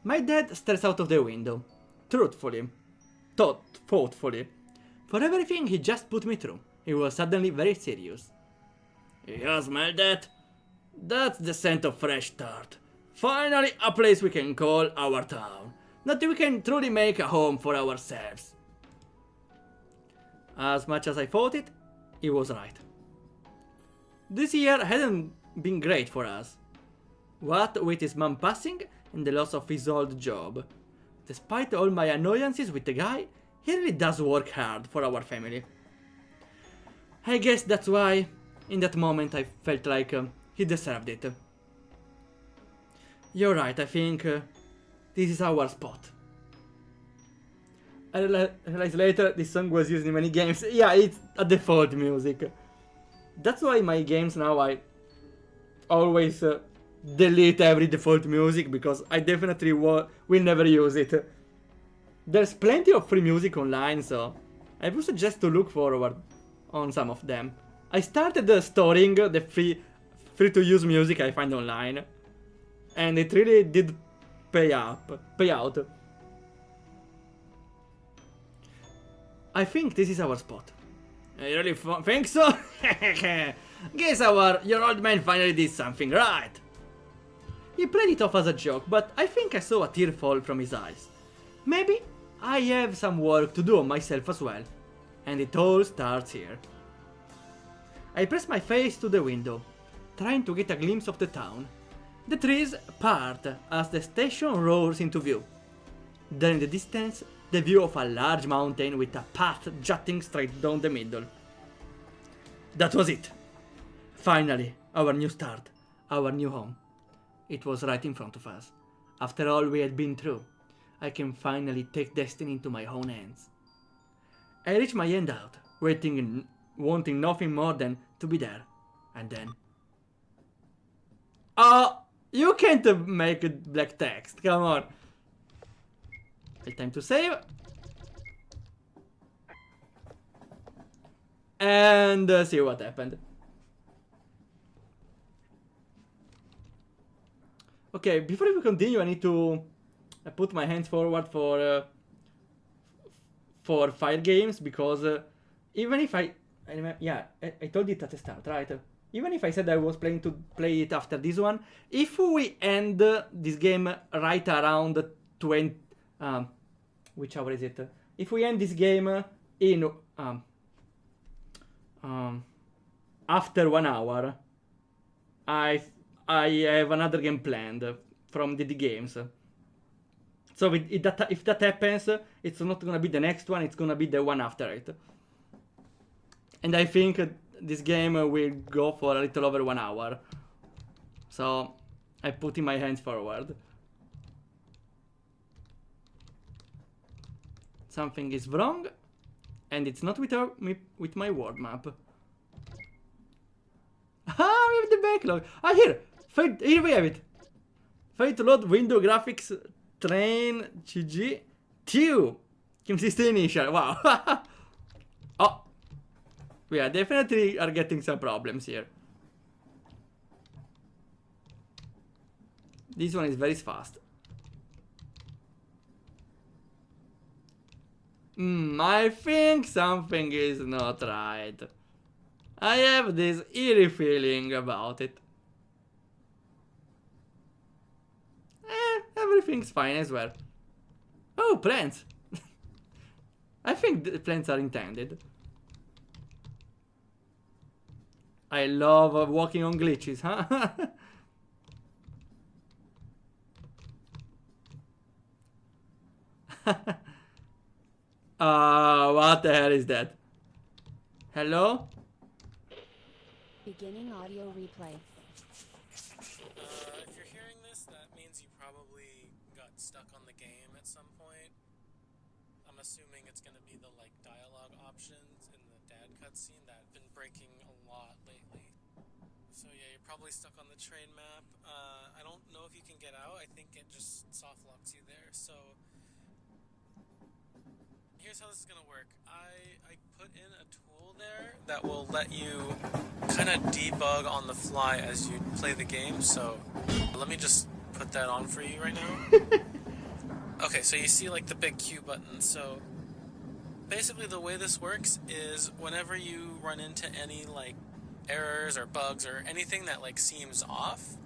My dad stares out of the window. Thoughtfully. Thoughtfully. For everything he just put me through, he was suddenly very serious. You smell that? That's the scent of fresh start. Finally a place we can call our town. That we can truly make a home for ourselves. As much as I thought it, he was right. This year hadn't been great for us. What with his mom passing and the loss of his old job. Despite all my annoyances with the guy, he really does work hard for our family. I guess that's why, in that moment, I felt like he deserved it. You're right, I think this is our spot. I realized later this song was used in many games. Yeah, it's a default music. That's why my games now I always delete every default music, because I definitely will never use it. There's plenty of free music online, so I would suggest to look forward on some of them. I started storing the free to use music I find online, and it really did pay out. I think this is our spot. You really think so? Guess your old man finally did something right. He played it off as a joke, but I think I saw a tear fall from his eyes. Maybe I have some work to do on myself as well. And it all starts here. I press my face to the window, trying to get a glimpse of the town. The trees part as the station roars into view. There in the distance, the view of a large mountain with a path jutting straight down the middle. That was it. Finally, our new start, our new home. It was right in front of us. After all we had been through, I can finally take destiny into my own hands. I reach my hand out, waiting and wanting nothing more than to be there. And then... you can't make it black text, come on. Time to save. And see what happened. Okay, before we continue, I need to put my hands forward for fire games, because even if I remember, yeah, I told it at the start, right? Even if I said I was planning to play it after this one, if we end this game right around 20, which hour is it? If we end this game in after 1 hour, I have another game planned from the games. So if that happens, it's not gonna be the next one, it's gonna be the one after it. And I think this game will go for a little over 1 hour. So I put in my hands forward. Something is wrong, and it's not with my world map. Ah, we have the backlog. Ah, here we have it. Fail to load window graphics train GG 2. Consistent initial. Wow. Oh, we are definitely getting some problems here. This one is very fast. I think something is not right. I have this eerie feeling about it. Everything's fine as well. Oh, plants! I think the plants are intended. I love walking on glitches, huh? What the hell is that? Hello? Beginning audio replay. If you're hearing this, that means you probably got stuck on the game at some point. I'm assuming it's gonna be the dialogue options in the dad cutscene that have been breaking a lot lately. So yeah, you're probably stuck on the train map. I don't know if you can get out. I think it just soft locks you there. So here's how this is gonna work. I put in a tool there that will let you kind of debug on the fly as you play the game. So let me just put that on for you right now. Okay, so you see like the big Q button. So basically the way this works is whenever you run into any like errors or bugs or anything that like seems off,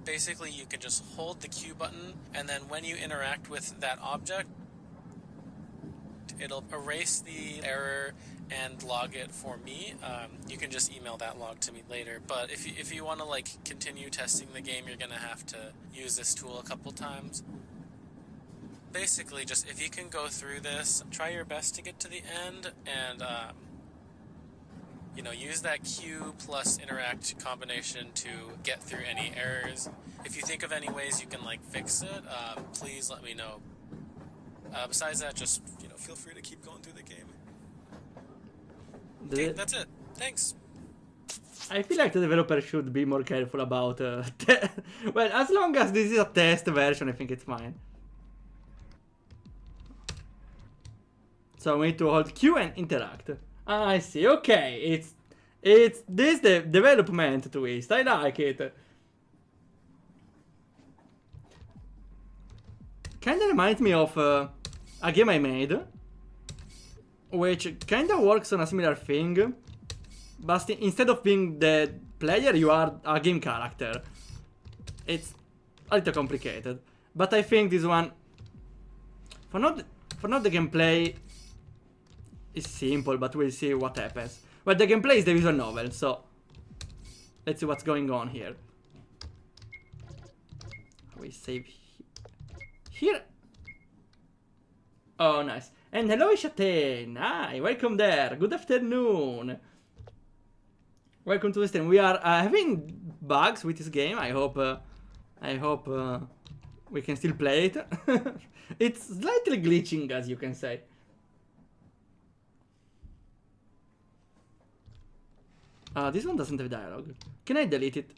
basically you can just hold the Q button, and then when you interact with that object, it'll erase the error and log it for me. You can just email that log to me later. But if you want to like continue testing the game, you're gonna have to use this tool a couple times. Basically, just if you can go through this, try your best to get to the end, and you know, use that Q plus interact combination to get through any errors. If you think of any ways you can like fix it, please let me know. Besides that, just, you know, feel free to keep going through the game. Okay, that's it. Thanks. I feel like the developer should be more careful about well, as long as this is a test version, I think it's fine. So we need to hold Q and interact. Ah, I see. Okay, it's this the development twist. I like it. Kinda reminds me of a game I made, which kinda works on a similar thing, but instead of being the player, you are a game character. It's a little complicated, but I think this one, for not the gameplay, is simple, but we'll see what happens. Well, the gameplay is the visual novel, so let's see what's going on here. We save here. Oh, nice. And hello, Ishate. Hi, welcome there. Good afternoon. Welcome to the stream. We are having bugs with this game. I hope we can still play it. It's slightly glitching, as you can say. This one doesn't have dialogue. Can I delete it?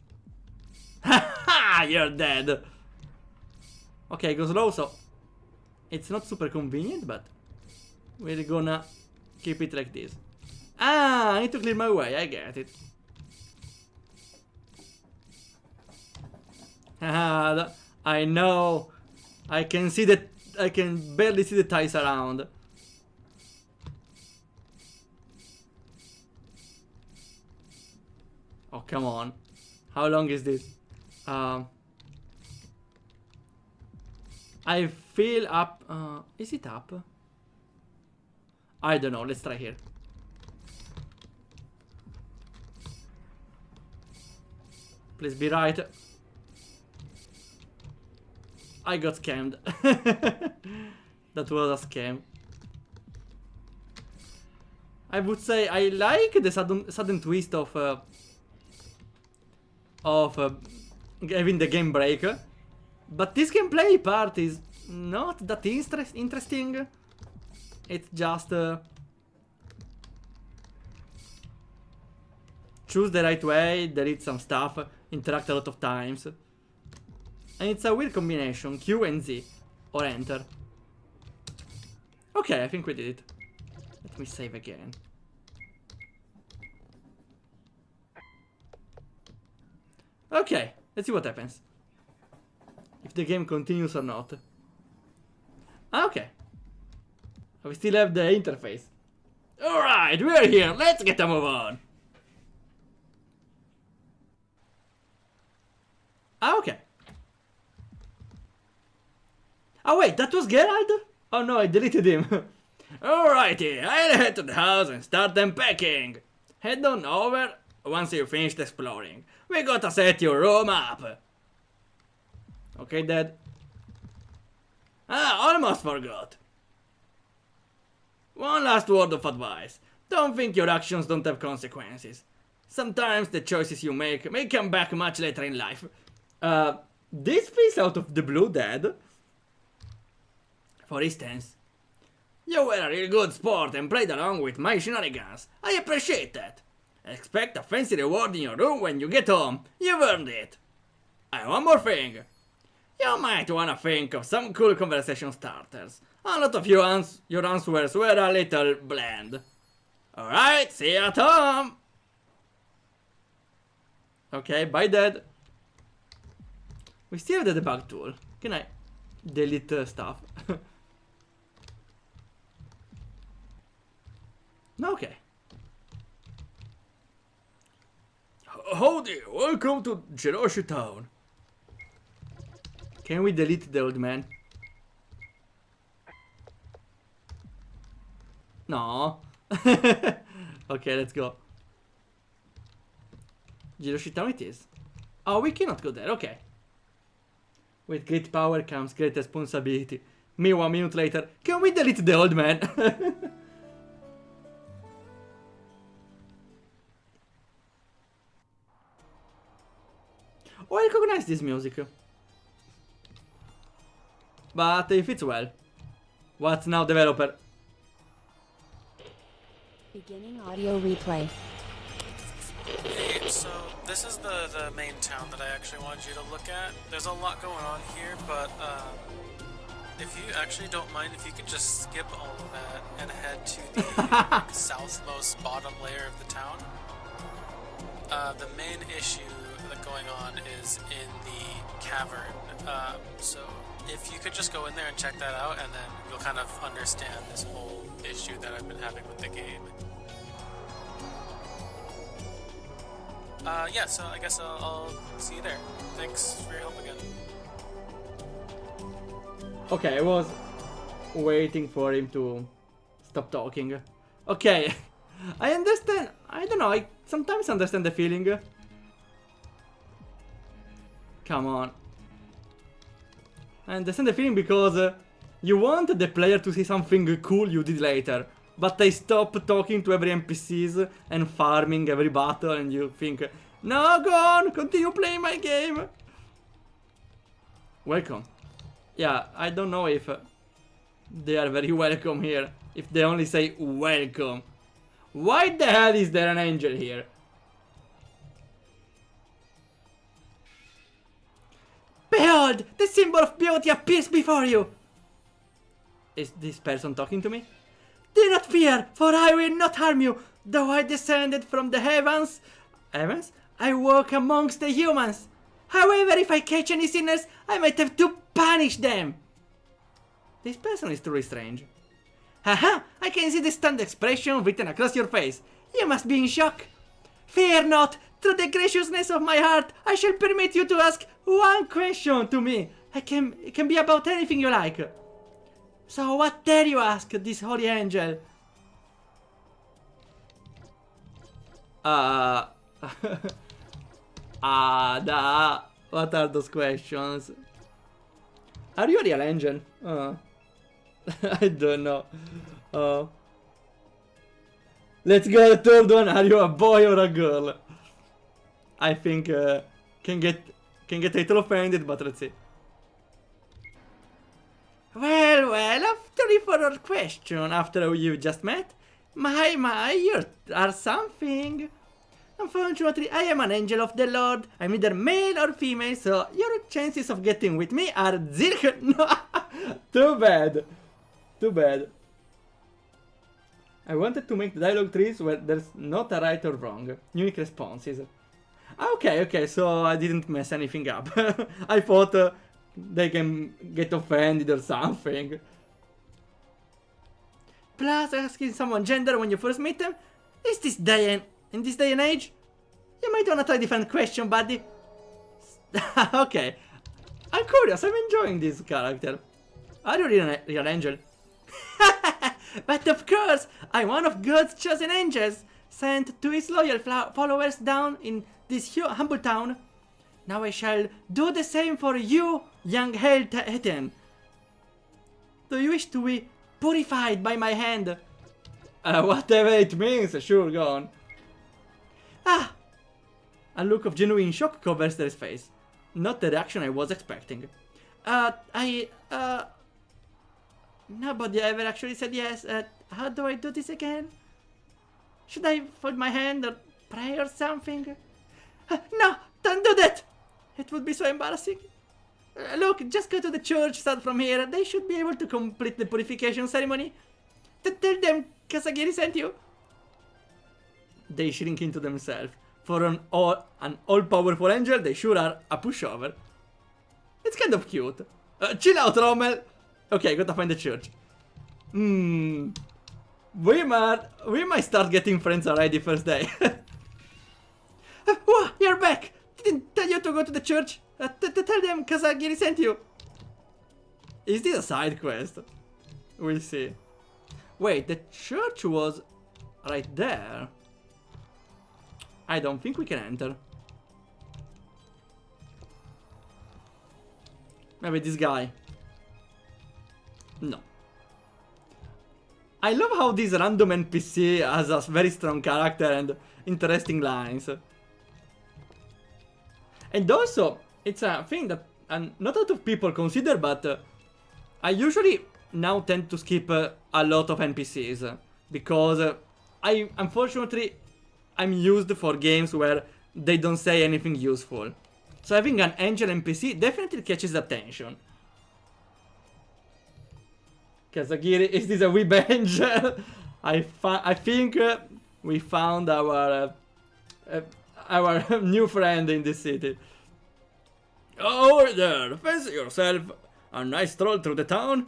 Haha, you're dead. Okay, go slow, so it's not super convenient, but we're gonna keep it like this. Ah, I need to clear my way. I get it. Haha, I know. I can see that. I can barely see the ties around. Oh, come on. How long is this? I feel up. Is it up? I don't know. Let's try here. Please be right. I got scammed. That was a scam. I would say I like the sudden twist of having the game break, but this gameplay part is not that interesting. It's just choose the right way, delete some stuff, interact a lot of times, and it's a weird combination, Q and Z, or enter. Okay, I think we did it. Let me save again. Okay, let's see what happens. If the game continues or not. Okay. We still have the interface. Alright, we're here. Let's get a move on. Okay. Oh wait, that was Gerald? Oh no, I deleted him. Alrighty, I'll head to the house and start unpacking. Head on over once you've finished exploring. We gotta set your room up. Okay, Dad. Ah, almost forgot. One last word of advice. Don't think your actions don't have consequences. Sometimes the choices you make may come back much later in life. This feels out of the blue, Dad. For instance, you were a real good sport and played along with my shenanigans. I appreciate that. Expect a fancy reward in your room when you get home. You've earned it. And one more thing. You might wanna think of some cool conversation starters. A lot of your answers were a little bland. Alright, see you at home! Okay, bye, Dad. We still have the debug tool. Can I delete stuff? Howdy, welcome to Jeroshi Town. Can we delete the old man? No. Okay, let's go. Jeroshi Town it is. Oh, we cannot go there, okay. With great power comes great responsibility. Me 1 minute later. Can we delete the old man? Oh, I recognize this music. But it fits well. What's now, developer? Beginning audio replay. Hey, so this is the main town that I actually wanted you to look at. There's a lot going on here, but if you actually don't mind, if you could just skip all of that and head to the southmost bottom layer of the town. The main issue that's going on is in the cavern. So if you could just go in there and check that out, and then you'll kind of understand this whole issue that I've been having with the game. Yeah, so I guess I'll see you there. Thanks for your help again. Okay, I was waiting for him to stop talking. Okay, I understand. I don't know, I sometimes understand the feeling. Come on. I understand the feeling because you want the player to see something cool you did later. But they stop talking to every NPCs and farming every battle, and you think, no, go on, continue playing my game. Welcome. Yeah, I don't know if they are very welcome here. If they only say welcome. Why the hell is there an angel here? Behold, the symbol of beauty appears before you. Is this person talking to me? Do not fear, for I will not harm you. Though I descended from the heavens, I walk amongst the humans. However, if I catch any sinners, I might have to punish them. This person is truly strange. Haha, I can see the stunned expression written across your face. You must be in shock. Fear not. Through the graciousness of my heart, I shall permit you to ask one question to me. It can be about anything you like. So what dare you ask this holy angel? What are those questions? Are you a real angel? I don't know. Let's go the third one. Are you a boy or a girl? I think can get a little offended, but let's see. Well, after a further question, after you just met, my, you are something. Unfortunately, I am an angel of the Lord. I'm either male or female, so your chances of getting with me are zero. No, too bad. Too bad. I wanted to make the dialogue trees where there's not a right or wrong. Unique responses. Okay, so I didn't mess anything up. I thought they can get offended or something. Plus, asking someone gender when you first meet them? In this day and age? You might wanna try a different question, buddy. Okay. I'm curious, I'm enjoying this character. Are you really a real angel? But of course, I'm one of God's chosen angels, sent to his loyal followers down in this humble town. Now I shall do the same for you, young Helten. Do you wish to be purified by my hand? Whatever it means, sure, go on. Ah! A look of genuine shock covers his face. Not the reaction I was expecting. Nobody ever actually said yes. How do I do this again? Should I fold my hand or pray or something? No! Don't do that! It would be so embarrassing. Look, just go to the church, start from here. They should be able to complete the purification ceremony. Tell them Kasagiri sent you. They shrink into themselves. For an all-powerful angel, they sure are a pushover. It's kind of cute. Chill out, Rommel. Okay, gotta find the church. We might start getting friends already first day. Whoa, you're back! Didn't tell you to go to the church. Tell them Kazagiri sent you. Is this a side quest? We'll see. Wait, the church was right there. I don't think we can enter. Maybe this guy. No. I love how this random NPC has a very strong character and interesting lines. And also, it's a thing that not a lot of people consider, but I usually now tend to skip a lot of NPCs. Because unfortunately, I'm used for games where they don't say anything useful. So having an angel NPC definitely catches attention. Kazagiri, is this a web angel? I think we found our new friend in this city. Oh there, fancy yourself a nice stroll through the town?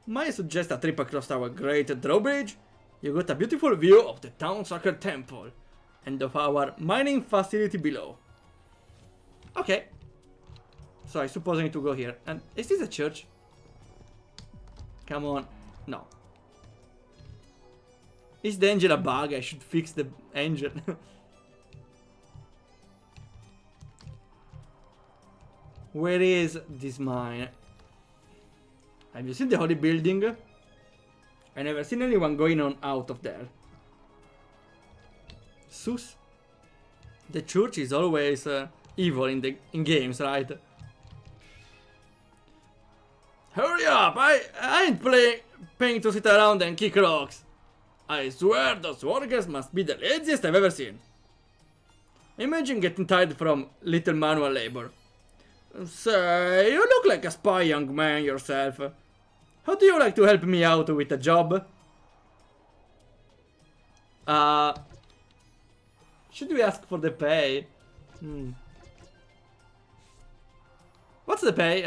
Might I suggest a trip across our great drawbridge? You got a beautiful view of the town sacred temple and of our mining facility below. Okay. So I suppose I need to go here. And is this a church? Come on. No. Is the angel a bug? I should fix the angel. Where is this mine? Have you seen the holy building? I never seen anyone going on out of there. Sus. The church is always evil in games, right? Hurry up! I ain't paying to sit around and kick rocks. I swear those workers must be the laziest I've ever seen. Imagine getting tired from little manual labor. Say, you look like a spy young man yourself. How do you like to help me out with a job? Should we ask for the pay? What's the pay?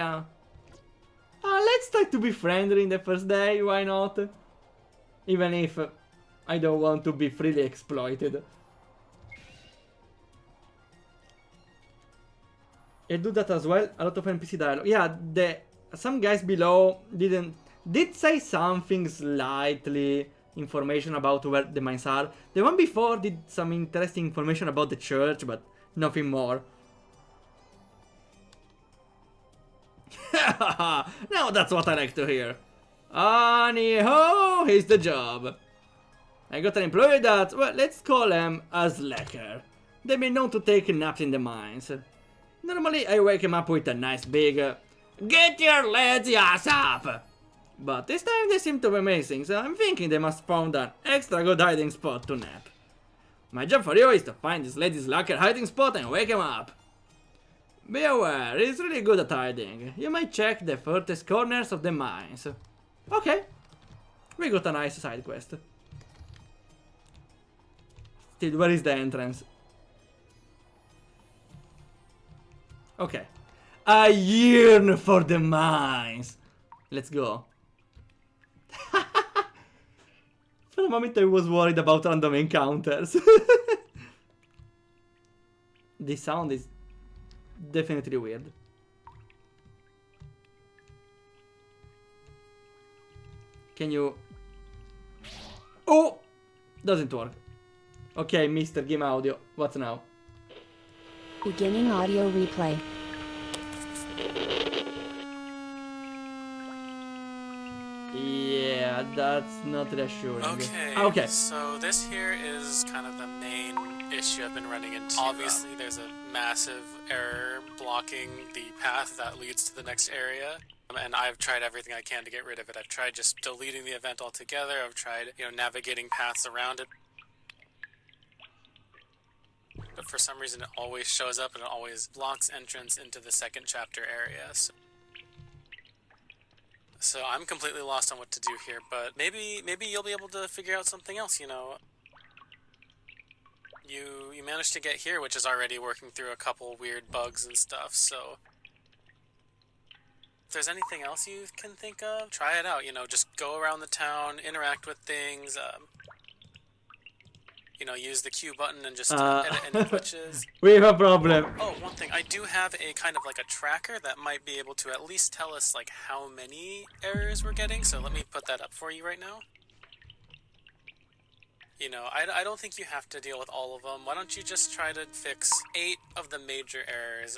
Let's try to be friendly in the first day, why not? Even if I don't want to be freely exploited. I do that as well, a lot of NPC dialogue. Yeah, some guys below did say something slightly information about where the mines are. The one before did some interesting information about the church, but nothing more. Now that's what I like to hear. Anyhow, here's the job. I got an employee that, well, let's call him a slacker. They've been known to take naps in the mines. Normally I wake him up with a nice big get your lazy ass up! But this time they seem to be missing, so I'm thinking they must found an extra good hiding spot to nap. My job for you is to find this lady's slacker hiding spot and wake him up. Be aware, he's really good at hiding. You might check the furthest corners of the mines. Okay. We got a nice side quest. Still, where is the entrance? Okay. I yearn for the mines. Let's go. For a moment I was worried about random encounters. This sound is definitely weird. Can you... Oh! Doesn't work. Okay, Mr. Game Audio. What's now? Beginning audio replay. Yeah, that's not reassuring. Okay. So this here is kind of the main issue I've been running into. Obviously, there's a massive error blocking the path that leads to the next area. And I've tried everything I can to get rid of it. I've tried just deleting the event altogether. I've tried, navigating paths around it. But for some reason, it always shows up and it always blocks entrance into the second chapter area. So I'm completely lost on what to do here, but maybe you'll be able to figure out something else, You managed to get here, which is already working through a couple weird bugs and stuff, so... If there's anything else you can think of, try it out, just go around the town, interact with things, you know, use the Q button and just edit any glitches. We have a problem. Oh, one thing, I do have a kind of like a tracker that might be able to at least tell us like how many errors we're getting, so let me put that up for you right now. You know, I don't think you have to deal with all of them. Why don't you just try to fix 8 of the major errors?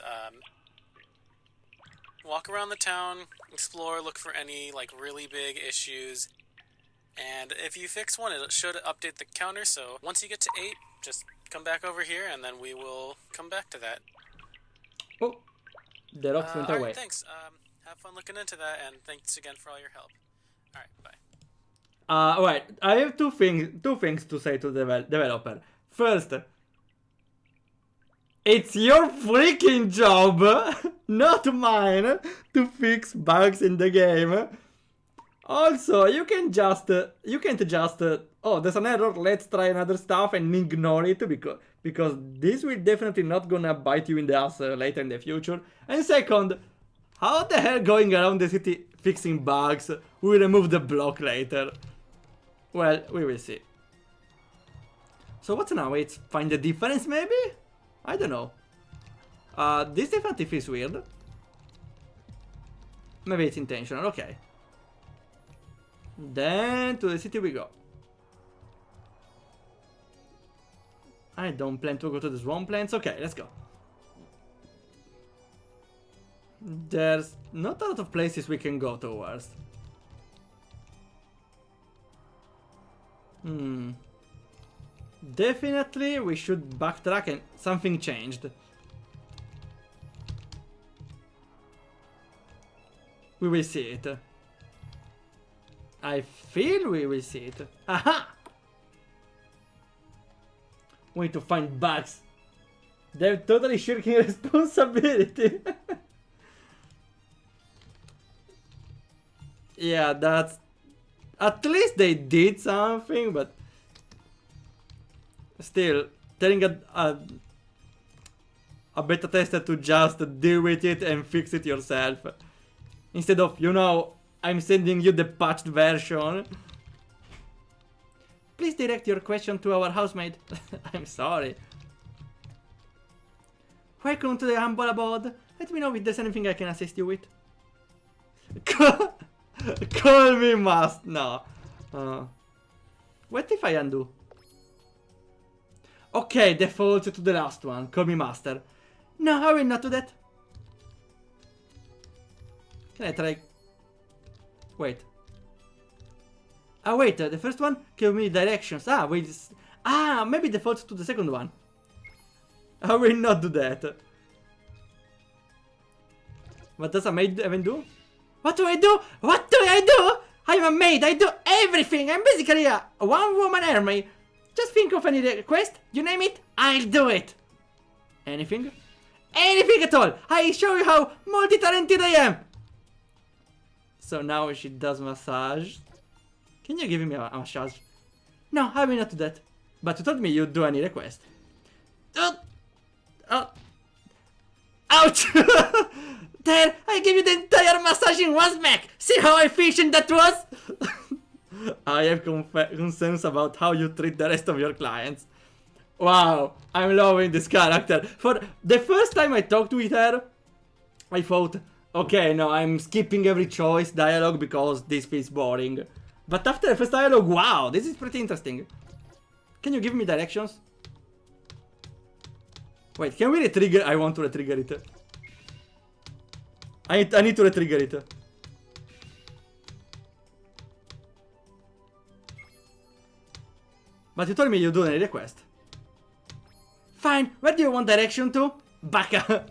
Walk around the town, explore, look for any like really big issues, and if you fix one, it should update the counter. So once you get to 8, just come back over here, and then we will come back to that. Oh, the rocks went away. Alright, thanks. Have fun looking into that, and thanks again for all your help. Alright, bye. Right, I have two things to say to the developer. First, it's your freaking job, not mine, to fix bugs in the game. Also, you can't just, oh, there's an error, let's try another stuff and ignore it, because this will definitely not gonna bite you in the ass later in the future. And second, how the hell going around the city fixing bugs will remove the block later? Well, we will see. So what's now? It's find the difference maybe? I don't know. This definitely feels weird. Maybe it's intentional, okay. Then to the city we go. I don't plan to go to the swamplands. Okay, let's go. There's not a lot of places we can go towards. Definitely we should backtrack and something changed. We will see it. I feel we will see it. Aha! We need to find bugs. They're totally shirking responsibility. Yeah, that's... At least they did something, but... Still, telling a beta tester to just deal with it and fix it yourself. Instead of, you know, I'm sending you the patched version. Please direct your question to our housemate. I'm sorry. Welcome to the humble abode. Let me know if there's anything I can assist you with. Call me must. No. What if I undo? Okay, default to the last one. Call me master. No, I will not do that. Can I try? Wait. Ah, wait. The first one gave me directions. Ah, wait. Ah, maybe default to the second one. I will not do that. What does a maid even do? What do I do? What do I do? I'm a maid. I do everything. I'm basically a one-woman army. Just think of any request, you name it, I'll do it. Anything? Anything at all. I show you how multi-talented I am. So now she does massage. Can you give me a massage? No, I will not do that. But you told me you'd do any request. Ouch! There, I gave you the entire massage in one smack. See how efficient that was? I have concerns about how you treat the rest of your clients. Wow, I'm loving this character. For the first time I talked with her, I thought, okay, no, I'm skipping every choice dialogue because this feels boring. But after the first dialogue, wow, this is pretty interesting. Can you give me directions? Wait, can we retrigger? I want to retrigger it. I need to retrigger it. But you told me you do any request. Fine, where do you want direction to? Baka.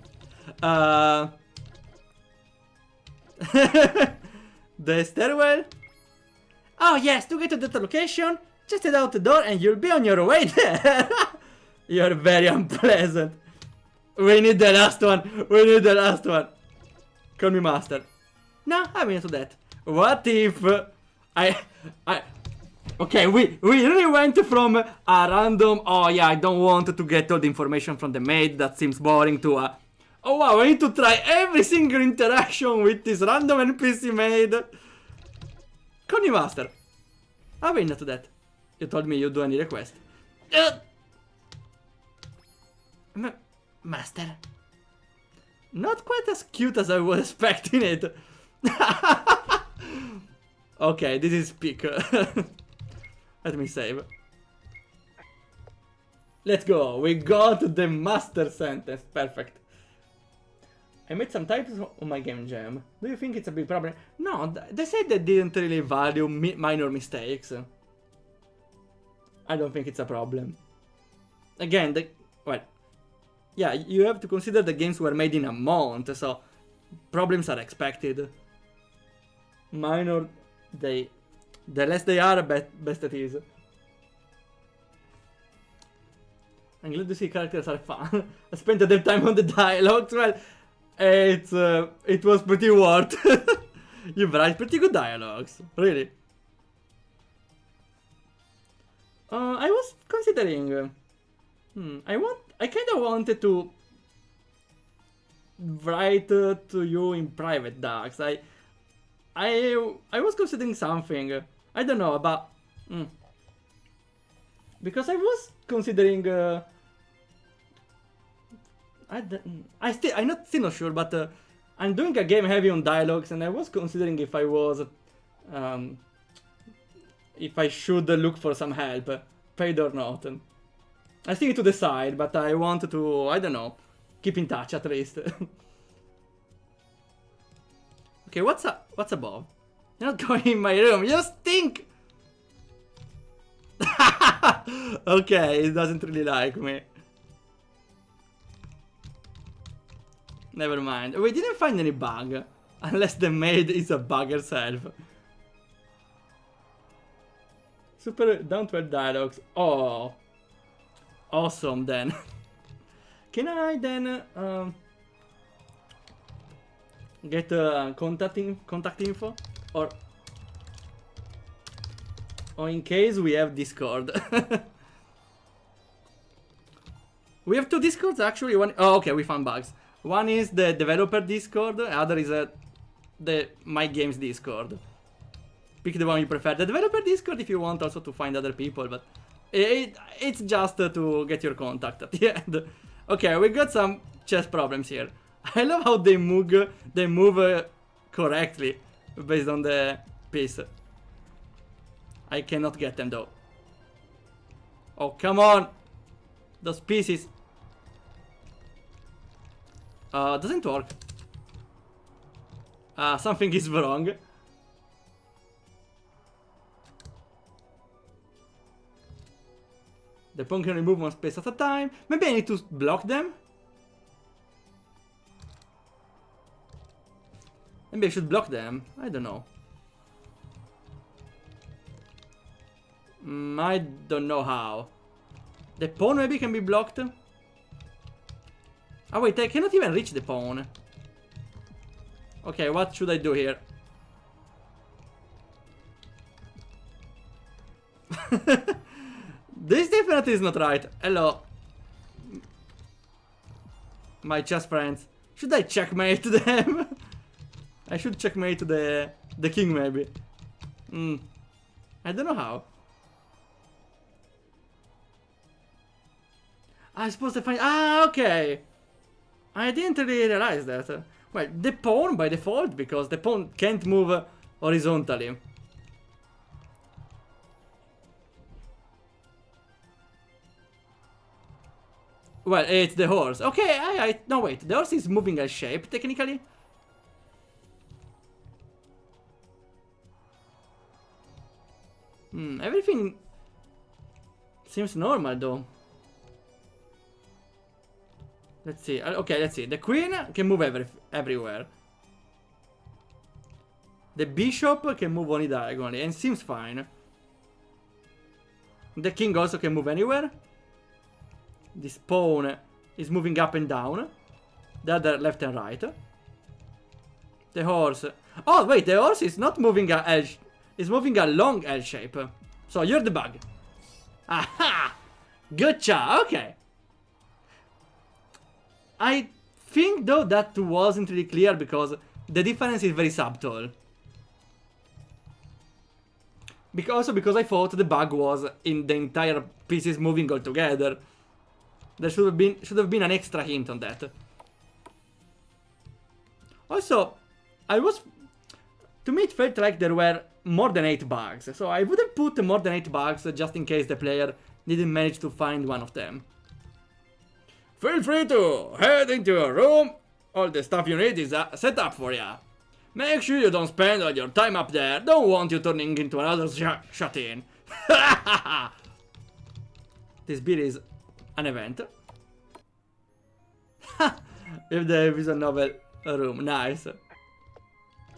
The stairwell? Oh yes, to get to that location, just head out the door and you'll be on your way there. You're very unpleasant. We need the last one. We need the last one. Call me master. No, I'm into that. What if Okay, we really went from a random, oh yeah, I don't want to get all the information from the maid, that seems boring, to a, oh wow, I need to try every single interaction with this random NPC maid. Call me master. I will not do that. You told me you'd do any request. Master. Not quite as cute as I was expecting it. Okay, this is peak. Let me save. Let's go. We got the master sentence. Perfect. I made some typos on my game jam. Do you think it's a big problem? No, they said they didn't really value minor mistakes. I don't think it's a problem. Again, well, yeah, you have to consider the games were made in a month, so problems are expected. Minor, the less they are, best it is. I'm glad to see characters are fun. I spent a bit of time on the dialogues. Well, it was pretty worth. You write pretty good dialogues, really. I was considering. I kind of wanted to write to you in private, Dax. I was considering something. I don't know about. Because I was considering. I'm still not sure, but I'm doing a game heavy on dialogues, and I was considering if I was, if I should look for some help, paid or not. I still need to decide, but I wanted to, I don't know, keep in touch at least. Okay, what's up? What's above? You're not going in my room. You stink. Okay, it doesn't really like me. Never mind. We didn't find any bug. Unless the maid is a bug herself. Super down to earth dialogues. Oh. Awesome then. Can I then get contact info? Or in case we have Discord. We have two Discords actually. Oh, okay, we found bugs. One is the developer Discord, the other is the My Games Discord. Pick the one you prefer. The developer Discord if you want also to find other people, but it's just to get your contact at the end. Okay, we got some chess problems here. I love how they move correctly based on the piece. I cannot get them though. Oh, come on! Those pieces. Doesn't work. Something is wrong. The pawn can remove one space at a time. Maybe I need to block them. Maybe I should block them. I don't know. I don't know how. The pawn maybe can be blocked. Oh wait, I cannot even reach the pawn. Okay, what should I do here? This definitely is not right. Hello. My chess friends. Should I checkmate them? I should checkmate the king maybe. I don't know how. I'm supposed to find... Ah, okay. I didn't really realize that. Well, the pawn by default, because the pawn can't move horizontally. Well, it's the horse. Okay, no wait, the horse is moving a shape, technically. Everything seems normal though. Let's see. Okay, let's see. The queen can move everywhere. The bishop can move only diagonally and seems fine. The king also can move anywhere. This pawn is moving up and down. The other left and right. The horse. Oh wait, the horse is not moving a L. Is moving a long L shape. So you're the bug. Aha! Good job. Okay. I think though that wasn't really clear because the difference is very subtle. Also because I thought the bug was in the entire pieces moving all together. There should have been an extra hint on that. Also, to me it felt like there were more than 8 bugs, so I would have put more than 8 bugs just in case the player didn't manage to find one of them. Feel free to head into your room. All the stuff you need is set up for ya. Make sure you don't spend all your time up there. Don't want you turning into another shut-in. This beer is an event. If the visual novel room, nice.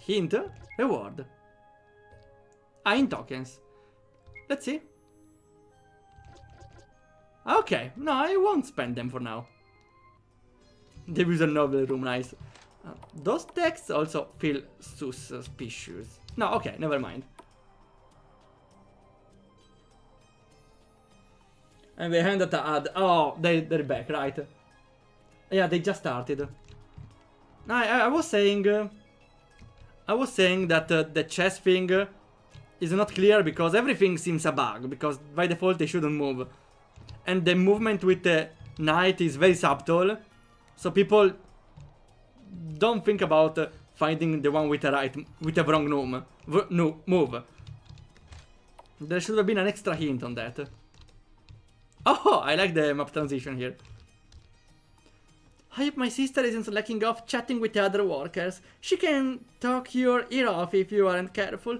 Hint, reward. In tokens. Let's see. Okay, no, I won't spend them for now. The visual novel room, nice. Those texts also feel suspicious. No, okay, never mind. And behind that ad, oh, they're back, right? Yeah, they just started. I was saying that the chess thing is not clear because everything seems a bug, because by default they shouldn't move. And the movement with the knight is very subtle, so people don't think about finding the one with the wrong move. There should have been an extra hint on that. Oh, I like the map transition here. I hope my sister isn't slacking off chatting with the other workers. She can talk your ear off if you aren't careful.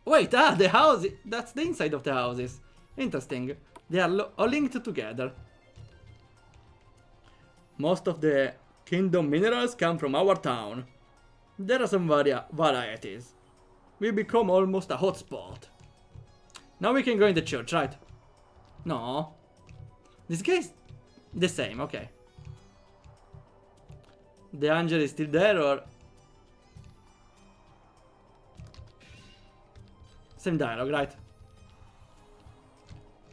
Wait, the house, that's the inside of the houses. Interesting. They are all linked together. Most of the kingdom minerals come from our town. There are some varieties. We become almost a hotspot. Now we can go in the church, right? No. This guy's the same, okay. The angel is still there, or... Same dialogue, right?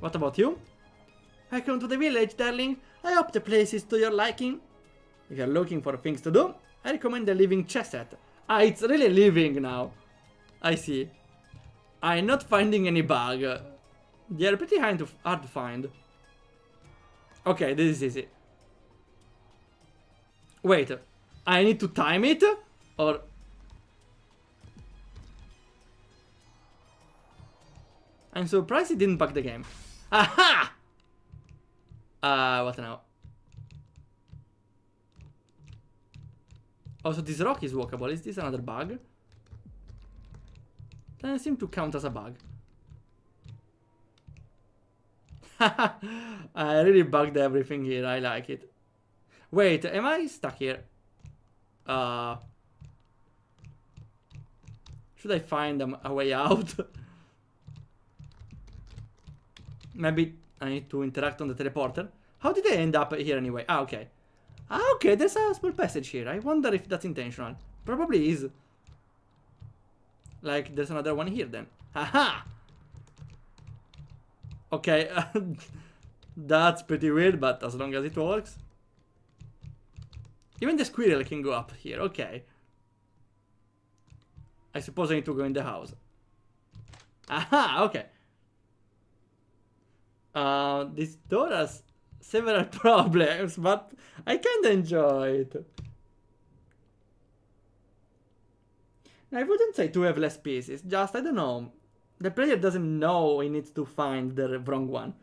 What about you? Welcome to the village, darling. I hope the place is to your liking. If you're looking for things to do, I recommend the living chess set. Ah, it's really living now. I see. I'm not finding any bug. They are pretty hard to find. Okay, this is easy. Wait, I need to time it? Or... I'm surprised it didn't bug the game. Aha! What now? Also, this rock is walkable. Is this another bug? Doesn't seem to count as a bug. I really bugged everything here. I like it. Wait, am I stuck here? Should I find a way out? Maybe I need to interact on the teleporter. How did I end up here anyway? Ah, okay. Ah, okay, there's a small passage here. I wonder if that's intentional. Probably is. Like, there's another one here then. Haha! Okay, that's pretty weird, but as long as it works. Even the squirrel can go up here, okay. I suppose I need to go in the house. Aha, okay. This door has several problems, but I kinda enjoy it. I wouldn't say to have less pieces, just, I don't know. The player doesn't know he needs to find the wrong one.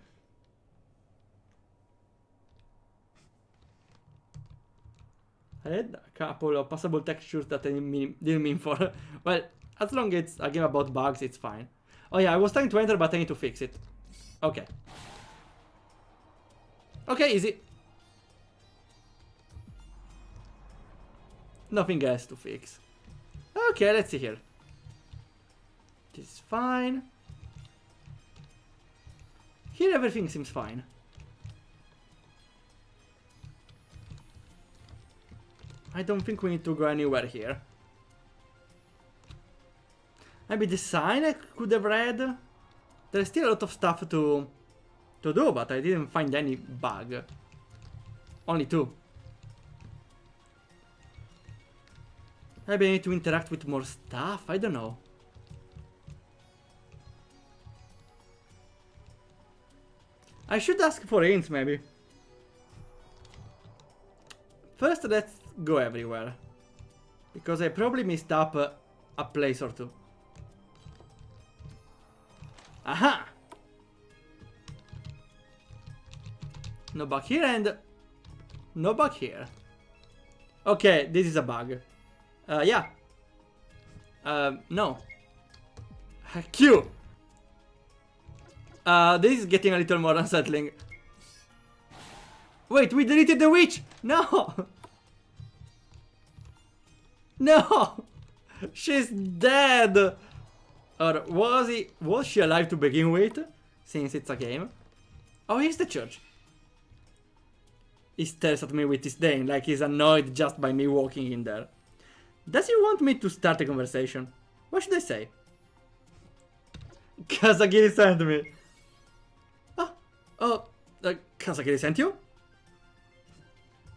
I had a couple of possible textures that I didn't mean for. Well, as long as it's a game about bugs, it's fine. Oh yeah, I was trying to enter, but I need to fix it. Okay. Okay, easy. Nothing else to fix. Okay, let's see here. This is fine. Here everything seems fine. I don't think we need to go anywhere here. Maybe the sign I could have read. There's still a lot of stuff to do, but I didn't find any bug. Only 2. Maybe I need to interact with more stuff, I don't know. I should ask for hints, maybe. First, let's go everywhere. Because I probably missed up a place or two. Aha! No bug here and no bug here. Okay, this is a bug. Yeah. No. Q. This is getting a little more unsettling. Wait, we deleted the witch! No! No! She's dead! Or was she alive to begin with? Since it's a game. Oh, here's the church. He stares at me with disdain, like he's annoyed just by me walking in there. Does he want me to start a conversation? What should I say? Kazagiri sent me. Kazagiri sent you?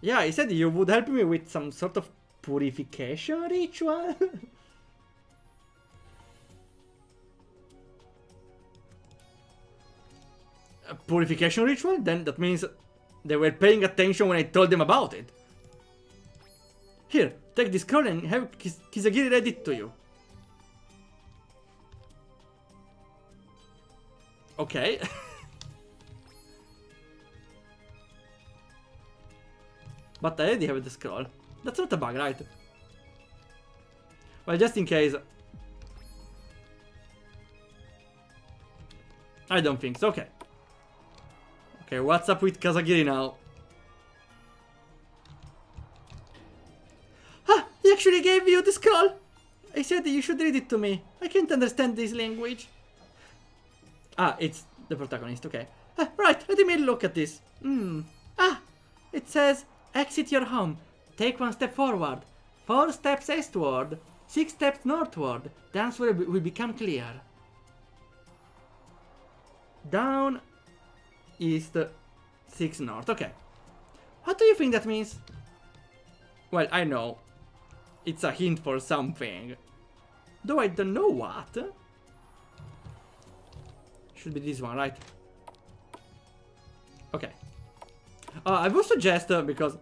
Yeah, he said you would help me with some sort of purification ritual? A purification ritual? Then that means they were paying attention when I told them about it. Here, take this scroll and have Kizagiri read it to you. Okay. But I already have the scroll. That's not a bug, right? Well, just in case. I don't think so. Okay. Okay, what's up with Kazagiri now? Ah, he actually gave you the scroll! I said you should read it to me. I can't understand this language. Ah, it's the protagonist, okay. Right, let me look at this. It says, exit your home. Take 1 step forward. 4 steps eastward. 6 steps northward. The answer will become clear. Down, east, 6 north. Okay. What do you think that means? Well, I know. It's a hint for something. Though I don't know what. Should be this one, right? Okay. I would suggest, because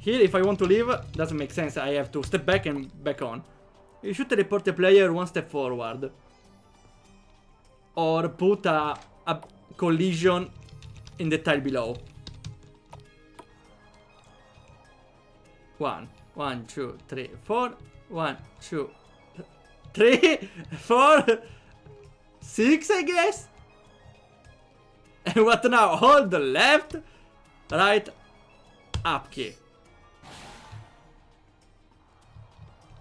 here if I want to leave, doesn't make sense. I have to step back and back on. You should teleport the player 1 step forward. Or put a collision in the tile below. 1, 2, 3, 4. 1, 2, 3, 4, 6, I guess. And what now? Hold the left, right, up key.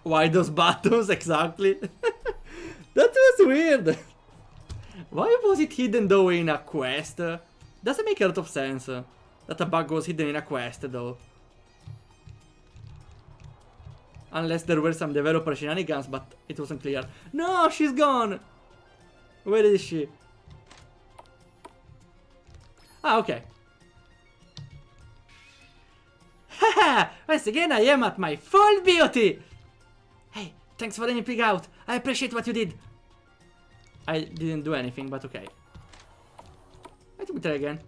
Why those buttons exactly? That was weird. Why was it hidden though in a quest? Doesn't make a lot of sense that a bug was hidden in a quest though. Unless there were some developer shenanigans, but it wasn't clear. No, she's gone! Where is she? Ah, okay. Haha! Once again I am at my full beauty! Hey, thanks for letting me peek out. I appreciate what you did. I didn't do anything, but okay. Let me try again.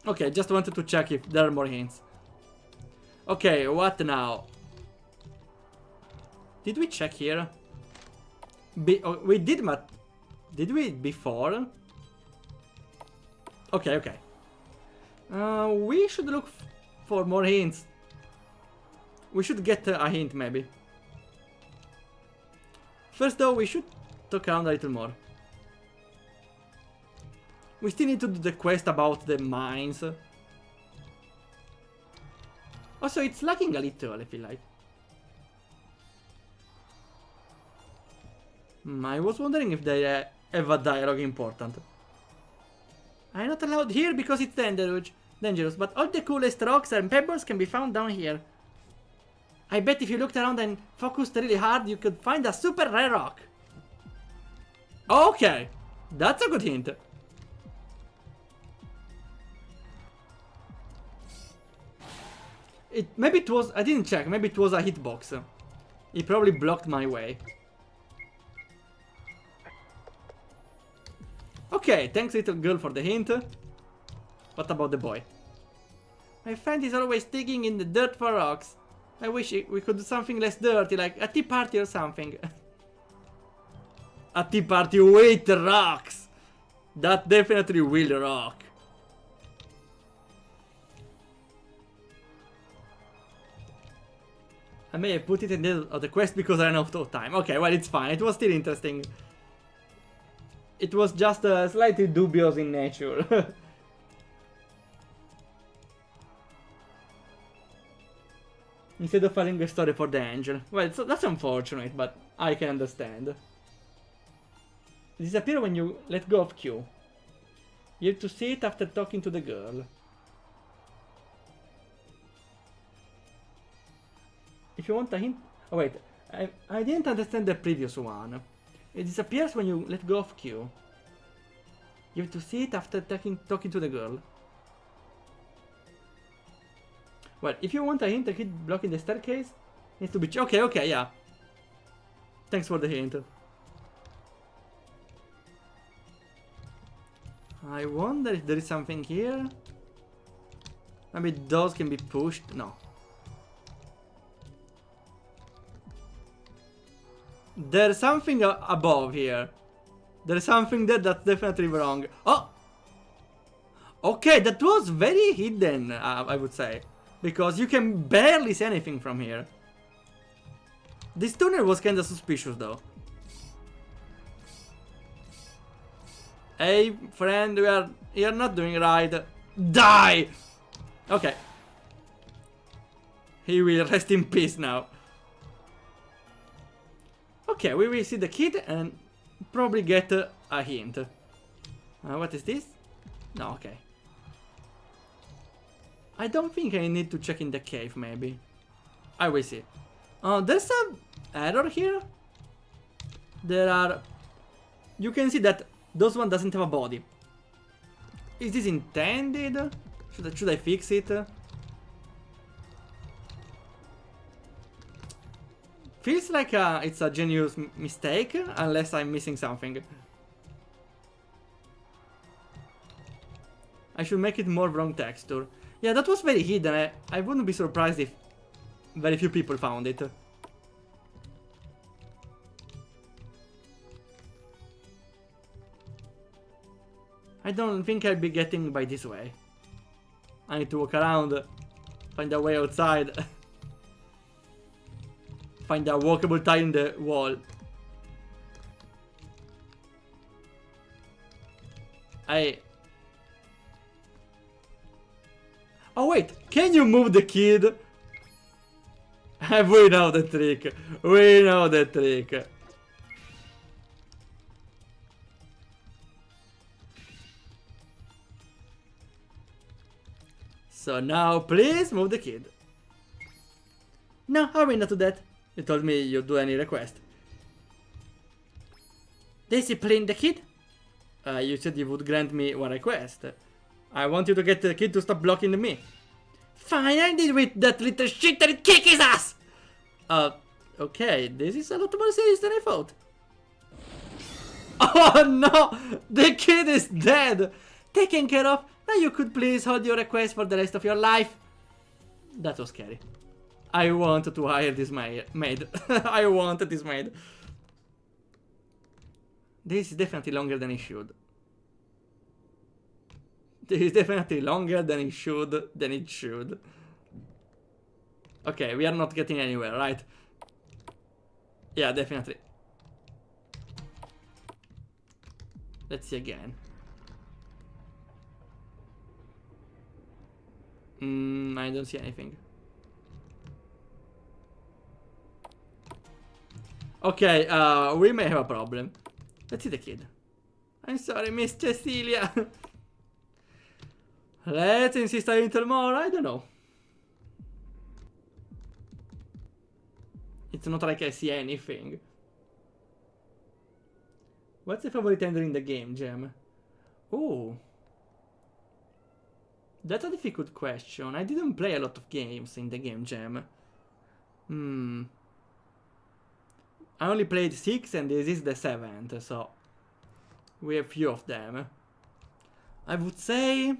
Okay, just wanted to check if there are more hints. Okay, what now? Did we check here? We did, but did we before? Okay, okay. We should look for more hints. We should get a hint, maybe. First, though, we should talk around a little more. We still need to do the quest about the mines. Also, it's lagging a little, I feel like. I was wondering if they have a dialogue important. I'm not allowed here because it's dangerous, but all the coolest rocks and pebbles can be found down here. I bet if you looked around and focused really hard, you could find a super rare rock. Okay, that's a good hint. Maybe it was... I didn't check. Maybe it was a hitbox. He probably blocked my way. Okay, thanks little girl for the hint. What about the boy? My friend is always digging in the dirt for rocks. I wish we could do something less dirty, like a tea party or something. A tea party with rocks! That definitely will rock. I may have put it in the middle of the quest because I ran out of time. Okay, well, it's fine. It was still interesting. It was just slightly dubious in nature. Instead of finding a story for the angel. Well, so that's unfortunate, but I can understand. Disappear when you let go of Q. You have to see it after talking to the girl. If you want a hint... Oh wait, I didn't understand the previous one. It disappears when you let go of Q. You have to see it after talking to the girl. Well, if you want a hint, a kid blocking the staircase needs to be... Okay, yeah. Thanks for the hint. I wonder if there is something here. Maybe those can be pushed. No. There's something above here. There's something there that's definitely wrong. Oh! Okay, that was very hidden, I would say. Because you can barely see anything from here. This tunnel was kinda suspicious though. Hey, friend, you're not doing right. Die! Okay. He will rest in peace now. Okay, we will see the kid and probably get a hint. What is this? No, okay. I don't think I need to check in the cave, maybe. I will see. There's an error here. There are... You can see that those one doesn't have a body. Is this intended? Should I fix it? Feels like it's a genius mistake, unless I'm missing something. I should make it more wrong texture. Yeah, that was very hidden. I wouldn't be surprised if very few people found it. I don't think I'll be getting by this way. I need to walk around, find a way outside. Find a walkable tile in the wall. Oh wait, can you move the kid? We know the trick. We know the trick. So now please move the kid. No, I will not do that. You told me you'd do any request. Discipline the kid? You said you would grant me one request. I want you to get the kid to stop blocking me. Fine, I did with that little shit and kick his ass! Okay, this is a lot more serious than I thought. Oh no! The kid is dead! Taken care of. Now you could please hold your request for the rest of your life. That was scary. I want to hire this maid. I want this maid. This is definitely longer than it should. This is definitely longer than it should. Okay, we are not getting anywhere, right? Yeah, definitely. Let's see again. I don't see anything. Okay, we may have a problem. Let's see the kid. I'm sorry, Miss Cecilia. Let's insist a little more, I don't know. It's not like I see anything. What's the favorite ender in the game, Gem? Ooh. That's a difficult question. I didn't play a lot of games in the game jam. I only played 6 and this is the 7th, so we have few of them. I would say...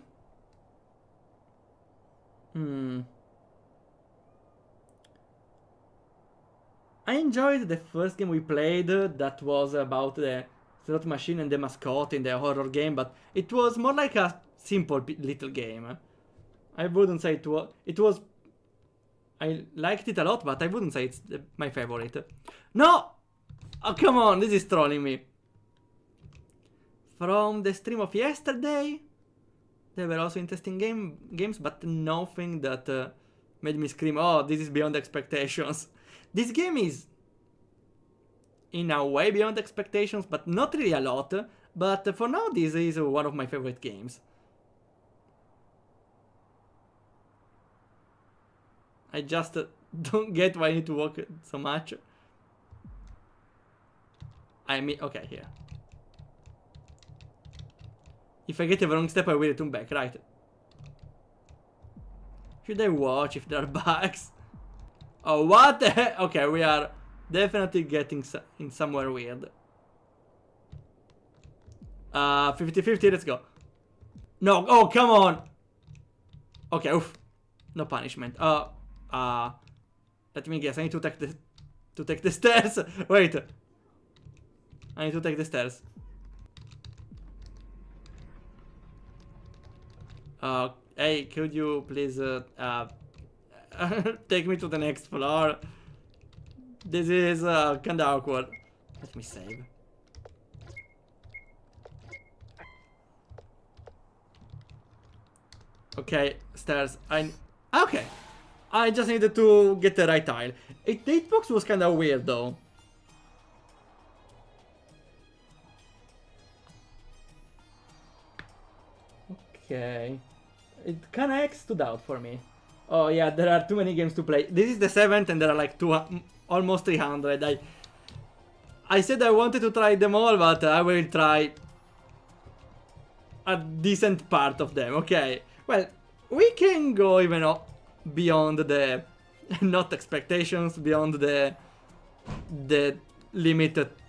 I enjoyed the first game we played that was about the slot machine and the mascot in the horror game, but it was more like a simple little game. I wouldn't say it was... I liked it a lot, but I wouldn't say it's my favorite. No! Oh, come on, this is trolling me. From the stream of yesterday, there were also interesting games, but nothing that made me scream, oh, this is beyond expectations. This game is, in a way, beyond expectations, but not really a lot. But for now, this is one of my favorite games. I just don't get why I need to walk so much. I mean, okay, here. If I get the wrong step, I will return back, right? Should I watch if there are bugs? Oh, what the heck? Okay, we are definitely getting in somewhere weird. 50-50, let's go. No, oh, come on! Okay, oof. No punishment. Let me guess, I need to take the stairs. Wait. I need to take the stairs. Hey, could you please take me to the next floor? This is kinda awkward. Let me save. Okay, stairs. Okay. I just needed to get the right tile. The hitbox was kinda weird though. Okay. It kinda stood out for me. Oh yeah, there are too many games to play. This is the 7th and there are like almost 300. I said I wanted to try them all, but I will try a decent part of them. Okay, well, we can go even beyond the not expectations, beyond the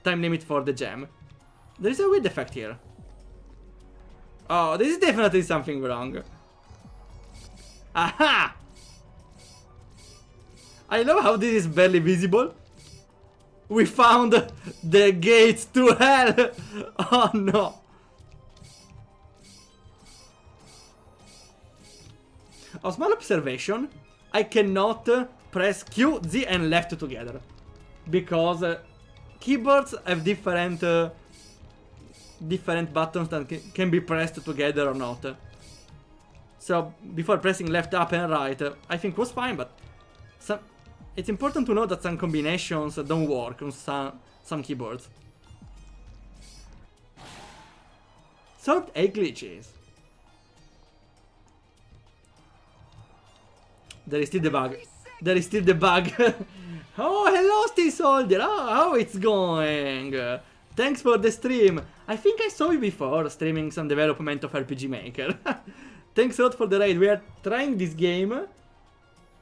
time limit for the jam. There is a weird effect here. Oh, this is definitely something wrong. Aha! I love how this is barely visible. We found the gates to hell. Oh no. A small observation. I cannot press Q, Z and left together. Because keyboards have different buttons that can be pressed together or not. So before pressing left, up and right, I think was fine, but it's important to know that some combinations don't work on some keyboards. Solved 8 glitches. There is still the bug. There is still the bug. Oh, hello, Steel Soldier. Oh, how it's going? Thanks for the stream. I think I saw you before streaming some development of RPG Maker. Thanks a lot for the raid. We are trying this game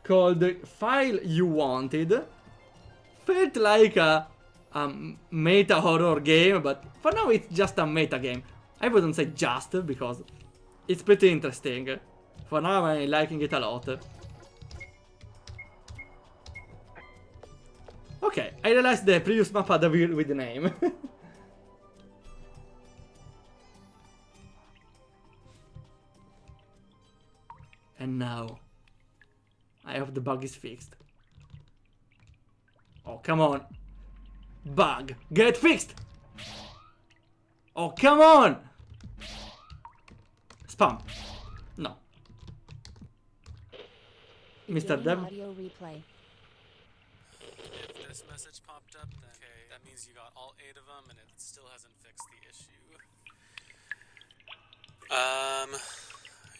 called File You Wanted. Felt like a meta horror game, but for now it's just a meta game. I wouldn't say just, because it's pretty interesting. For now I'm liking it a lot. Okay, I realized the previous map had a weird name. And now, I hope the bug is fixed. Oh, come on. Bug, get fixed! Oh, come on! Spam. No. Mr. Dev. Audio replay. If this message popped up, then okay, that means you got all 8 of them and it still hasn't fixed the issue.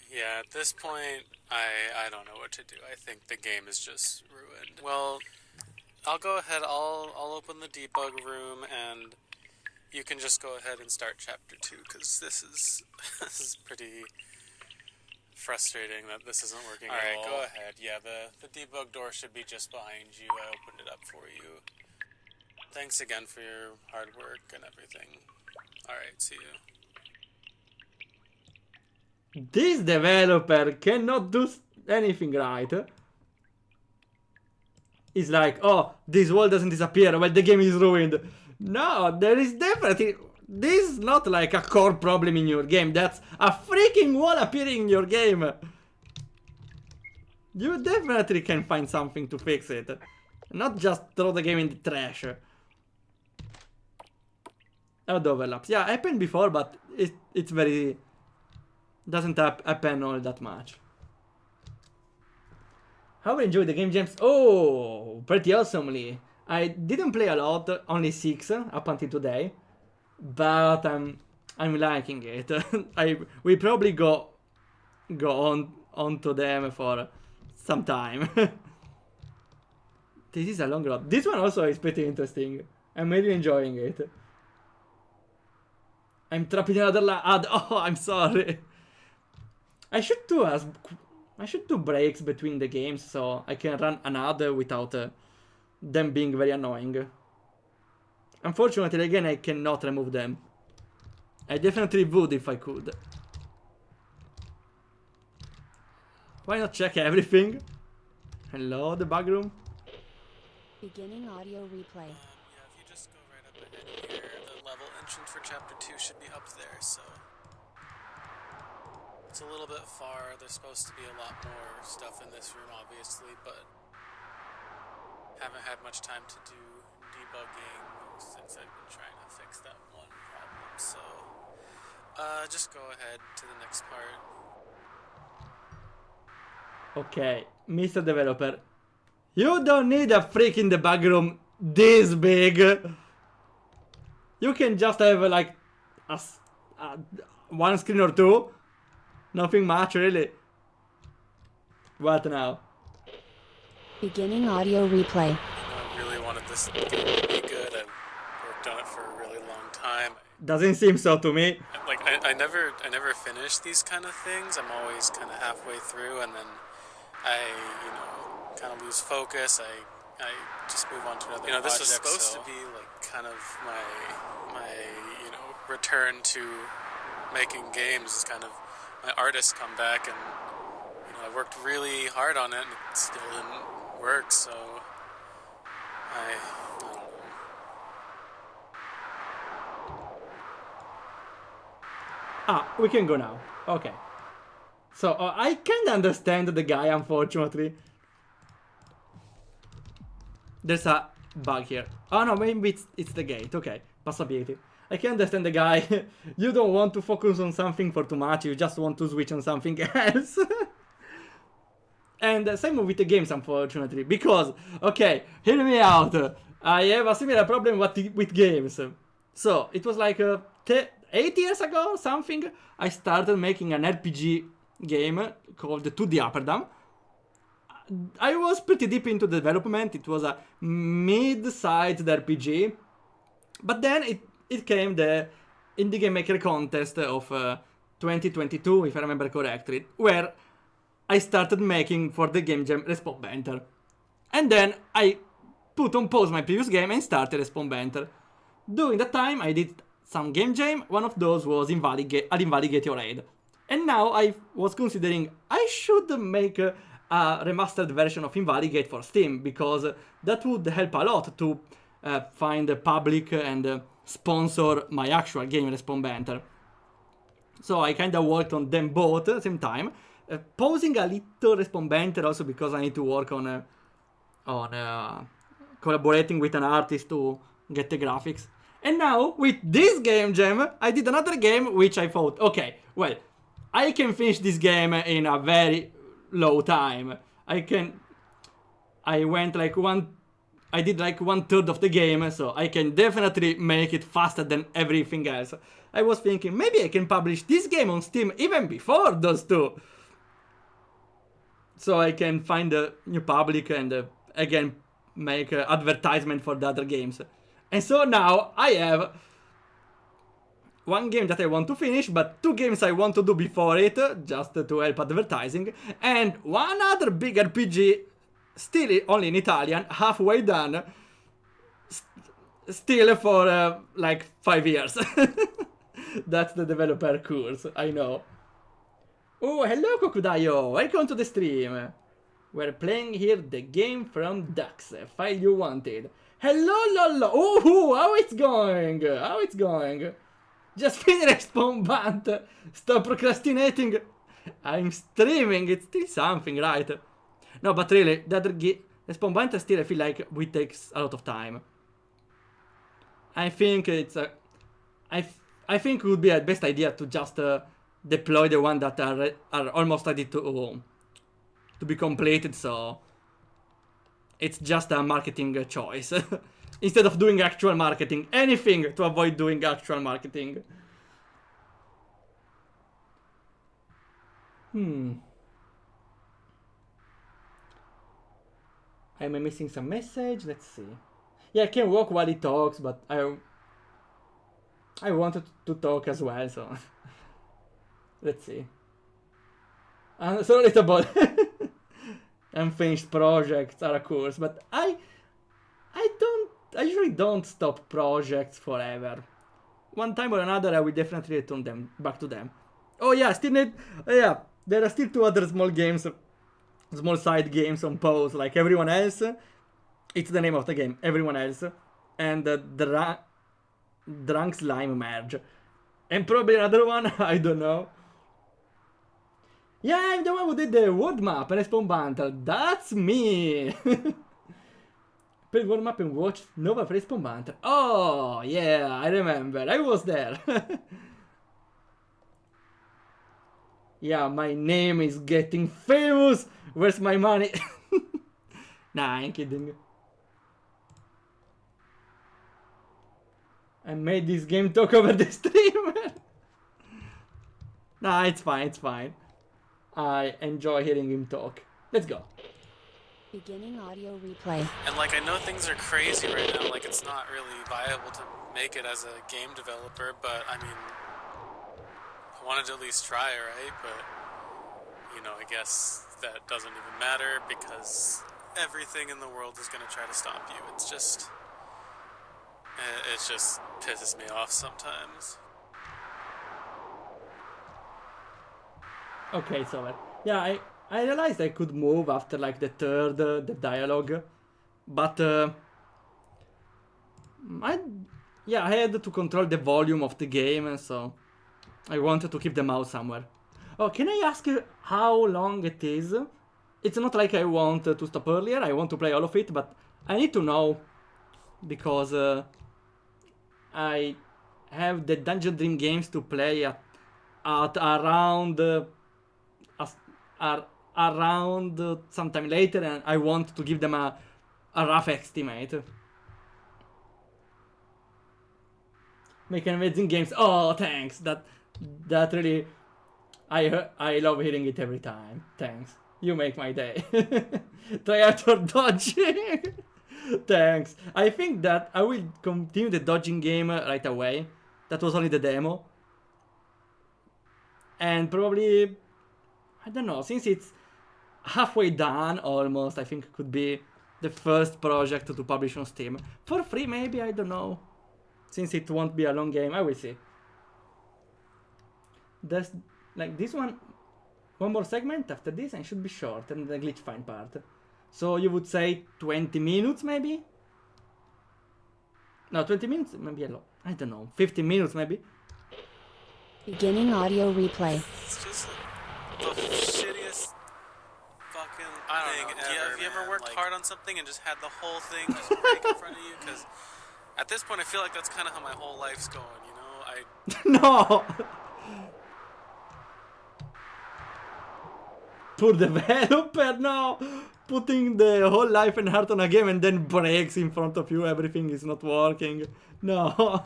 Yeah, at this point, I don't know what to do. I think the game is just ruined. Well, I'll go ahead, I'll open the debug room, and you can just go ahead and start chapter 2, because this is pretty frustrating that this isn't working at all. Alright, go ahead. Yeah, the debug door should be just behind you. I opened it up for you. Thanks again for your hard work and everything. Alright, see you. This developer cannot do anything right. It's like, oh, this wall doesn't disappear, well, the game is ruined. No, there is definitely... This is not like a core problem in your game. That's a freaking wall appearing in your game. You definitely can find something to fix it. Not just throw the game in the trash. Odd overlaps. Yeah, happened before, but it's very... Doesn't happen all that much. How I enjoy the game jams? Oh, pretty awesomely. I didn't play a lot, only 6 up until today. But I'm liking it. We probably go onto them for some time. This is a long road. This one also is pretty interesting. I'm really enjoying it. I'm trapped in another ad. Oh, I'm sorry. I should do breaks between the games so I can run another without them being very annoying. Unfortunately, again, I cannot remove them. I definitely would if I could. Why not check everything? Hello, the bug room. Beginning audio replay. Yeah, if you just go right up ahead here, the level entrance for chapter 2 should be up there, so... It's a little bit far. There's supposed to be a lot more stuff in this room, obviously, but... Haven't had much time to do debugging since I've been trying to fix that one problem, so... just go ahead to the next part. Okay, Mr. Developer. You don't need a freaking debug room this big. You can just have like one screen or two. Nothing much, really. What now? Beginning audio replay. I really wanted this game to be good. I've worked on it for a really long time. Doesn't seem so to me. Like I never finish these kind of things. I'm always kind of halfway through, and then I, kind of lose focus. I just move on to another project. This was supposed to be like kind of my return to making games. Is kind of my artist comeback, and I worked really hard on it, and it still didn't work. So I don't know. Ah, we can go now. Okay. So, I can't understand the guy, unfortunately. There's a bug here. Oh no, maybe it's the gate. Okay, possibility. I can understand the guy. You don't want to focus on something for too much, you just want to switch on something else. And same with the games, unfortunately. Because, okay, hear me out. I have a similar problem with games. So, it was like 8 years ago or something, I started making an RPG game called 2D Upper Dam. I was pretty deep into the development. It was a mid-sized RPG. But then it came the Indie Game Maker contest of 2022, if I remember correctly, where I started making for the Game Jam Respawn Banter. And then I put on pause my previous game and started Respawn Banter. During that time, I did some game jam. One of those was Invalidate Your Raid. And now I was considering I should make a remastered version of Invalidate for Steam, because that would help a lot to find a public and sponsor my actual game Respawn Banter. So I kinda worked on them both at the same time, pausing a little Respawn Banter also because I need to work on collaborating with an artist to get the graphics. And now, with this game jam, I did another game which I thought, okay, well, I can finish this game in a very low time. I did like 1/3 of the game, so I can definitely make it faster than everything else. I was thinking, maybe I can publish this game on Steam even before those two. So I can find a new public and again make advertisement for the other games. And so now I have one game that I want to finish, but 2 games I want to do before it, just to help advertising, and one other big RPG, still only in Italian, halfway done, still for like 5 years. That's the developer course, I know. Oh, hello Kokudayo, welcome to the stream. We're playing here the game from Dux, a file you wanted. Hello Lolo, oh, how it's going? How it's going? Just finish Respawn Band. Stop procrastinating. I'm streaming, it's still something, right? No, but really, the other Respawn Band still I feel like it takes a lot of time. I think it's a... I think it would be a best idea to just deploy the one that are almost ready to be completed, so it's just a marketing choice. Instead of doing actual marketing, anything to avoid doing actual marketing. Am I missing some message? Let's see. Yeah, I can walk while he talks, but I wanted to talk as well, so let's see. Sorry about unfinished projects are a course, but I usually don't stop projects forever. One time or another, I will definitely return them back to them. Oh yeah, still need. Yeah, there are still 2 other small games, small side games on pause, like Everyone Else. It's the name of the game, Everyone Else, and the Drunk Slime Merge, and probably another one. I don't know. Yeah, I'm the one who did the world map and Respawn Banter. That's me! Played world map and watched Nova for Respawn Banter. Oh, yeah, I remember. I was there. Yeah, my name is getting famous. Where's my money? Nah, I'm kidding. I made this game talk over the streamer. Nah, it's fine, it's fine. I enjoy hearing him talk. Let's go. Beginning audio replay. And like, I know things are crazy right now, like it's not really viable to make it as a game developer, but I mean, I wanted to at least try, right? But, you know, I guess that doesn't even matter because everything in the world is gonna try to stop you. It just pisses me off sometimes. Okay, so yeah, I realized I could move after like the third the dialogue, but I had to control the volume of the game, and so I wanted to keep the mouse somewhere. Oh, can I ask you how long it is? It's not like I want to stop earlier. I want to play all of it, but I need to know because I have the Dungeon Dream games to play at around. Around sometime later, and I want to give them a rough estimate. Make amazing games. Oh, thanks. That really, I love hearing it every time. Thanks. You make my day. Try out your dodging. Thanks. I think that I will continue the dodging game right away. That was only the demo. And probably, I don't know, since it's halfway done almost, I think it could be the first project to publish on Steam. For free maybe, I don't know. Since it won't be a long game, I will see. There's like this one more segment after this and it should be short, and the glitch find part. So you would say 20 minutes maybe? No, 20 minutes maybe a lot. I don't know, 15 minutes maybe? Beginning audio replay. It's just the shittiest fucking thing ever. Have you ever worked hard on something and just had the whole thing just break in front of you? Because at this point, I feel like that's kind of how my whole life's going, you know? No! Poor developer, no! Putting the whole life and heart on a game and then breaks in front of you, everything is not working. No!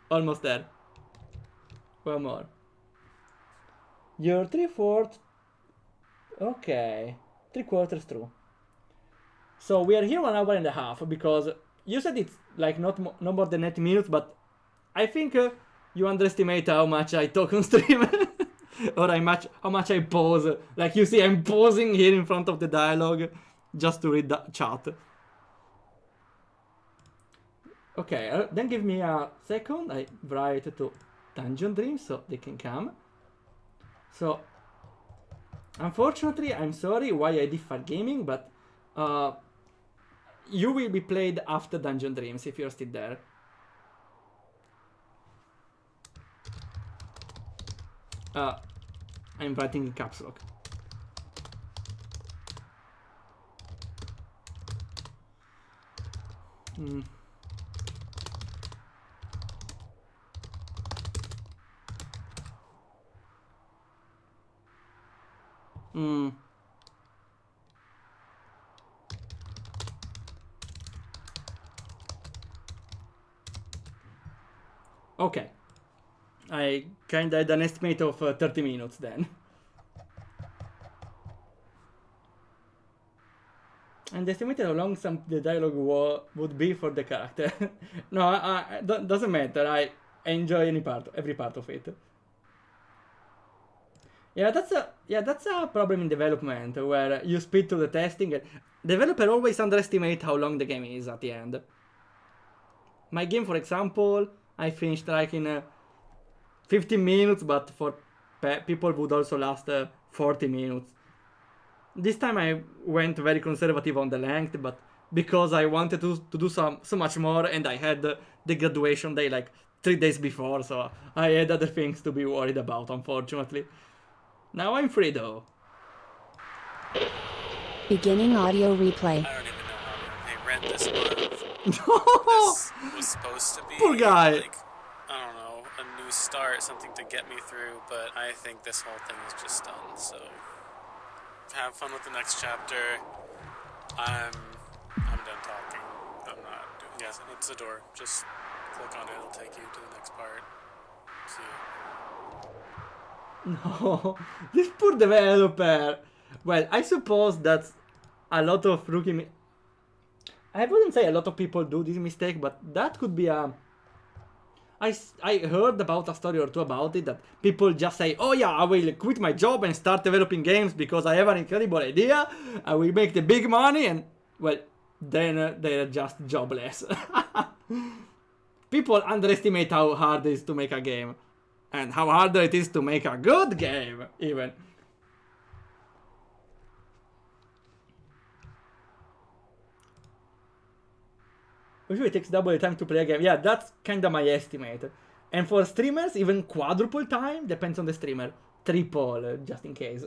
Almost there. One more. You're 3/4. Okay. 3/4 through. So we are here 1 hour and a half because you said it's like no more than 90 minutes, but I think you underestimate how much I talk on stream. Or how much I pause. Like you see, I'm pausing here in front of the dialogue just to read the chat. Okay, then give me a second. I write to Dungeon Dreams so they can come. So, unfortunately, I'm sorry why I differ gaming, but you will be played after Dungeon Dreams if you're still there. I'm writing in caps lock. Okay. I kinda had an estimate of 30 minutes then. And estimated how long the dialogue would be for the character. No, doesn't matter. I enjoy every part of it. Yeah, that's a problem in development where you speed through the testing. And developer always underestimate how long the game is at the end. My game, for example, I finished like in 15 minutes, but for people would also last 40 minutes. This time I went very conservative on the length, but because I wanted to do so much more, and I had the graduation day like 3 days before, so I had other things to be worried about, unfortunately. Now I'm free though. Beginning audio replay. I don't even know how they rent this month. No! This was supposed to be Poor guy. like, I don't know, a new start, something to get me through, but I think this whole thing is just done, so have fun with the next chapter. I'm done talking. I'm not doing. Yes, it's a door. Just click on it, it'll take you to the next part. See you. No, this poor developer. Well, I suppose that's a lot of rookie. I wouldn't say a lot of people do this mistake, but that could be a. I heard about a story or two about it that people just say, oh yeah, I will quit my job and start developing games because I have an incredible idea. I will make the big money, and well, then they're just jobless. People underestimate how hard it is to make a game. And how hard it is to make a good game, even. Usually it takes double the time to play a game. Yeah, that's kinda my estimate. And for streamers, even quadruple time, depends on the streamer. Triple, just in case.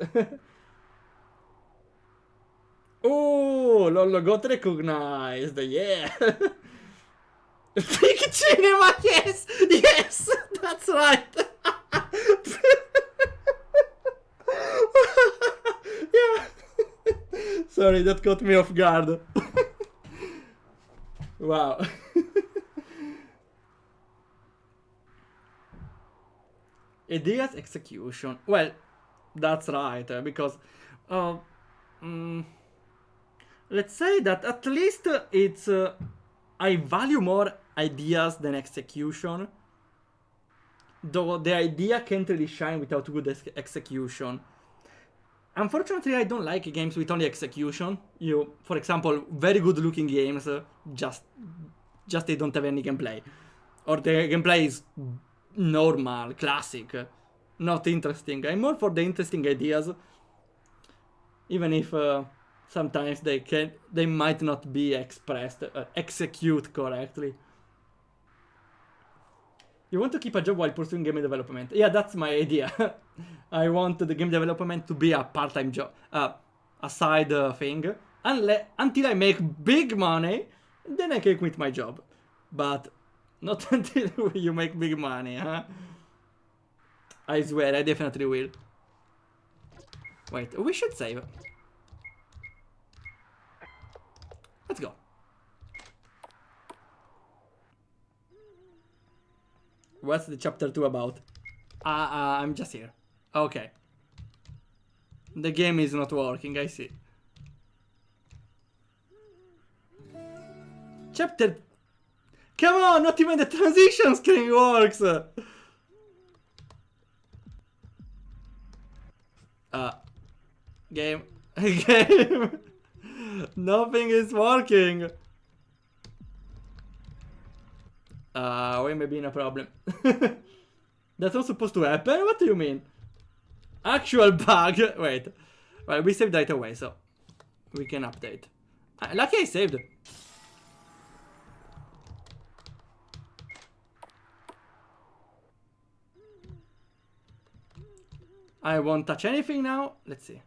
Oh, Lollo got recognized, yeah. Big cinema, yes, yes, that's right. Yeah. Sorry, that caught me off guard. Wow. Ideas execution. Well, that's right, because let's say that at least it's I value more ideas than execution. Though the idea can't really shine without good execution. Unfortunately, I don't like games with only execution. For example, very good looking games, just they don't have any gameplay. Or the gameplay is normal, classic, not interesting. I'm more for the interesting ideas. Even if sometimes they might not be execute correctly. You want to keep a job while pursuing game development. Yeah, that's my idea. I want the game development to be a part-time job, a side thing. Until I make big money, then I can quit my job. But not until you make big money, huh? I swear, I definitely will. Wait, we should save. Let's go. What's the chapter 2 about? I'm just here. Okay. The game is not working, I see. Come on, not even the transition screen works! Game. Game! Nothing is working! We may be in a problem. That's not supposed to happen? What do you mean? Actual bug! Wait. Well, we saved right away, so we can update. Lucky I saved. I won't touch anything now. Let's see.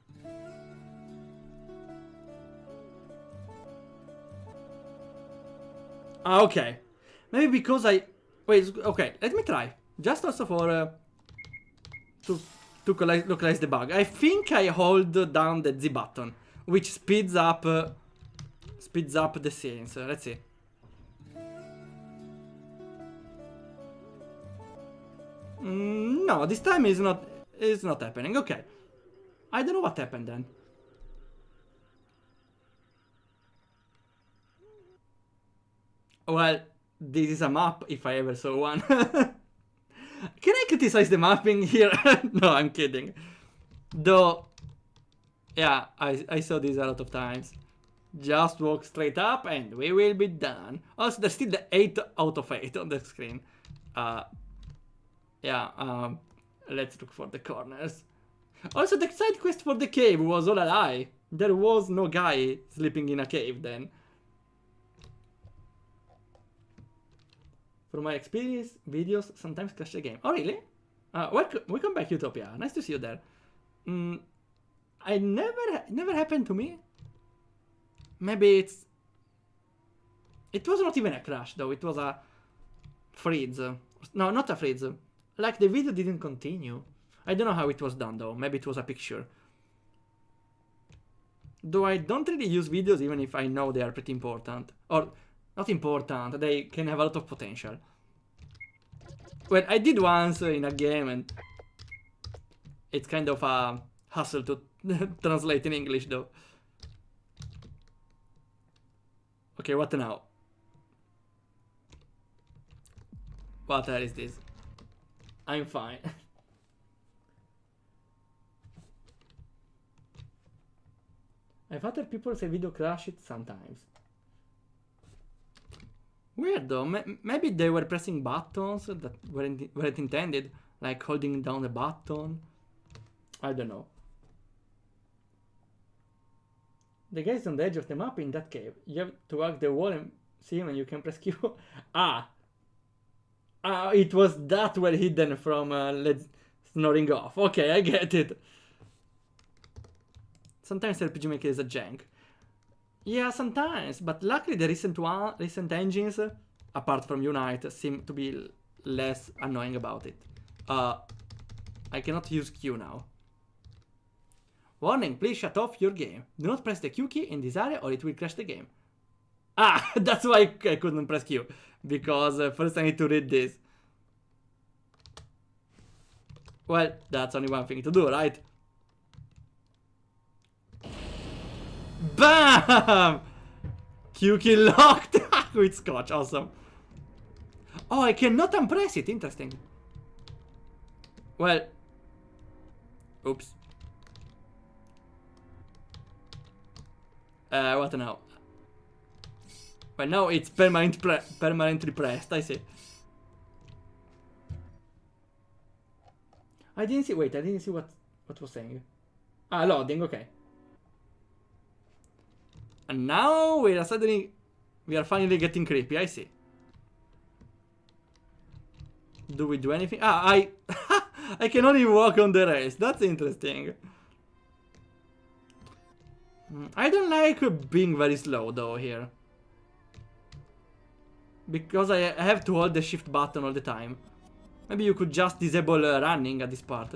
Okay. Maybe because I... Wait, okay, let me try. Just also for... to localize the bug. I think I hold down the Z button, which speeds up the scenes. Let's see. No, this time is not happening. Okay. I don't know what happened then. Well, this is a map if I ever saw one. Can I criticize the mapping here? No, I'm kidding. Though, yeah, I saw this a lot of times. Just walk straight up and we will be done. Also, there's still the 8 out of 8 on the screen. Yeah, let's look for the corners. Also, the side quest for the cave was all a lie. There was no guy sleeping in a cave then. From my experience, videos sometimes crash the game. Oh, really? Welcome back, Utopia. Nice to see you there. Never happened to me. Maybe it was not even a crash, though. It was a freeze. No, not a freeze. Like, the video didn't continue. I don't know how it was done, though. Maybe it was a picture. Though I don't really use videos, even if I know they are pretty important. Or... not important, they can have a lot of potential. Well, I did once in a game and it's kind of a hassle to translate in English though. Okay, what now? What the hell is this? I'm fine. I've heard people say video crash it sometimes. Weird though, maybe they were pressing buttons that weren't intended, like holding down the button. I don't know. The guy is on the edge of the map in that cave. You have to hug the wall and see him and you can press Q. It was that well hidden from snoring off. Okay, I get it. Sometimes RPG Maker is a jank. Yeah, sometimes, but luckily the recent engines, apart from Unite, seem to be less annoying about it. I cannot use Q now. Warning, please shut off your game. Do not press the Q key in this area or it will crash the game. That's why I couldn't press Q. Because first I need to read this. Well, that's only one thing to do, right? BAM! Q key locked with scotch, awesome. Oh, I cannot unpress it, interesting. Well, oops. What now? Well, now it's permanently pressed, I see. I didn't see, wait, I didn't see what was saying. Loading, okay. And now we are finally getting creepy, I see. Do we do anything? I can only walk on the rails, that's interesting. I don't like being very slow though here. Because I have to hold the shift button all the time. Maybe you could just disable running at this part.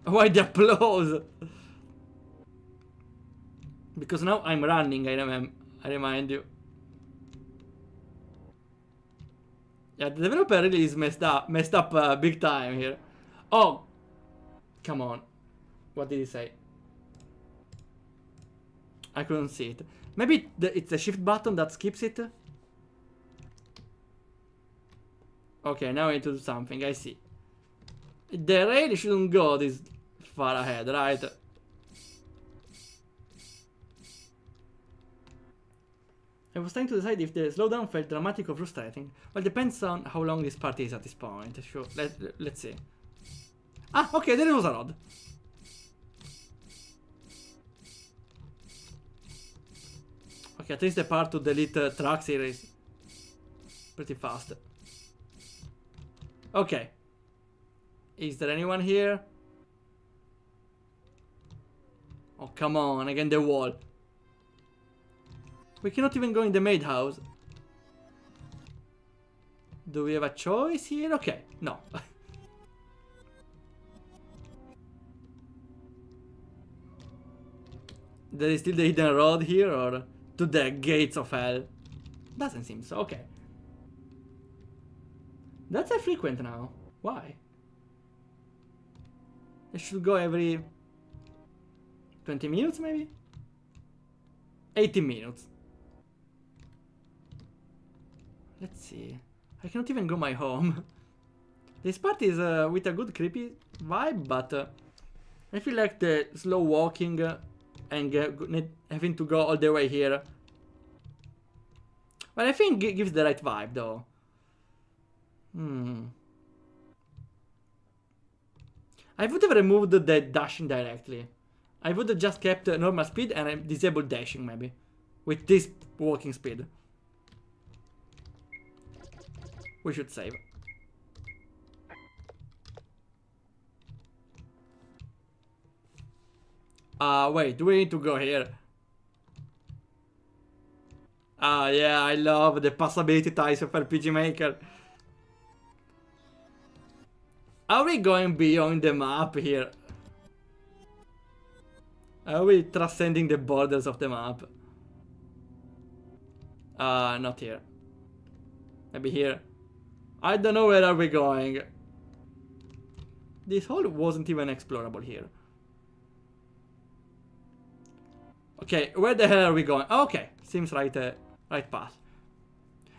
Why the applause? Because now I'm running, I remind you. Yeah, the developer really is messed up big time here. Oh, come on. What did he say? I couldn't see it. Maybe it's the shift button that skips it? Okay, now I need to do something, I see. The rail shouldn't go this far ahead, right? I was trying to decide if the slowdown felt dramatic or frustrating. Well, depends on how long this part is at this point. Sure, let's see. Ah, okay, there was a road. Okay, at least the part to delete tracks here is pretty fast. Okay. Is there anyone here? Oh, come on, again the wall. We cannot even go in the maid house. Do we have a choice here? Okay, no. There is still the hidden road here, or to the gates of hell? Doesn't seem so, okay. That's a frequent now. Why? It should go every 20 minutes maybe? 80 minutes. Let's see. I cannot even go my home. This part is with a good creepy vibe, but I feel like the slow walking and having to go all the way here. Well, I think it gives the right vibe though. I would have removed the dashing directly. I would have just kept normal speed and disabled dashing maybe. With this walking speed. We should save. Wait, do we need to go here? Yeah, I love the passability ties of RPG Maker. Are we going beyond the map here? Are we transcending the borders of the map? Not here. Maybe here. I don't know where are we going. This hole wasn't even explorable here. Okay, where the hell are we going? Oh, okay, seems right path.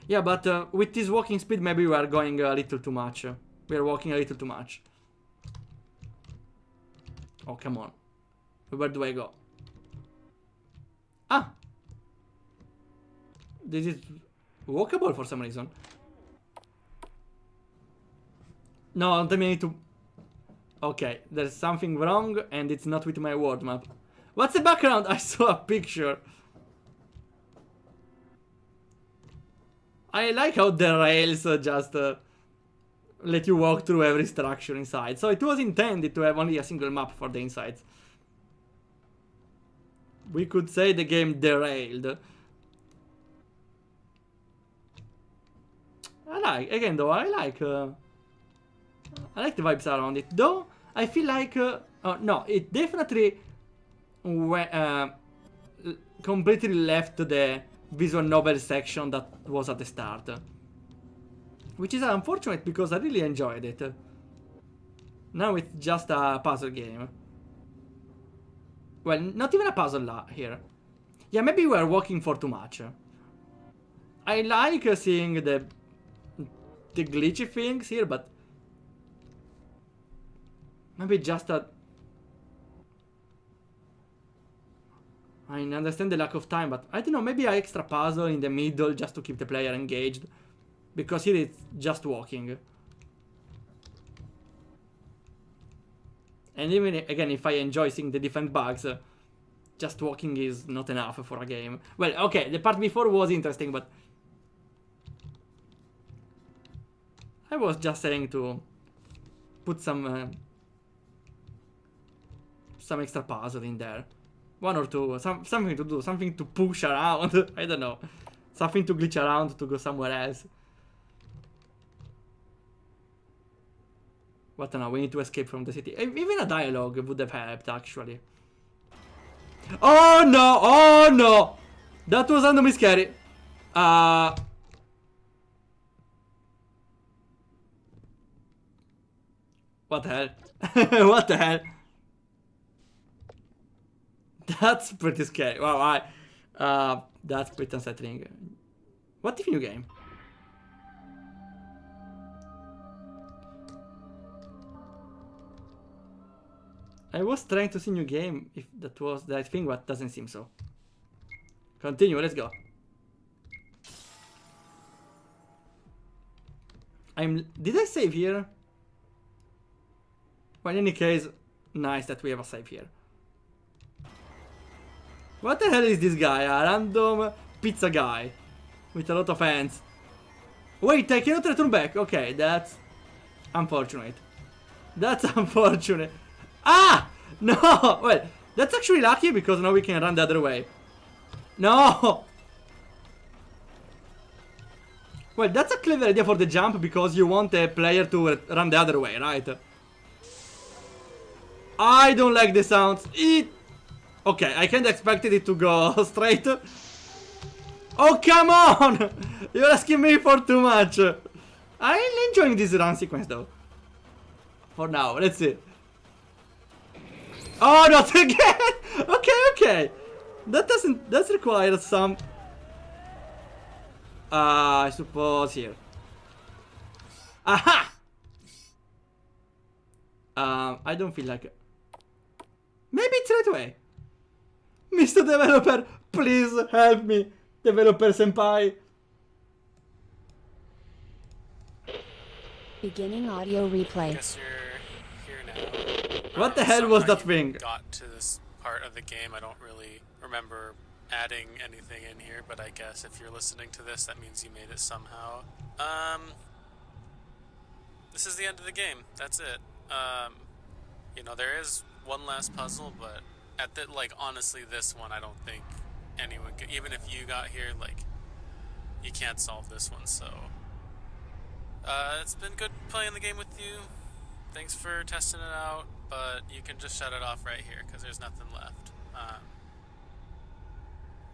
Yeah, but with this walking speed maybe we are going a little too much. We are walking a little too much. Oh, come on. Where do I go? Ah! This is walkable for some reason. No, don't tell me I need to... Okay, there's something wrong and it's not with my world map. What's the background? I saw a picture. I like how the rails just let you walk through every structure inside. So it was intended to have only a single map for the insides. We could say the game derailed. I like the vibes around it. Though, I feel like... oh, no, it definitely completely left the visual novel section that was at the start. Which is unfortunate because I really enjoyed it. Now it's just a puzzle game. Well, not even a puzzle here. Yeah, maybe we're walking for too much. I like seeing the glitchy things here, but maybe just a... I understand the lack of time, but I don't know, maybe an extra puzzle in the middle just to keep the player engaged. Because here it's just walking. And even, again, if I enjoy seeing the different bugs, just walking is not enough for a game. Well, okay, the part before was interesting, but... I was just saying to put some extra puzzle in there. One or two, something to do, something to push around, I don't know. Something to glitch around to go somewhere else. What now? We need to escape from the city. Even a dialogue would have helped, actually. Oh no! Oh no! That was randomly scary. What the hell? What the hell? That's pretty scary. Wow, that's pretty unsettling. What if new game? I was trying to see new game if that was the right thing, but doesn't seem so. Continue, let's go. Did I save here? Well, in any case, nice that we have a save here. What the hell is this guy? A random pizza guy with a lot of hands. Wait, I cannot return back. Okay, that's unfortunate. That's unfortunate. Ah! No! Well, that's actually lucky because now we can run the other way. No! Well, that's a clever idea for the jump because you want a player to run the other way, right? I don't like the sounds. Okay, I can't expect it to go straight. Oh, come on! You're asking me for too much. I'm enjoying this run sequence though. For now, let's see. Oh, not again! Okay. That requires some... I suppose here. Aha! I don't feel like... Maybe it's right away. Mr. Developer, please help me. Developer senpai. Beginning audio I replay. guess you're here now. What the hell was Somehow that you thing? Got to this part of the game. I don't really remember adding anything in here, but I guess if you're listening to this, that means you made it somehow. This is the end of the game. That's it. You know, there is one last puzzle, but honestly, this one I don't think anyone could, even if you got here, you can't solve this one, so it's been good playing the game with you. Thanks for testing it out, but you can just shut it off right here because there's nothing left.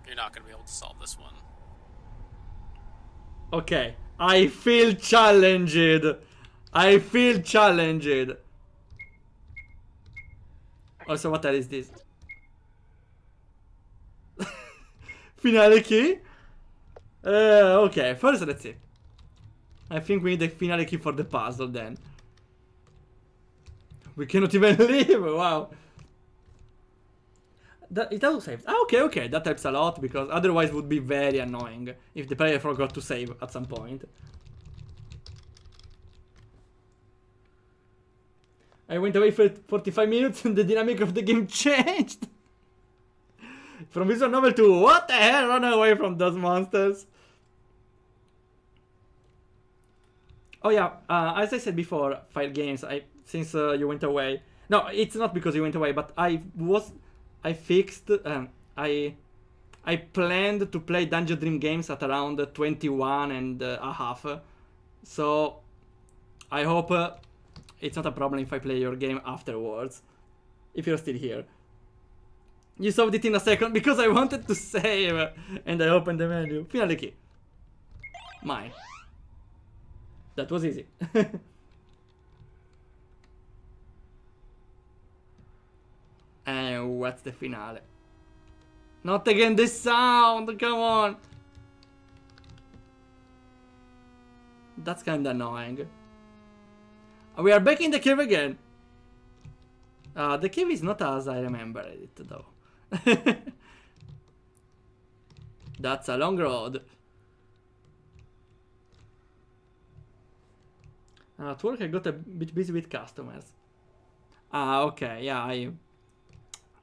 You're not going to be able to solve this one. Okay, I feel challenged. I feel challenged. Also, what the hell is this? Finale key? Okay, first let's see. I think we need the finale key for the puzzle then. We cannot even leave, wow. It also saves. Ah, okay, that helps a lot because otherwise it would be very annoying if the player forgot to save at some point. I went away for 45 minutes and the dynamic of the game changed. From visual novel to what the hell, run away from those monsters. Oh yeah, as I said before, Fire Games, since you went away. No, it's not because you went away, but I planned to play Dungeon Dream games at around 21 and a half. So I hope it's not a problem if I play your game afterwards. If you're still here. You solved it in a second because I wanted to save and I opened the menu. Finale key. Mine. That was easy. And what's the finale? Not again this sound, come on. That's kinda annoying. We are back in the cave again. The cave is not as I remember it though. That's a long road. At work I got a bit busy with customers. Okay, yeah,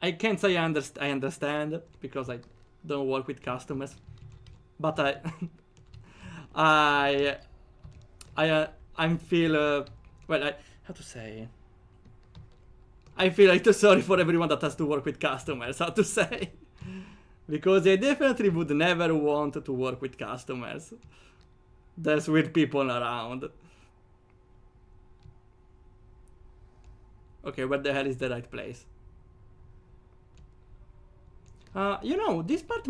I can't say I understand because I don't work with customers, but I feel well. How to say? I feel like too sorry for everyone that has to work with customers. How to say? Because I definitely would never want to work with customers. There's weird people around. Okay, where the hell is the right place? You know, this part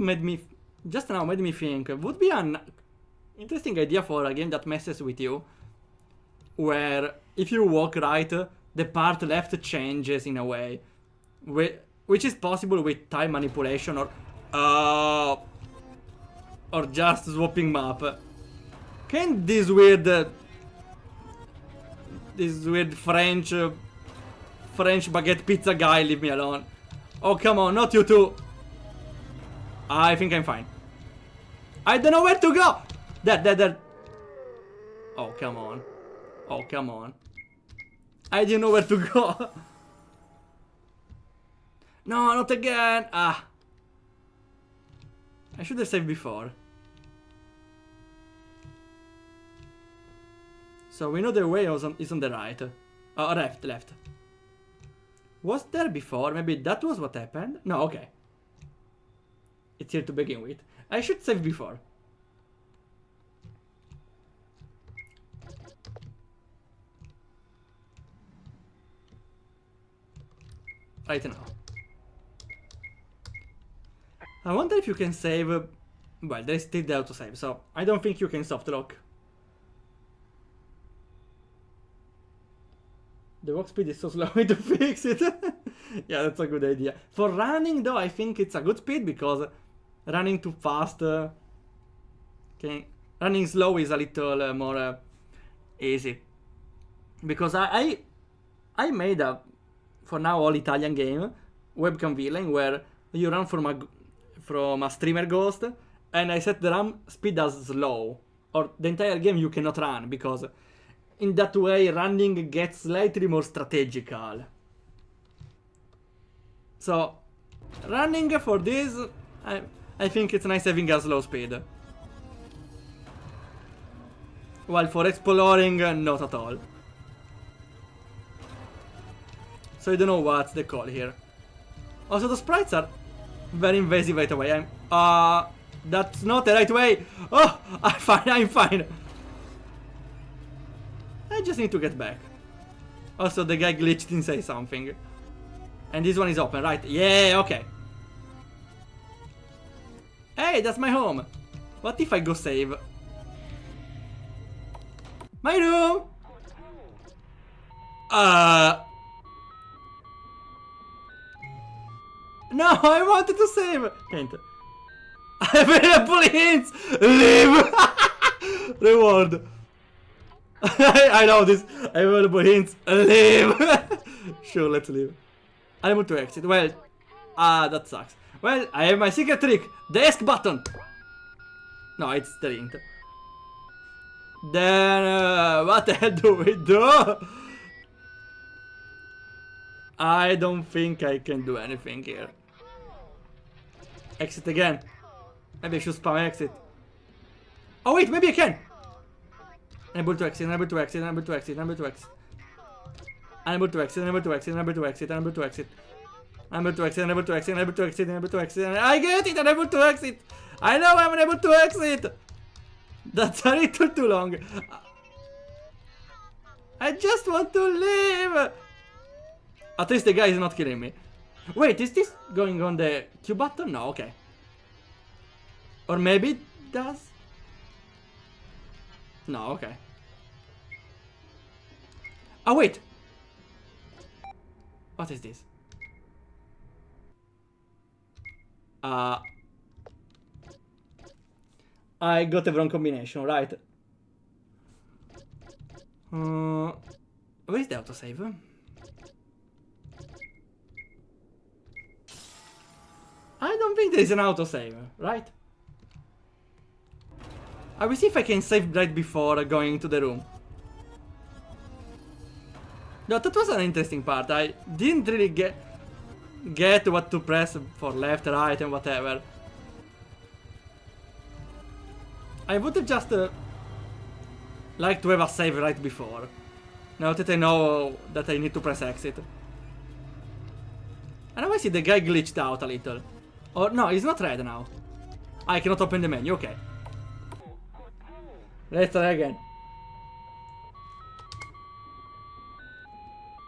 just now made me think, would be an interesting idea for a game that messes with you, where if you walk right, the part left changes in a way, which is possible with time manipulation or just swapping map. Can this weird French French baguette pizza guy, leave me alone. Oh, come on, not you two. I think I'm fine. I don't know where to go. There. Oh, come on. Oh, come on. I didn't know where to go. No, not again. Ah. I should have saved before. So we know the way is on the right. Oh, left. Was there before? Maybe that was what happened? No, okay. It's here to begin with. I should save before. Right now. I wonder if you can save... well, there's still the autosave, so I don't think you can soft lock. The walk speed is so slow to fix it. Yeah, that's a good idea. For running though, I think it's a good speed because running too fast... running slow is a little more easy. Because I made a, for now, all Italian game, Webcam Villain, where you run from a streamer ghost, and I set the run speed as slow. Or the entire game you cannot run, because in that way running gets slightly more strategical. So, running for this, I think it's nice having a slow speed. While for exploring, not at all. So I don't know what's the call here. Also, the sprites are very invasive right away. That's not the right way. Oh, I'm fine. I just need to get back. Also, the guy glitched and say something. And this one is open, right? Yeah, okay. Hey, that's my home. What if I go save? My room! No, I wanted to save! Can't. Available hints! Leave! Reward. I know this. Available hints. Leave! Sure, let's leave. Unable to exit. Well, that sucks. Well, I have my secret trick. The ask button. No, it's the hint. Then, what the hell do we do? I don't think I can do anything here. Exit again. Maybe I should spam exit. Oh wait, maybe I can! Unable to exit, unable to exit, unable to exit, unable to exit. Unable to exit, unable to exit, unable to exit, unable to exit. Unable to exit, unable to exit, unable to exit, unable to exit. I get it, unable to exit! I know I'm unable to exit! That's a little too long. I just want to leave! At least the guy is not killing me. Wait, is this going on the Q button? No, okay. Or maybe it does? No, okay. Oh, wait! What is this? I got the wrong combination, right? Where is the autosave? I don't think there is an autosave, right? I will see if I can save right before going into the room. No, that was an interesting part. I didn't really get what to press for left, right, and whatever. I would have just liked to have a save right before. Now that I know that I need to press exit. And now I see the guy glitched out a little. Or no, he's not red now. I cannot open the menu, okay. Let's try again.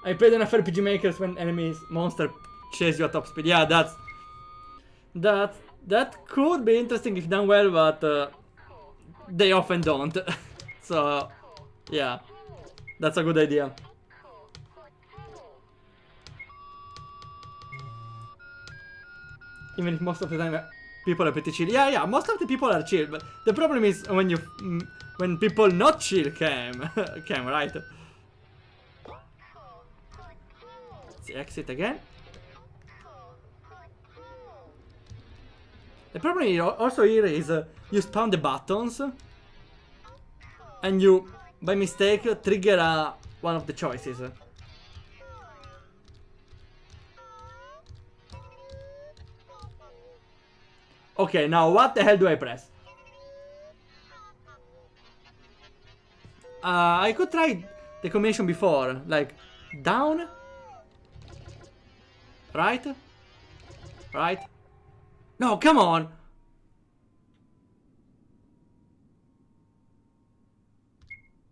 I played enough RPG makers when enemies monster chase you at top speed. Yeah, that could be interesting if done well, but they often don't. So yeah, that's a good idea. Even if most of the time people are pretty chill. Yeah, most of the people are chill, but the problem is when people not chill came, right? Let's exit again. The problem also here is you spam the buttons and you, by mistake, trigger one of the choices. Okay, now what the hell do I press? I could try the combination before, like down, right, right. No, come on.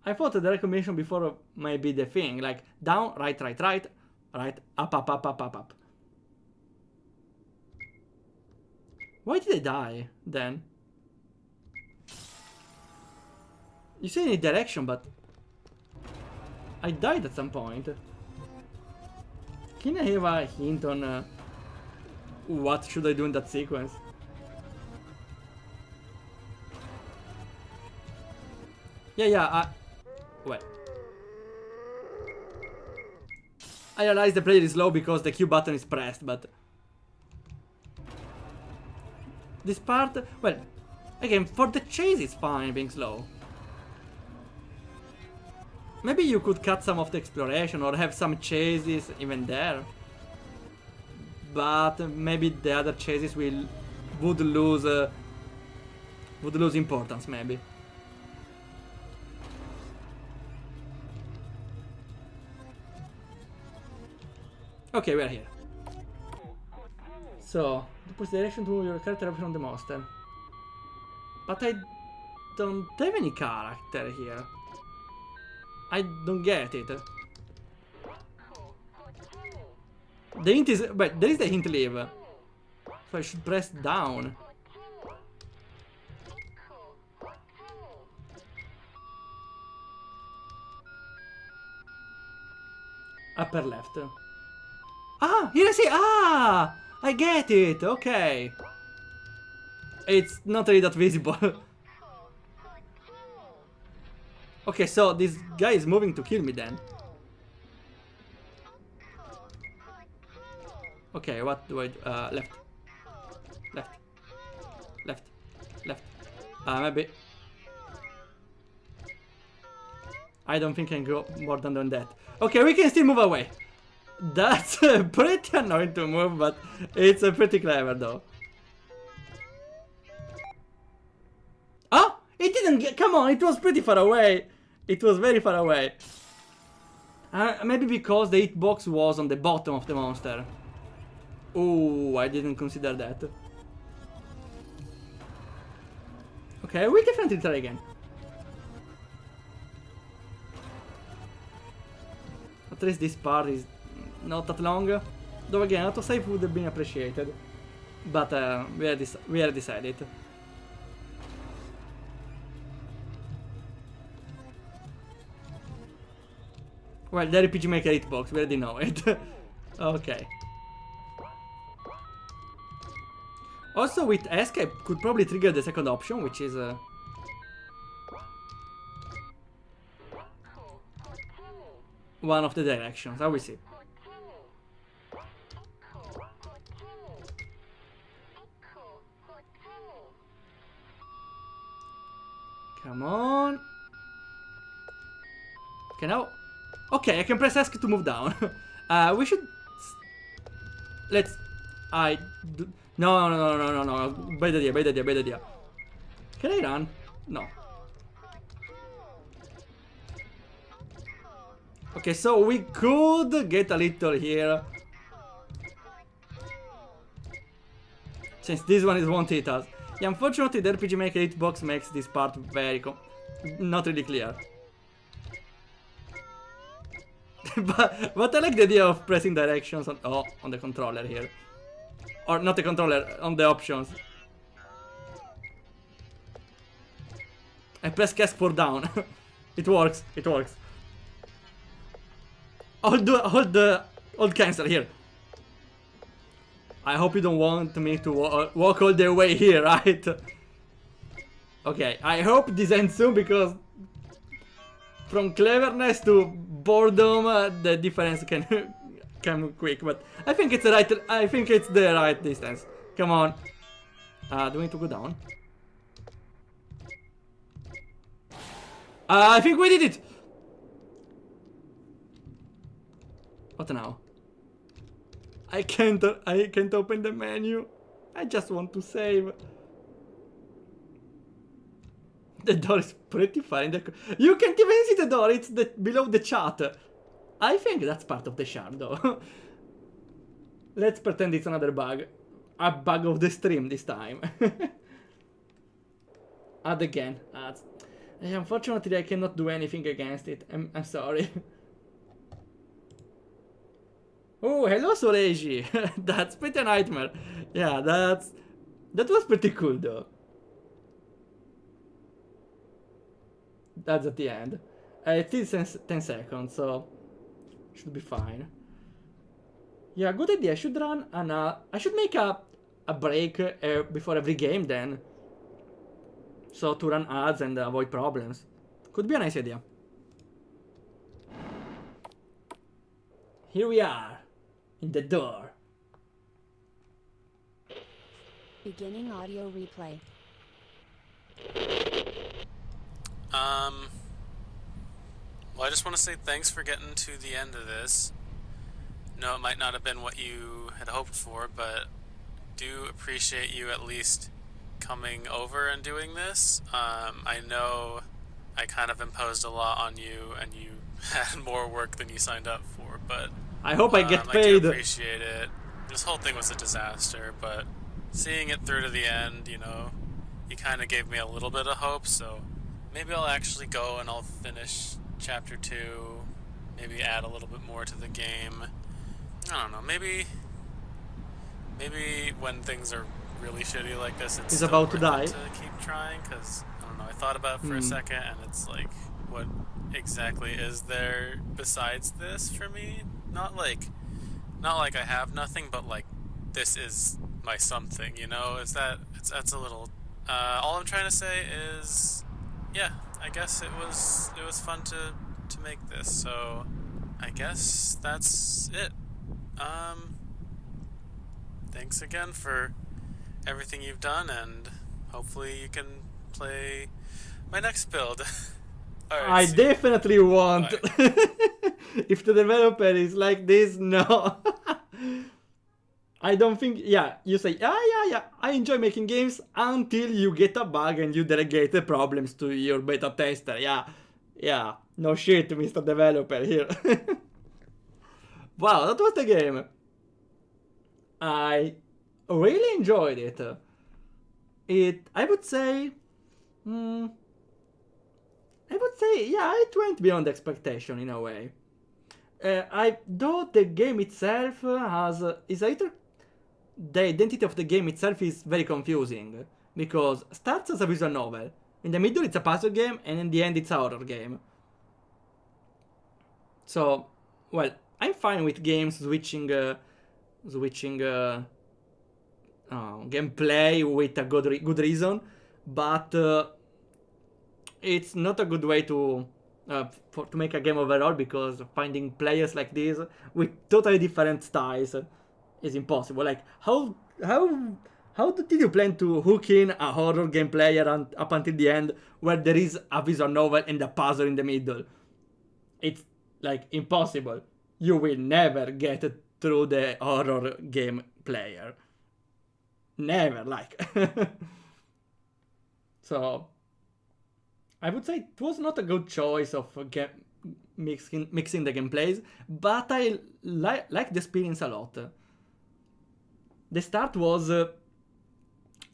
I thought the recommendation before might be the thing, like down, right, right, right, right, up, up, up, up, up, up. Why did I die then? You say any direction, but I died at some point. Can I have a hint on what should I do in that sequence? Yeah, wait. I realize the player is slow because the Q button is pressed, but this part, well, again, for the chase it's fine being slow. Maybe you could cut some of the exploration or have some chases even there. But maybe the other chases would lose importance, maybe. Okay, we're here. So, push direction to your character from the monster. But I don't have any character here. I don't get it. The hint is, but there is the hint leave. So I should press down. Upper left. Ah, here I see. Ah, I get it. Okay. It's not really that visible. Okay, so this guy is moving to kill me then. Okay, what do I do? Left. Left. Left. Left. Maybe. I don't think I can go more than that. Okay, we can still move away. That's pretty annoying to move, but it's pretty clever though. Oh! It didn't get. Come on, it was pretty far away. It was very far away. Maybe because the hitbox was on the bottom of the monster. Oh, I didn't consider that. Okay, we'll definitely try again. At least this part is not that long. Though again, autosave would have been appreciated. But we are decided. Well, the RPG Maker hitbox, we already know it. Okay. Also, with escape, could probably trigger the second option, which is one of the directions. I will see. Come on. Okay, now. Okay, I can press ESC to move down. We should. Let's. No. Bad idea. Can I run? No. Okay, so we could get a little here. Since this one won't hit us. Yeah, unfortunately, the RPG Maker hitbox makes this part very not really clear. but I like the idea of pressing directions on the controller here. Or not the controller, on the options. I press cast for down. It works. Hold cancel here. I hope you don't want me to walk all the way here, right? Okay, I hope this ends soon because from cleverness to boredom, the difference can come quick, but I think it's the right. I think it's the right distance. Come on. Do we need to go down? I think we did it. What now? I can't open the menu. I just want to save. The door is pretty far in the... You can't even see the door, it's below the chat. I think that's part of the charm, though. Let's pretend it's another bug. A bug of the stream this time. Add again. Add. Unfortunately, I cannot do anything against it. I'm sorry. Oh, hello, Soreji. That's pretty nightmare. Yeah, that was pretty cool, though. That's at the end. It is 10 seconds, so should be fine. Yeah, good idea. I should run an I should make a break before every game then. So to run ads and avoid problems. Could be a nice idea. Here we are. In the door. Beginning audio replay. Well, I just want to say thanks for getting to the end of this. No, it might not have been what you had hoped for, but do appreciate you at least coming over and doing this. I know I kind of imposed a lot on you, and you had more work than you signed up for, but I hope I get I paid. do appreciate it. This whole thing was a disaster, but seeing it through to the end, you know, you kind of gave me a little bit of hope, so maybe I'll actually go and I'll finish Chapter 2, maybe add a little bit more to the game. I don't know, maybe when things are really shitty like this, it's He's still about to worth die. it to keep trying, because, I don't know, I thought about it for a second, and it's like, what exactly is there besides this for me? Not like I have nothing, but like, this is my something, you know? That's a little... all I'm trying to say is, yeah, I guess it was fun to make this, so I guess that's it. Thanks again for everything you've done, and hopefully you can play my next build. Alright, I definitely want. If the developer is like this, no. I don't think. Yeah, you say, yeah. I enjoy making games until you get a bug and you delegate the problems to your beta tester. Yeah. No shit, Mr. Developer here. Wow, that was the game. I really enjoyed it. I would say, yeah, it went beyond expectation in a way. Though the game itself is a little, the identity of the game itself is very confusing, because it starts as a visual novel, in the middle it's a puzzle game, and in the end it's a horror game. So, well, I'm fine with games switching gameplay with a good reason, but it's not a good way to make a game overall, because finding players like this with totally different styles is impossible. Like, how did you plan to hook in a horror game player up until the end, where there is a visual novel and a puzzle in the middle? It's like impossible. You will never get through the horror game player. Never, like. So, I would say it was not a good choice of mixing the gameplays, but I like the experience a lot. The start was the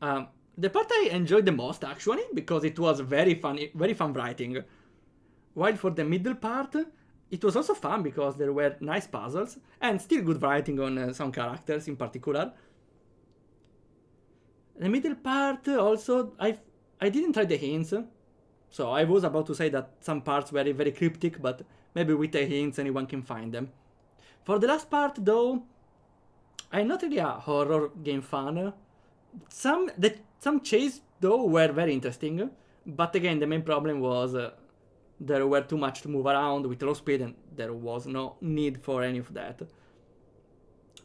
part I enjoyed the most, actually, because it was very fun writing. While for the middle part, it was also fun because there were nice puzzles and still good writing on some characters in particular. The middle part also, I didn't try the hints, so I was about to say that some parts were very cryptic, but maybe with the hints anyone can find them. For the last part though, I'm not really a horror game fan. Some chase though were very interesting, but again the main problem was there were too much to move around with low speed, and there was no need for any of that.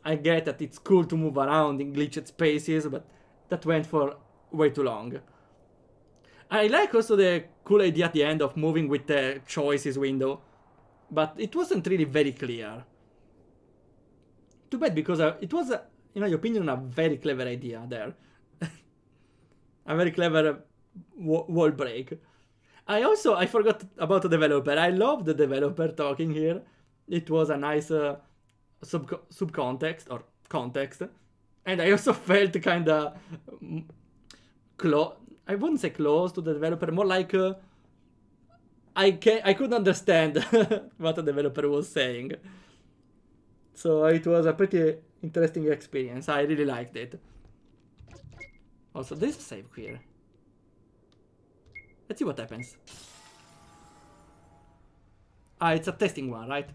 I get that it's cool to move around in glitched spaces, but that went for way too long. I like also the cool idea at the end of moving with the choices window, but it wasn't really very clear. Too bad, because it was, in my opinion, a very clever idea there. A very clever wall break. I forgot about the developer. I love the developer talking here. It was a nice subcontext or context. And I also felt kinda I wouldn't say close to the developer, more like I couldn't understand what the developer was saying. So it was a pretty interesting experience. I really liked it. Also, there's a save here. Let's see what happens. Ah, it's a testing one, right?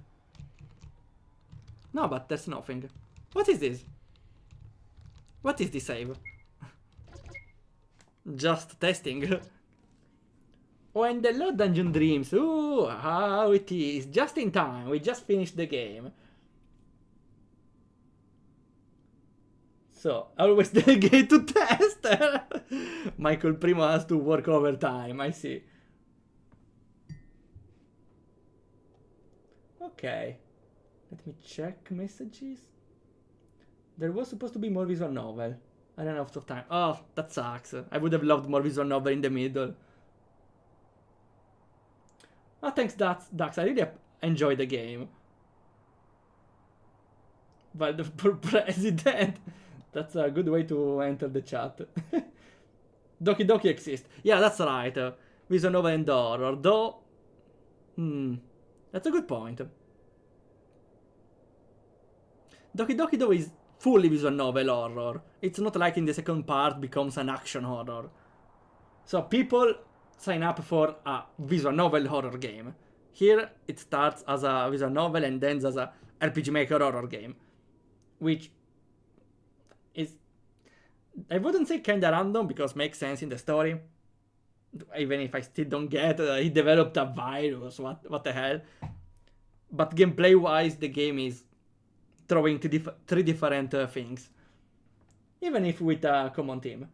No, but there's nothing. What is this? What is this save? Just testing. When the load dungeon dreams. Ooh, how it is. Just in time. We just finished the game. So, always delegate to tester. Michael Primo has to work overtime, I see. Okay. Let me check messages. There was supposed to be more visual novel. I ran out of time. Oh, that sucks. I would have loved more visual novel in the middle. Oh, thanks, Dax. I really enjoyed the game. But the poor president. That's a good way to enter the chat. Doki Doki exists. Yeah, that's right. Visual novel and horror. Though... That's a good point. Doki Doki though is fully visual novel horror. It's not like in the second part becomes an action horror. So people sign up for a visual novel horror game. Here it starts as a visual novel and ends as a RPG Maker horror game. Which is, I wouldn't say kinda random, because makes sense in the story. Even if I still don't get he developed a virus, what the hell. But gameplay wise the game is throwing three different things. Even if with a common theme.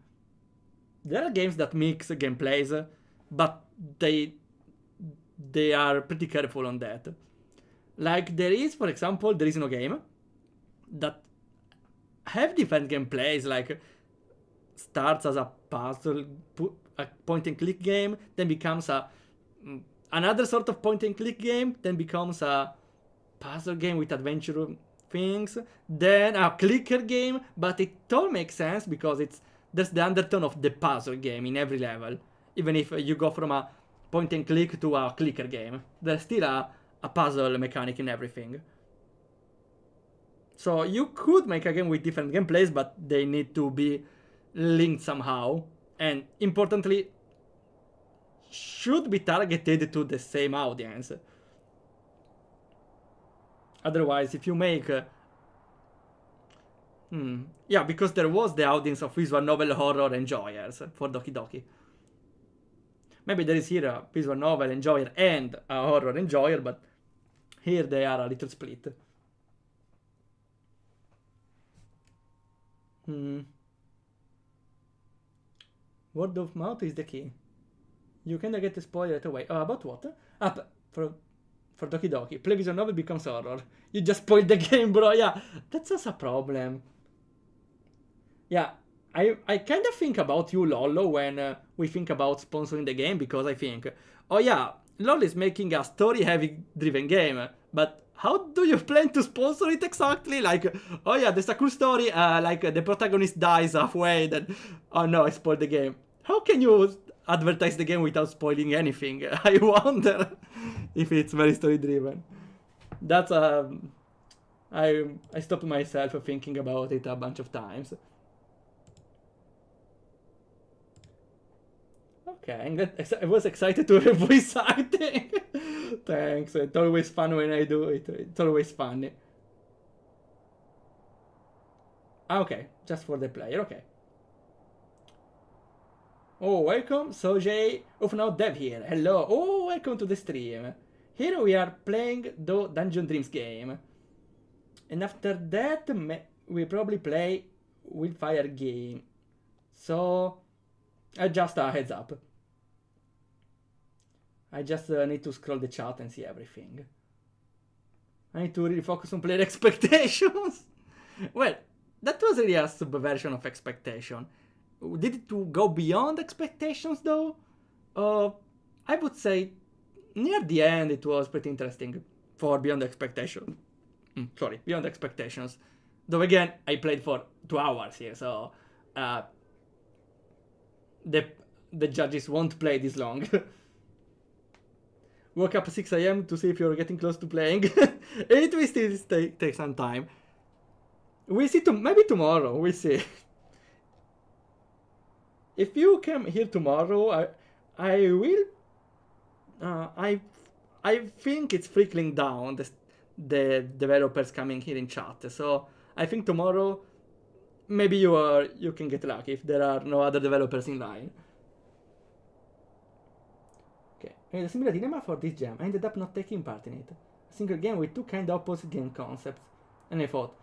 There are games that mix gameplays, but they are pretty careful on that. Like there is, for example, There Is No Game, that have different gameplays, like starts as a puzzle, a point and click game, then becomes another sort of point and click game, then becomes a puzzle game with adventure things, then a clicker game, but it all makes sense because there's the undertone of the puzzle game in every level. Even if you go from a point and click to a clicker game, there's still a puzzle mechanic in everything. So you could make a game with different gameplays, but they need to be linked somehow. And importantly, should be targeted to the same audience. Otherwise, if you make... yeah, because there was the audience of visual novel horror enjoyers for Doki Doki. Maybe there is here a visual novel enjoyer and a horror enjoyer, but here they are a little split. Word of mouth is the key. You kinda get the spoiler right away. Oh, about what? For Doki Doki. Play visual novel becomes horror. You just spoiled the game, bro. Yeah, that's also a problem. Yeah, I kind of think about you, Lollo, when we think about sponsoring the game, because I think, oh yeah, LOL is making a story-heavy driven game, but how do you plan to sponsor it exactly? Like, oh yeah, there's a cool story, like the protagonist dies halfway, then, oh no, I spoiled the game. How can you advertise the game without spoiling anything? I wonder if it's very story-driven. That's, I stopped myself thinking about it a bunch of times. Okay, I was excited to have voice acting. Thanks, it's always fun when I do it. It's always funny. Okay, just for the player, okay. Oh, welcome, Sojay of Now Dev here. Hello, oh, welcome to the stream. Here we are playing the Dungeon Dreams game. And after that, we probably play Wildfire game. So, just a heads up. I just need to scroll the chat and see everything. I need to really focus on player expectations. Well, that was really a subversion of expectation. Did it go beyond expectations though? I would say near the end it was pretty interesting for Beyond Expectation. Beyond Expectations. Though again, I played for 2 hours here, so the judges won't play this long. Woke up at 6 AM to see if you're getting close to playing. It will still take some time. We'll see, maybe tomorrow, we'll see. If you come here tomorrow, I will... I think it's trickling down, the developers coming here in chat. So I think tomorrow, maybe you can get lucky if there are no other developers in line. Okay, I had a similar dilemma for this jam. I ended up not taking part in it. A single game with 2 kind of opposite game concepts. And I thought,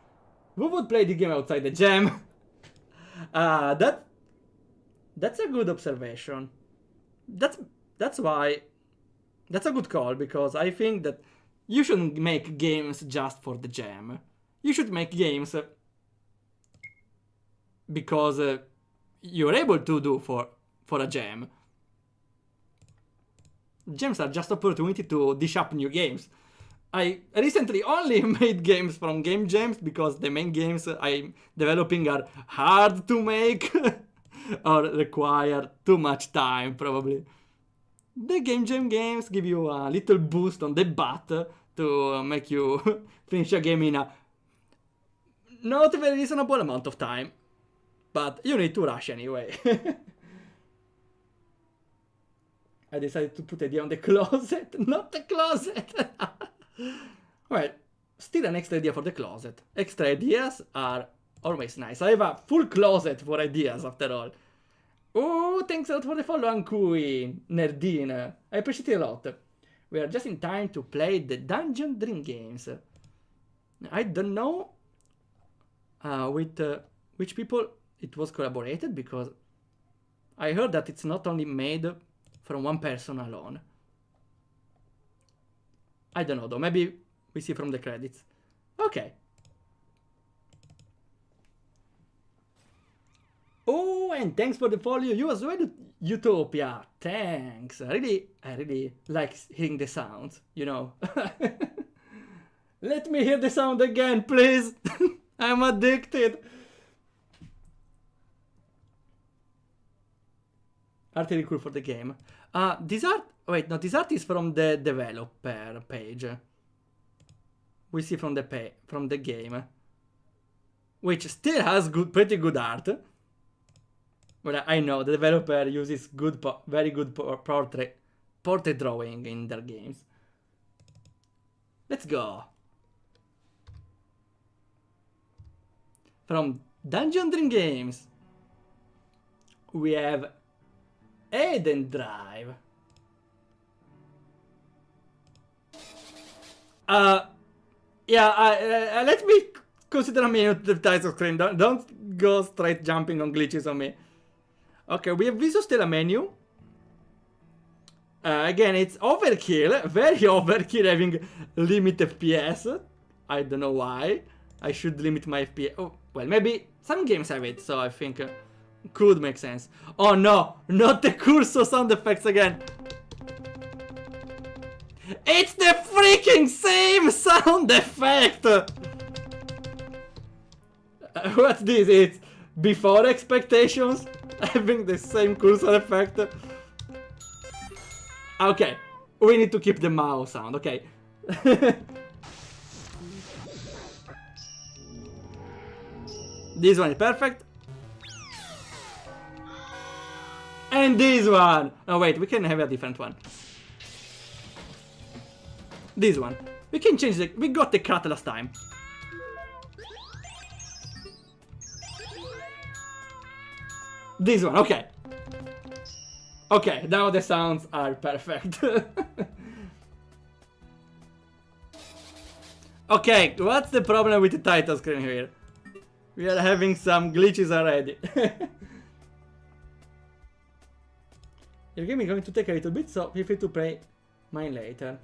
who would play the game outside the jam? That's a good observation. That's why... That's a good call, because I think that you shouldn't make games just for the jam. You should make games because you're able to do for a jam. Jams are just opportunity to dish up new games. I recently only made games from game jams because the main games I'm developing are hard to make or require too much time, probably. The game jam games give you a little boost on the butt to make you finish a game in a not very reasonable amount of time. But you need to rush anyway. I decided to put idea on the closet, not the closet. Well, still an extra idea for the closet. Extra ideas are always nice. I have a full closet for ideas after all. Oh, thanks a lot for the follow, Ankui, Nerdine. I appreciate it a lot. We are just in time to play the Dungeon Dream games. I don't know with which people it was collaborated, because I heard that it's not only made from one person alone. I don't know though, maybe we see from the credits. Okay. Oh, and thanks for the follow, you as well, Utopia. Thanks. I really like hearing the sounds, you know. Let me hear the sound again, please. I'm addicted. Art really cool for the game. This art, wait, no, this art is from the developer page. We see from the game, which still has pretty good art. Well, I know the developer uses very good portrait drawing in their games. Let's go. From Dungeon Dream Games, we have Eden Drive. Yeah, let me consider a minute the title screen. Don't go straight jumping on glitches on me. Okay, we have Visual Stella menu. Again, it's overkill, very overkill having limit FPS. I don't know why. I should limit my FPS. Oh, well, maybe some games have it, so I think could make sense. Oh no, not the cursor sound effects again. It's the freaking same sound effect! What's this? It's before expectations? Having the same cursor effect. Okay, we need to keep the mouse sound, okay. This one is perfect. And this one! Oh wait, we can have a different one. This one. We can change the... We got the cut last time. This one, okay. Okay, now the sounds are perfect. Okay, what's the problem with the title screen here? We are having some glitches already. Your game is going to take a little bit, so feel free to play mine later.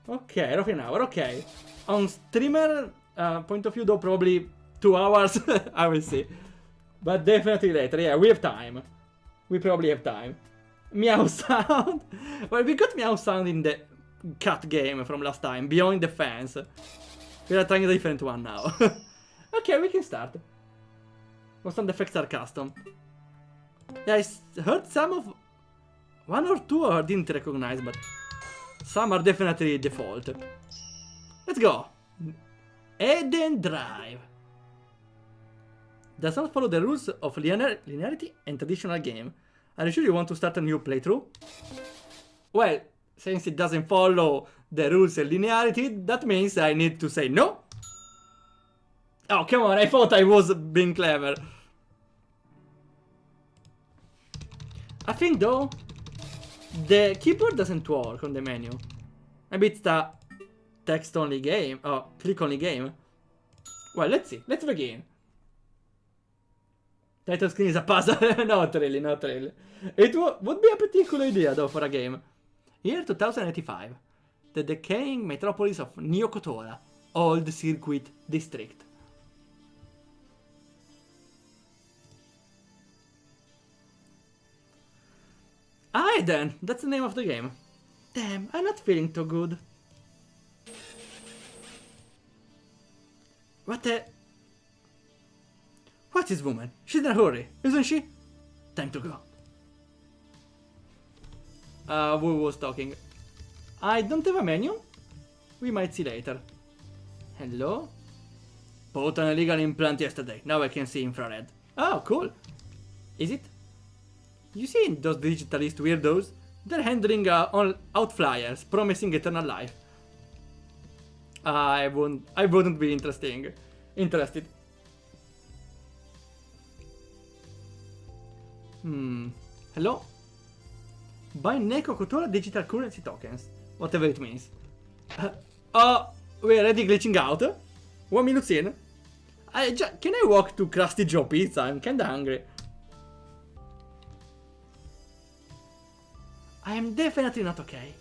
Okay, roughly an hour, okay. On streamer point of view though, probably 2 hours, I will see. But definitely later, yeah, we have time. We probably have time. Meow sound. Well, we got meow sound in the cat game from last time, Beyond the Fence. We are trying a different one now. Okay, we can start. Most sound effects are custom. Yeah, I heard some of... 1 or 2 I didn't recognize, but... some are definitely default. Let's go. Eden Drive. Does not follow the rules of linearity and traditional game. Are you sure you want to start a new playthrough? Well, since it doesn't follow the rules of linearity, that means I need to say no. Oh, come on, I thought I was being clever. I think though, the keyboard doesn't work on the menu. Maybe it's the text only game, or click only game. Well, let's see, let's begin. Title screen is a puzzle. Not really, not really. It would be a pretty cool idea though for a game. Year 2085. The decaying metropolis of Neo Kotora, Old Circuit District. Aye then, that's the name of the game. Damn, I'm not feeling too good. What the... What's this woman? She's in a hurry, isn't she? Time to go. Who was talking? I don't have a menu? We might see later. Hello? Bought an illegal implant yesterday, now I can see infrared. Oh, cool. Is it? You see those digitalist weirdos? They're handling out flyers, promising eternal life. I wouldn't be interested. Hello? Buy Neko Kotora digital currency tokens. Whatever it means. We're already glitching out. 1 minute in. Can I walk to Krusty Joe Pizza? I'm kinda hungry. I am definitely not okay.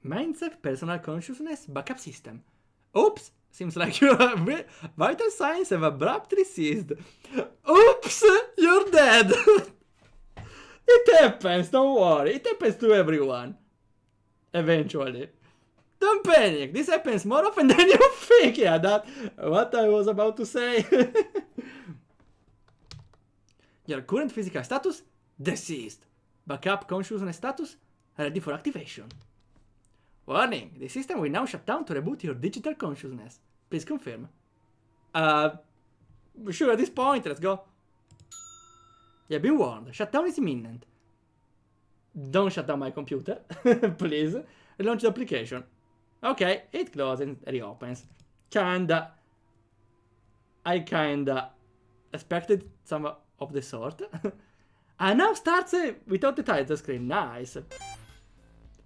Mindset Personal Consciousness Backup System. Oops! Seems like your vital signs have abruptly ceased. Oops! You're dead! It happens, don't worry. It happens to everyone. Eventually. Don't panic. This happens more often than you think. Yeah, that's what I was about to say. Your current physical status? Deceased. Backup consciousness status? Ready for activation. Warning, the system will now shut down to reboot your digital consciousness. Please confirm. Sure, at this point, let's go. You've been warned. Shutdown is imminent. Don't shut down my computer, please. Relaunch the application. Okay, it closes and reopens. I kinda expected some of the sort. And now starts without the title screen. Nice.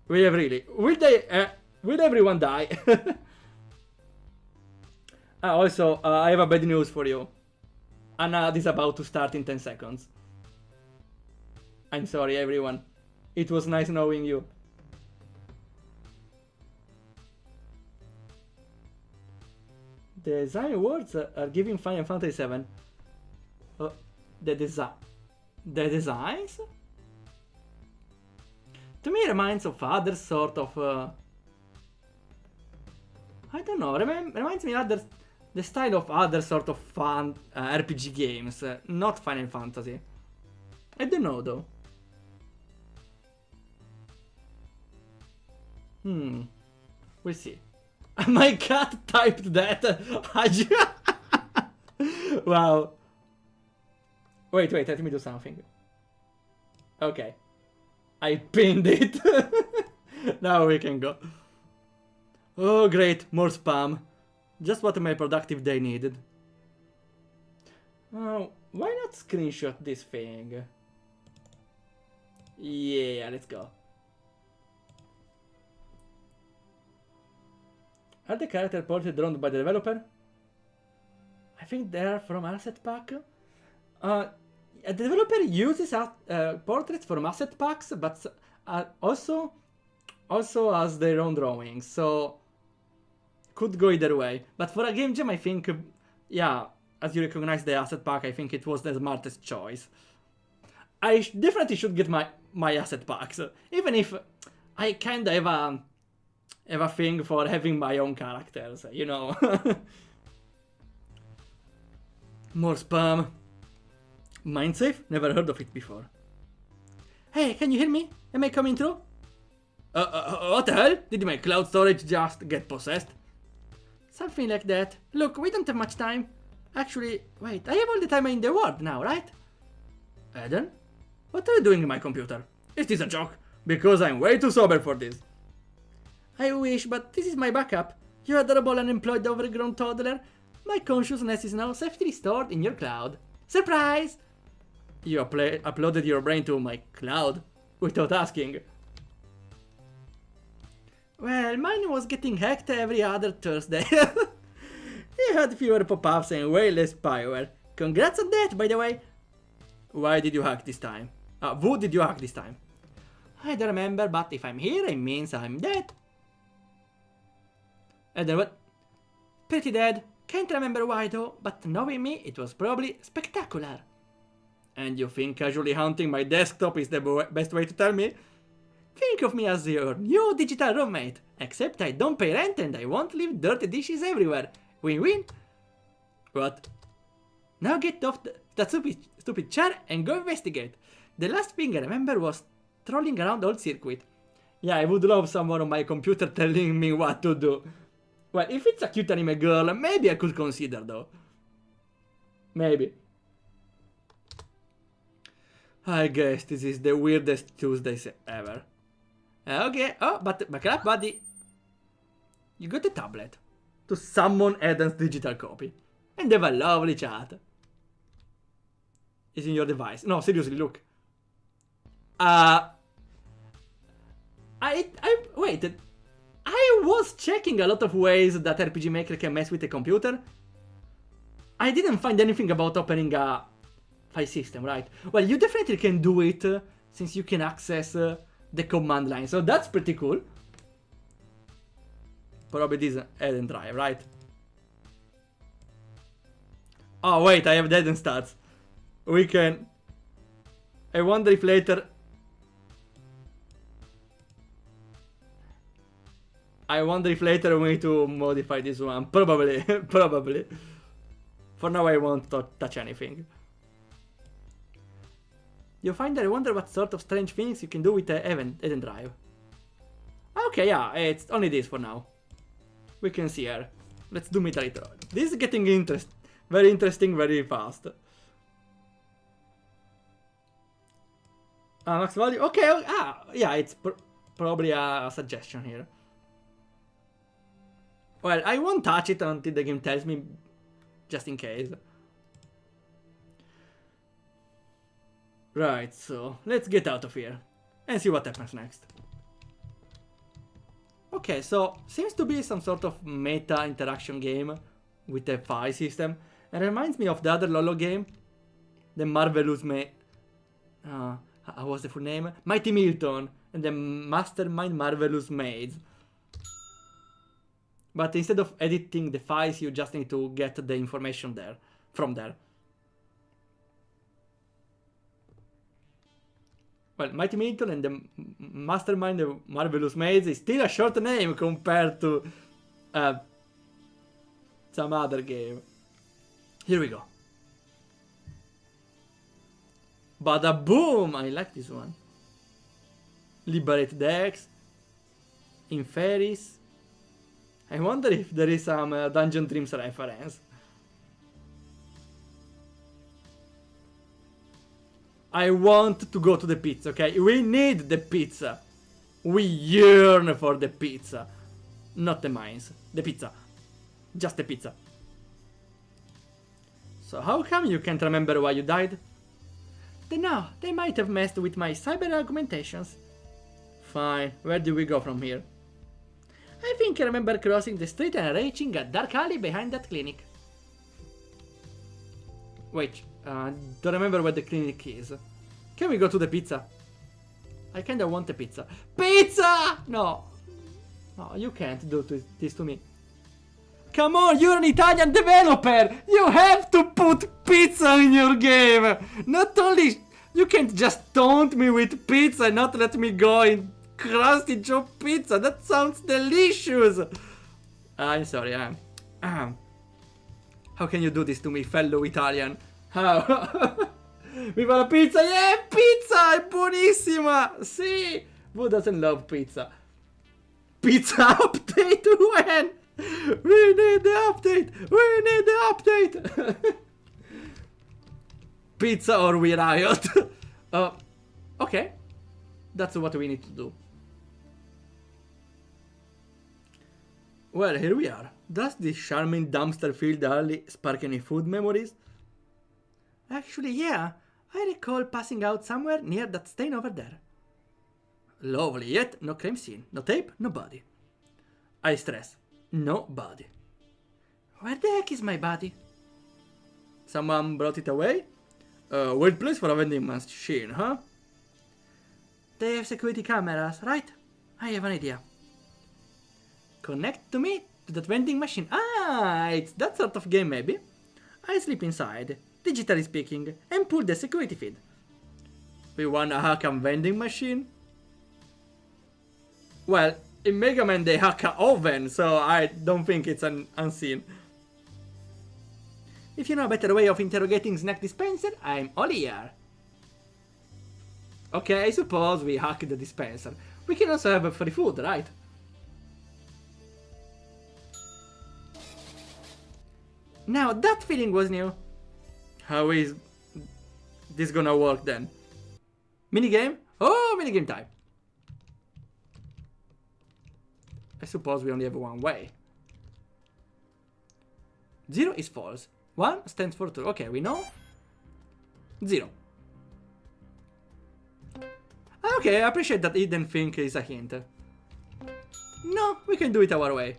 We have really. Will everyone die? Also, I have a bad news for you. Anad is about to start in 10 seconds. I'm sorry, everyone. It was nice knowing you. The design awards are giving Final Fantasy VII. The designs? To me, reminds of other sort of. I don't know. Reminds me of the style of other sort of fun RPG games, not Final Fantasy. I don't know though. We'll see. My cat typed that. Wow. Wait, let me do something. Okay. I pinned it. Now we can go. Oh great, more spam. Just what my productive day needed. Oh, why not screenshot this thing? Yeah, let's go. Are the character portraits drawn by the developer? I think they are from asset pack. The developer uses portraits from asset packs, but also has their own drawings, so could go either way. But for a game jam, I think, yeah, as you recognize the asset pack, I think it was the smartest choice. I definitely should get my asset packs, even if I kinda have a thing for having my own characters, you know. More spam. Mindsafe? Never heard of it before. Hey, can you hear me? Am I coming through? What the hell? Did my cloud storage just get possessed? Something like that. Look, we don't have much time. Actually, wait, I have all the time in the world now, right? Eden? What are you doing in my computer? Is this a joke? Because I'm way too sober for this. I wish, but this is my backup. You adorable unemployed overgrown toddler. My consciousness is now safely stored in your cloud. Surprise! You uploaded your brain to my cloud without asking. Well, mine was getting hacked every other Thursday. It had fewer pop-ups and way less spyware. Congrats on that, by the way. Why did you hack this time? Who did you hack this time? I don't remember, but if I'm here, it means I'm dead. And then what? Pretty dead. Can't remember why though, but knowing me, it was probably spectacular. And you think casually haunting my desktop is the best way to tell me? Think of me as your new digital roommate, except I don't pay rent and I won't leave dirty dishes everywhere. Win-win? What? Now get off that stupid chair and go investigate. The last thing I remember was trolling around old circuit. Yeah, I would love someone on my computer telling me what to do. Well, if it's a cute anime girl, maybe I could consider though. Maybe. I guess this is the weirdest Tuesdays ever. Okay, oh, but crap, buddy. You got a tablet to summon Eden's digital copy. And have a lovely chat. It's in your device. No, seriously, look. Wait. I was checking a lot of ways that RPG Maker can mess with a computer. I didn't find anything about opening a file system, right? Well, you definitely can do it since you can access the command line, so that's pretty cool. Probably this Eden drive, right? Oh wait, I have the Eden stats. We can... I wonder if later... I we need to modify this one. Probably, probably. For now I won't touch anything. You find that I wonder what sort of strange things you can do with the Eden drive. Okay, yeah, it's only this for now. We can see her. Let's do it later. This is getting very interesting, very fast. Max value. Okay, yeah, it's probably a suggestion here. Well, I won't touch it until the game tells me, just in case. Right, so let's get out of here and see what happens next. Okay, so seems to be some sort of meta interaction game with a file system. It reminds me of the other Lolo game, the Marvelous how was the full name? Mighty Milton and the Mastermind Marvelous Maids. But instead of editing the files, you just need to get the information from there. Well, Mighty Milton and the Mastermind, the Marvelous Maids is still a short name compared to some other game. Here we go. Bada boom! I like this one. Liberate decks. Inferis. I wonder if there is some Dungeon Dreams reference. I want to go to the pizza, okay? We need the pizza. We yearn for the pizza. Not the mines. The pizza. Just the pizza. So how come you can't remember why you died? No, they might have messed with my cyber augmentations. Fine, where do we go from here? I think I remember crossing the street and reaching a dark alley behind that clinic. Wait, don't remember where the clinic is. Can we go to the pizza? I kinda want a pizza. Pizza! No. No, you can't do this to me. Come on, you're an Italian developer! You have to put pizza in your game! Not only... You can't just taunt me with pizza and not let me go in crusty Joe pizza. That sounds delicious! I'm sorry, how can you do this to me, fellow Italian? How? We want a pizza? Yeah, pizza! È buonissima! Sì! Who doesn't love pizza? Pizza update when? We need the update! We need the update! Pizza or we riot? Okay. That's what we need to do. Well, here we are. Does this charming dumpster-filled alley spark any food memories? Actually, yeah. I recall passing out somewhere near that stain over there. Lovely, yet no crime scene. No tape, no body. I stress. No body. Where the heck is my body? Someone brought it away? Weird place for a vending machine, huh? They have security cameras, right? I have an idea. Connect to me to that vending machine. Ah, it's that sort of game maybe. I sleep inside, digitally speaking, and pull the security feed. We wanna hack a vending machine? Well, in Mega Man they hack an oven, so I don't think it's an unseen. If you know a better way of interrogating snack dispenser, I'm all ear. Okay, I suppose we hack the dispenser. We can also have free food, right? Now that feeling was new. How is this gonna work then? Minigame? Oh, minigame time. I suppose we only have one way. 0 is false. 1 stands for true. Okay, we know. 0. Okay, I appreciate that hidden thing is a hint. No, we can do it our way.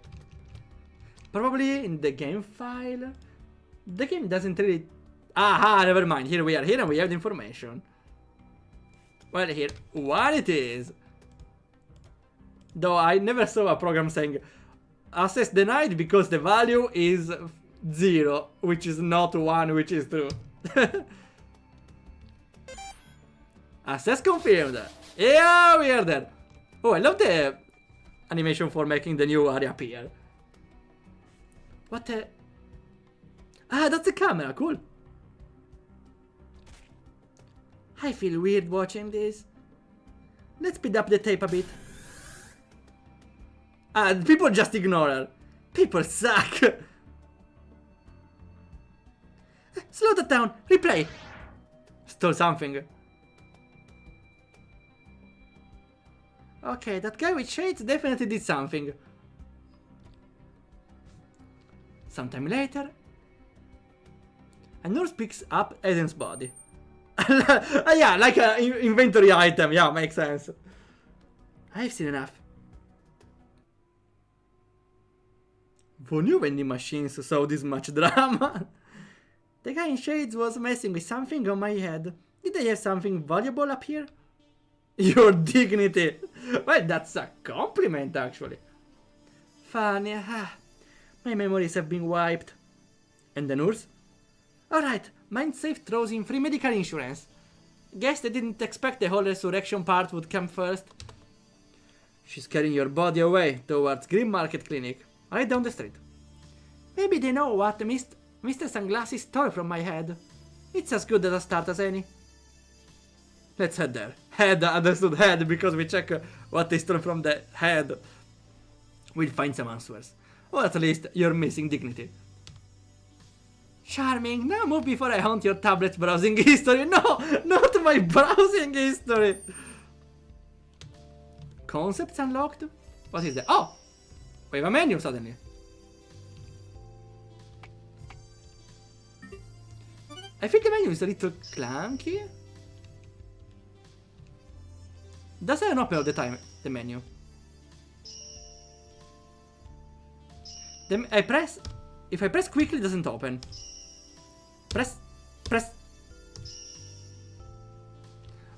Probably in the game file. The game doesn't really... Aha, never mind. Here we are. Here and we have the information. Well, here, what it is. Though I never saw a program saying access denied because the value is 0, which is not 1, which is true. Access confirmed. Yeah, we are there. Oh, I love the animation for making the new area appear. What the... Ah, that's the camera, cool. I feel weird watching this. Let's speed up the tape a bit. Ah, people just ignore her. People suck. Slow that down. Replay. Stole something. Okay, that guy with shades definitely did something. Sometime later, a nurse picks up Eden's body. Yeah, like an inventory item. Yeah, makes sense. I've seen enough. Who knew vending machines saw this much drama? The guy in shades was messing with something on my head. Did I have something valuable up here? Your dignity. Well, that's a compliment, actually. Funny. My memories have been wiped. And the nurse? Alright, MindSafe throws in free medical insurance. Guess they didn't expect the whole resurrection part would come first. She's carrying your body away towards Green Market Clinic, right down the street. Maybe they know what Mr. Sunglasses stole from my head. It's as good as a start as any. Let's head there. Head, understood head, because we check what they stole from the head. We'll find some answers. Or at least your missing dignity. Charming, now move before I haunt your tablet's browsing history. No, not my browsing history. Concepts unlocked? What is that? Oh! We have a menu suddenly. I think the menu is a little clunky. Doesn't open all the time, the menu. Then I press... If I press quickly, it doesn't open. Press...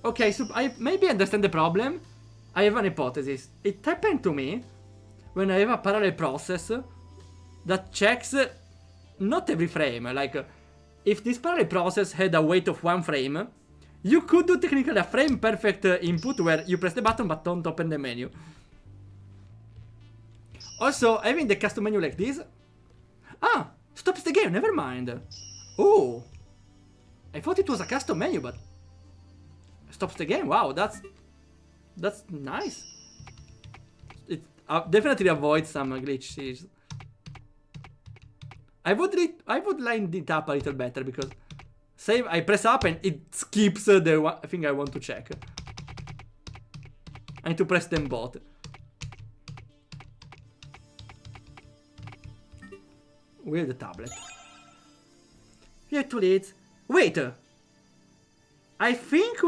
Okay, so I maybe understand the problem. I have an hypothesis. It happened to me when I have a parallel process that checks not every frame. Like, if this parallel process had a weight of 1 frame, you could do technically a frame perfect input where you press the button but don't open the menu. Also, having the custom menu like this... Ah! Stops the game, never mind. Oh! I thought it was a custom menu, but... Stops the game, wow, that's nice. It definitely avoids some glitches. I would line it up a little better because... Say I press up and it skips the one thing I want to check. I need to press them both. With the tablet. We have 2 leads. Wait! I think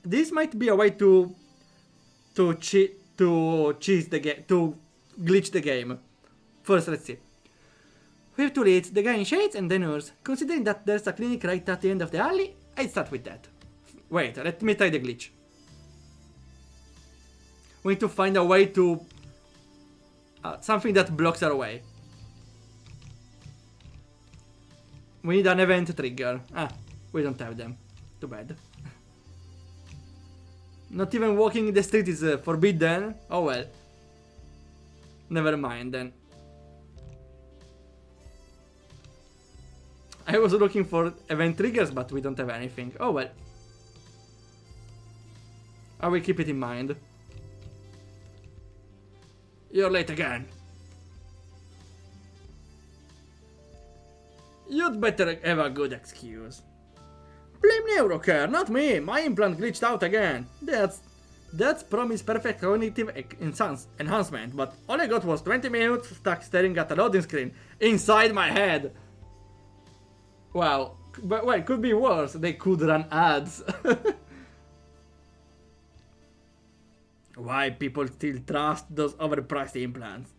this might be a way to cheese the game, to glitch the game. First, let's see. We have 2 leads, the guy in shades and the nurse. Considering that there's a clinic right at the end of the alley, I'd start with that. Wait, let me try the glitch. We need to find a way to... something that blocks our way. We need an event trigger. Ah, we don't have them. Too bad. Not even walking in the street is forbidden? Oh well. Never mind then. I was looking for event triggers, but we don't have anything. Oh well. I will keep it in mind. You're late again. You'd better have a good excuse. Blame Neurocare, not me. My implant glitched out again. That's promised perfect cognitive enhancement, but all I got was 20 minutes stuck staring at a loading screen inside my head. Wow, but well, it could be worse. They could run ads. Why people still trust those overpriced implants?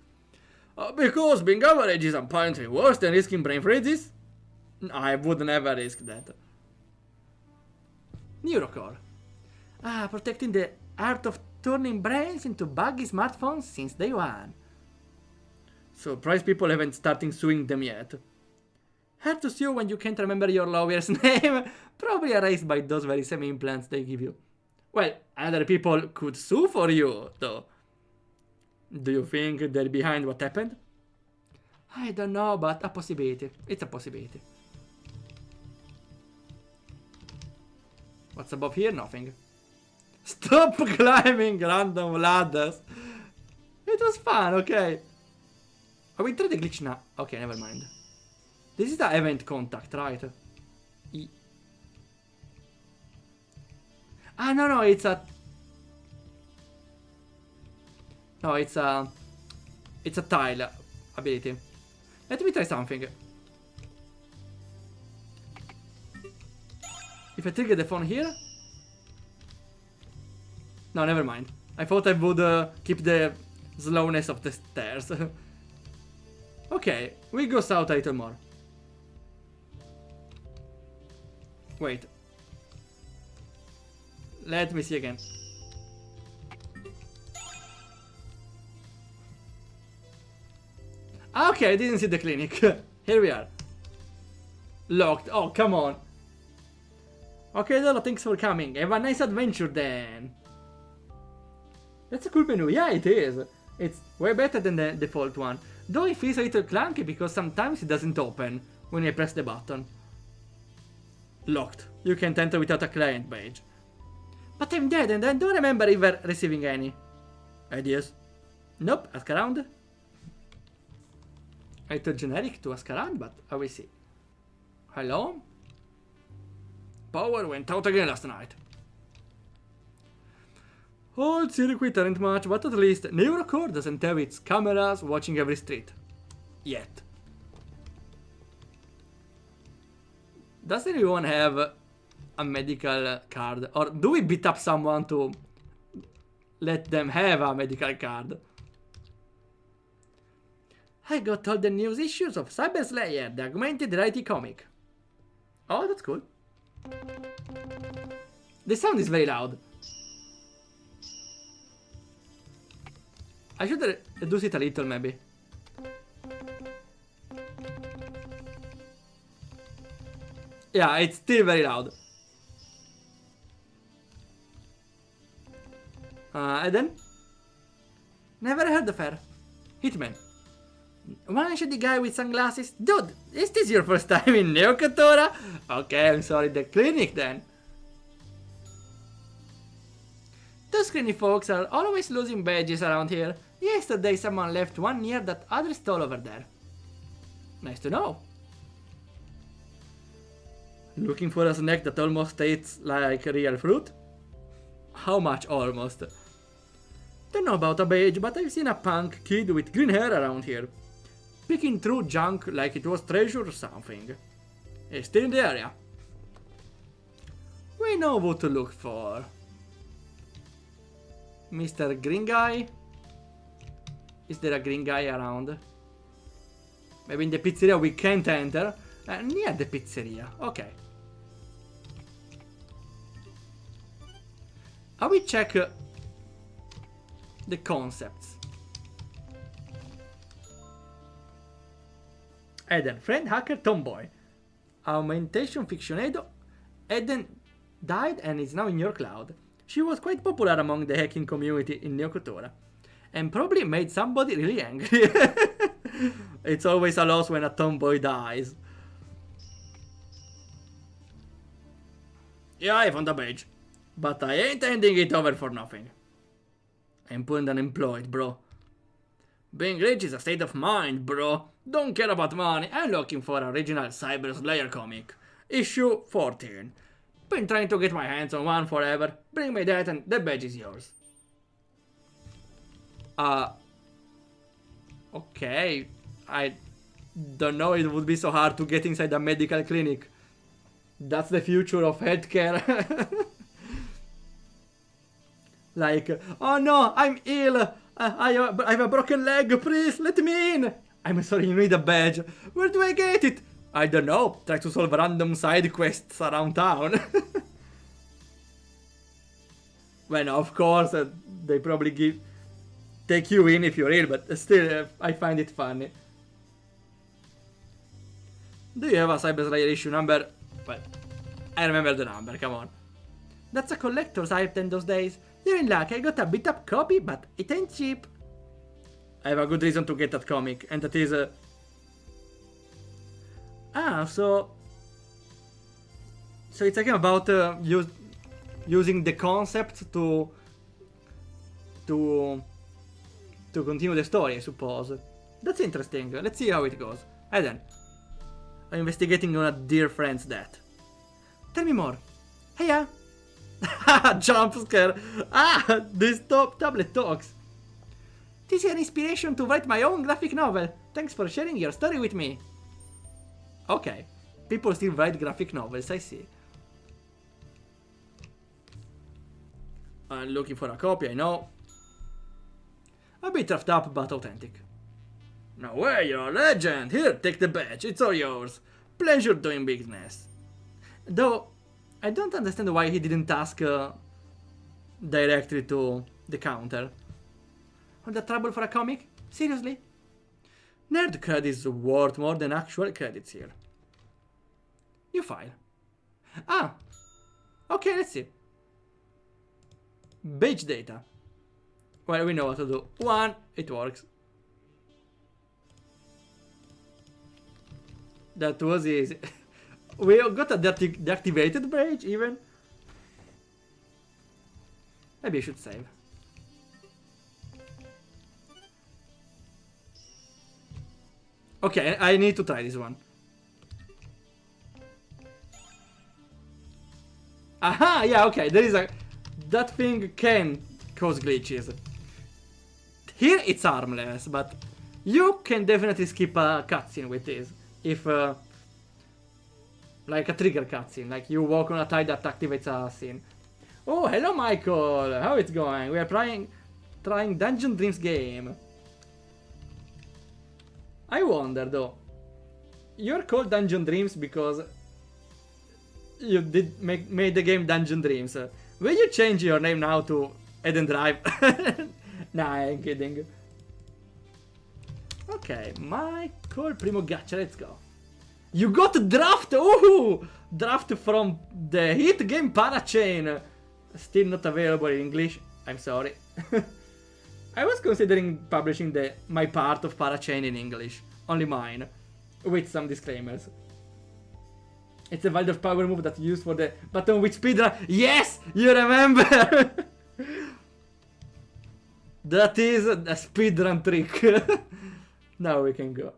Because being average is apparently worse than risking brain freezes? I would never risk that. Neurocore. Protecting the art of turning brains into buggy smartphones since day one. Surprised people haven't started suing them yet. Hard to sue when you can't remember your lawyer's name. Probably erased by those very same implants they give you. Well, other people could sue for you, though. Do you think they're behind what happened? I don't know, but a possibility. It's a possibility. What's above here? Nothing. Stop climbing random ladders. It was fun, okay. Are we trying the glitch now? Okay, never mind. This is the event contact, right? No, it's a... No, it's a tile ability. Let me try something. If I trigger the phone here... No, never mind. I thought I would keep the slowness of the stairs. Okay, we go south a little more. Wait. Let me see again. Okay, I didn't see the clinic. Here we are. Locked. Oh, come on. Okay, Lolo, thanks for coming. Have a nice adventure then. That's a cool menu. Yeah, it is. It's way better than the default one. Though it feels a little clunky because sometimes it doesn't open when I press the button. Locked. You can't enter without a client badge. But I'm dead and I don't remember ever receiving any. Ideas? Nope, ask around. A little generic to ask around, but I will see. Hello? Power went out again last night. Old circuit aren't much, but at least Neurocore doesn't have its cameras watching every street. Yet. Does anyone have a medical card? Or do we beat up someone to let them have a medical card. I got all the news issues of Cyber Slayer, the augmented reality comic. Oh, that's cool. The sound is very loud. I should reduce it a little, maybe. Yeah, it's still very loud. Eden? Never heard of her. Hitman. One shady guy with sunglasses? Dude, is this your first time in Neo Kotora? Okay, I'm sorry, the clinic then. Those screeny folks are always losing badges around here. Yesterday someone left one near that other stall over there. Nice to know. Looking for a snack that almost tastes like real fruit? How much almost? Don't know about a badge, but I've seen a punk kid with green hair around here. Picking through junk like it was treasure or something. He's still in the area. We know what to look for. Mr. Green Guy? Is there a green guy around? Maybe in the pizzeria we can't enter. Near the pizzeria, okay. I will check the concepts. Eden, friend hacker tomboy. Augmentation fictionado. Eden died and is now in your cloud. She was quite popular among the hacking community in Neo Kotora. And probably made somebody really angry. It's always a loss when a tomboy dies. Yeah, I found a badge. But I ain't handing it over for nothing. I'm putting unemployed, bro. Being rich is a state of mind, bro. Don't care about money. I'm looking for an original Cyber Slayer comic. Issue 14. Been trying to get my hands on one forever. Bring me that and the badge is yours. Okay. I don't know it would be so hard to get inside a medical clinic. That's the future of healthcare. Like, oh no, I'm ill. I have a broken leg, please let me in. I'm sorry, you need a badge. Where do I get it? I don't know. Try to solve random side quests around town. Well, no, of course, they probably take you in if you're ill, but still, I find it funny. Do you have a Cyber Slayer issue number? Well, I remember the number, come on. That's a collector's item those days. You're in luck, I got a beat up copy, but it ain't cheap. I have a good reason to get that comic, and that is so it's again about using the concept to continue the story, I suppose. That's interesting. Let's see how it goes. Eden, I'm investigating on a dear friend's death. Tell me more. Heya! Jump scare! This tablet talks. This is an inspiration to write my own graphic novel. Thanks for sharing your story with me. Okay. People still write graphic novels, I see. I'm looking for a copy, I know. A bit roughed up, but authentic. No way, you're a legend! Here, take the badge, it's all yours. Pleasure doing business. Though, I don't understand why he didn't ask directly to the counter. All the trouble for a comic? Seriously? Nerd credits worth more than actual credits here. New file. Okay, let's see. Badge data. Well, we know what to do. 1, it works. That was easy. We got a deactivated badge even. Maybe I should save. Okay, I need to try this one. Aha, yeah, okay, there is that thing can cause glitches. Here it's harmless, but you can definitely skip a cutscene with this. If, like a trigger cutscene, like you walk on a tile that activates a scene. Oh, hello, Michael. How it's going? We are trying Dungeon Dreams game. I wonder though. You're called Dungeon Dreams because you did made the game Dungeon Dreams. Will you change your name now to Eden Drive? Nah, I'm kidding. Okay, Michael Primo Gaccia, let's go. You got draft! Ooh! Draft from the hit game Parachain. Still not available in English. I'm sorry. I was considering publishing my part of Parachain in English. Only mine. With some disclaimers. It's a Waldorf power move that's used for the button with speedrun. Yes! You remember! That is a speedrun trick. Now we can go.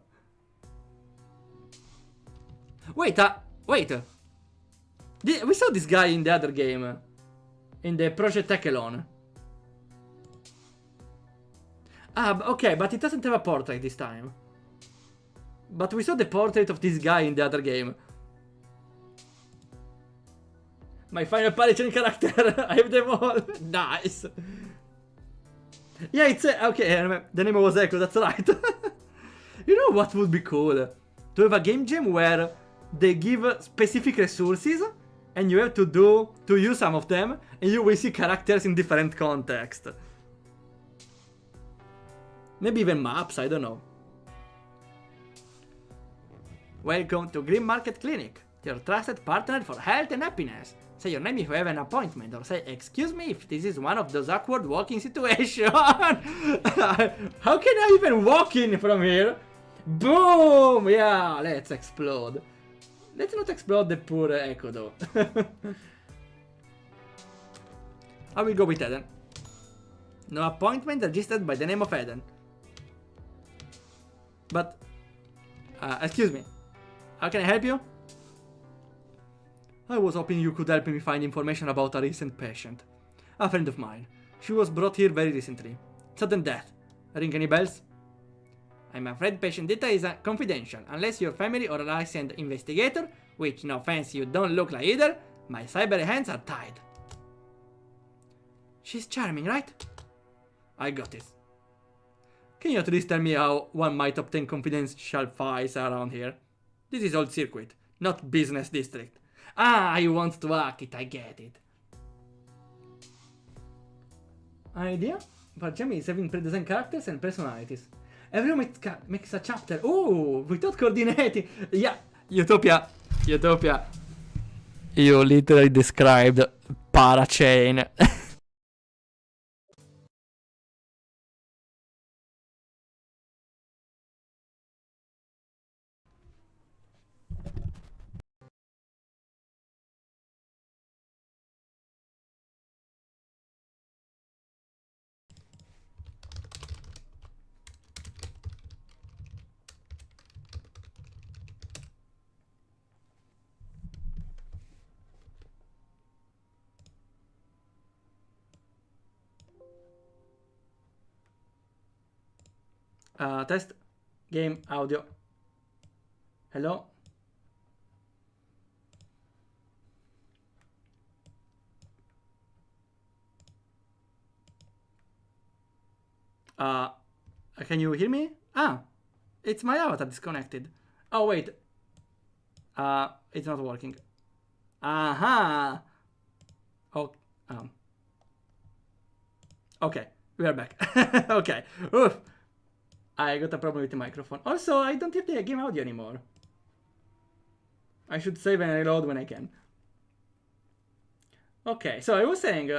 Wait, wait. We saw this guy in the other game. In the Project Echelon. Ah, okay, but it doesn't have a portrait this time. But we saw the portrait of this guy in the other game. My final Parachain character. I have them all. Nice. Yeah, it's okay. The name was Echo. That's right. You know what would be cool? To have a game jam where they give specific resources, and you have to use some of them, and you will see characters in different contexts. Maybe even maps. I don't know. Welcome to Green Market Clinic, your trusted partner for health and happiness. Say your name if you have an appointment, or say, excuse me if this is one of those awkward walking situations. How can I even walk in from here? Boom! Yeah, let's explode. Let's not explode the poor Echo though. I will go with Eden. No appointment registered by the name of Eden. But, excuse me. How can I help you? I was hoping you could help me find information about a recent patient. A friend of mine. She was brought here very recently. Sudden death. Ring any bells? I'm afraid patient data is confidential. Unless you're family or a licensed investigator, which, no offense, you don't look like either, my cyber hands are tied. She's charming, right? I got this. Can you at least tell me how one might obtain confidential files around here? This is old circuit, not business district. Ah, you want to hack it, I get it. Idea? Barjami is having pre-designed characters and personalities. Everyone makes a chapter. Oh, without coordinating. Yeah, Utopia. Utopia. You literally described Parachain. Test. Game audio. Hello? Can you hear me? Ah, it's my avatar disconnected. Oh, wait. It's not working. Aha! Oh, okay, we are back. Okay. Oof. I got a problem with the microphone. Also, I don't have the game audio anymore. I should save and reload when I can. Okay, so I was saying,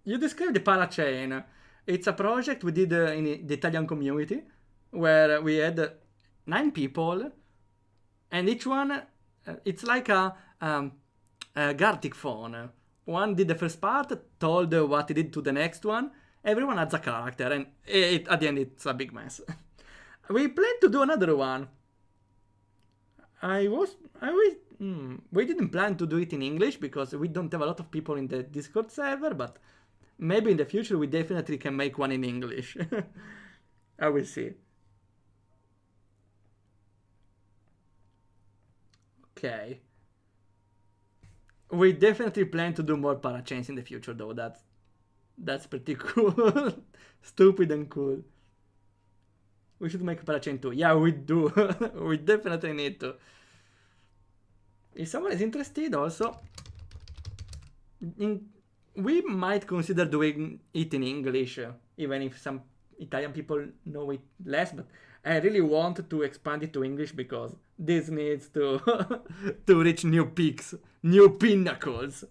you described the Parachain. It's a project we did in the Italian community, where we had 9 people, and each one, it's like a Gartic phone. One did the first part, told what he did to the next one. Everyone adds a character, and at the end it's a big mess. We plan to do another one. We didn't plan to do it in English because we don't have a lot of people in the Discord server, but maybe in the future we definitely can make one in English. I will see. Okay. We definitely plan to do more parachains in the future, though. That's pretty cool. Stupid and cool. We should make a parachain too. Yeah, we do. We definitely need to. If someone is interested, also, we might consider doing it in English, even if some Italian people know it less. But I really want to expand it to English because this needs to to reach new peaks, new pinnacles.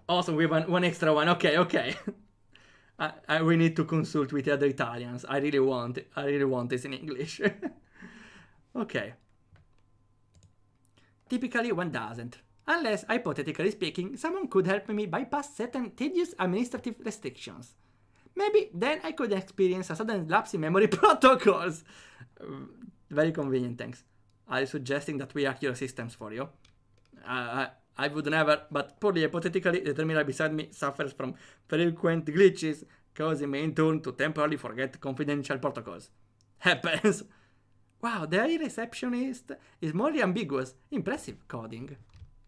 Awesome, we have one extra one. Okay. We need to consult with the other Italians. I really want this in English. Okay. Typically one doesn't. Unless, hypothetically speaking, someone could help me bypass certain tedious administrative restrictions. Maybe then I could experience a sudden lapse in memory protocols. Very convenient, thanks. Are you suggesting that we hack your systems for you? I would never, but purely hypothetically, the terminal beside me suffers from frequent glitches, causing me in turn to temporarily forget confidential protocols. Happens. Wow, the AI receptionist is morally ambiguous. Impressive coding.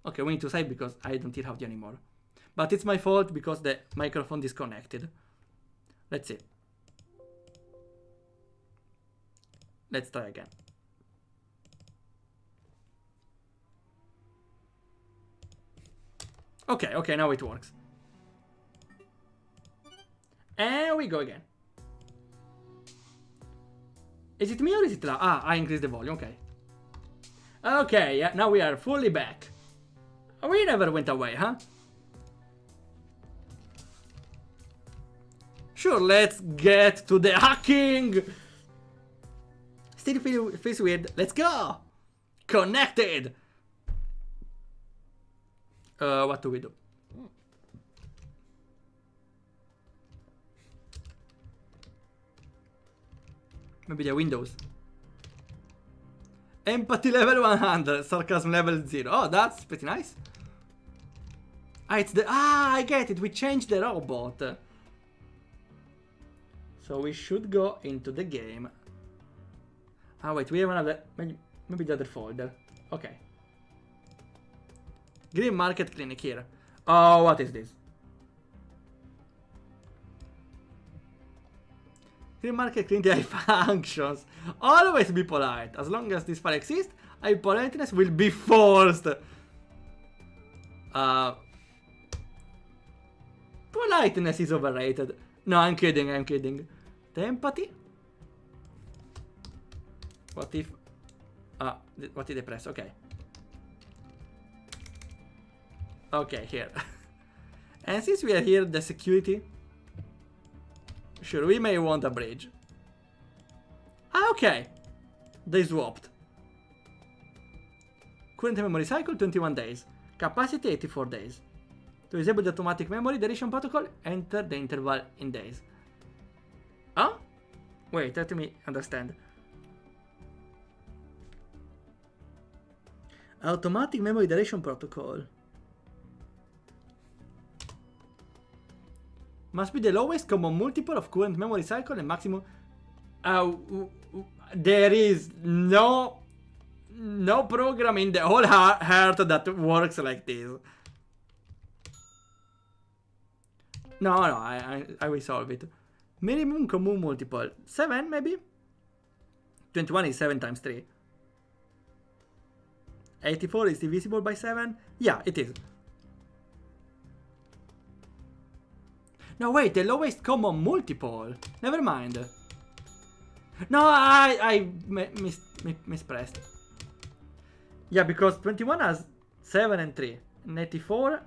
Okay, we need to save because I don't hear audio anymore. But it's my fault because the microphone disconnected. Let's see. Let's try again. Okay, now it works. And we go again. Is it me or is it loud? Ah, I increased the volume, okay. Okay, yeah, now we are fully back. We never went away, huh? Sure, let's get to the hacking! Still feels weird. Let's go! Connected! What do we do? Maybe the Windows. Empathy level 100, sarcasm level 0. Oh, that's pretty nice. Ah, it's the... Ah, I get it. We changed the robot. So we should go into the game. Ah, wait, we have another... Maybe the other folder. Okay. Green Market Clinic here. Oh, what is this? Green Market Clinic functions. Always be polite. As long as this file exists, politeness will be forced. Politeness is overrated. No, I'm kidding. The empathy? What if... what did I press? Okay. Okay, here. And since we are here, the security... Sure, we may want a bridge. Ah, okay. They swapped. Current memory cycle, 21 days. Capacity, 84 days. To disable the automatic memory deletion protocol, enter the interval in days. Huh? Wait, let me understand. Automatic memory deletion protocol. Must be the lowest common multiple of current memory cycle and maximum... there is no program in the whole heart that works like this. No, I will solve it. Minimum common multiple. 7, maybe? 21 is 7 times 3. 84 is divisible by 7? Yeah, it is. No, wait, the lowest common multiple. Never mind. No, I mispressed. Yeah, because 21 has 7 and 3. And 84...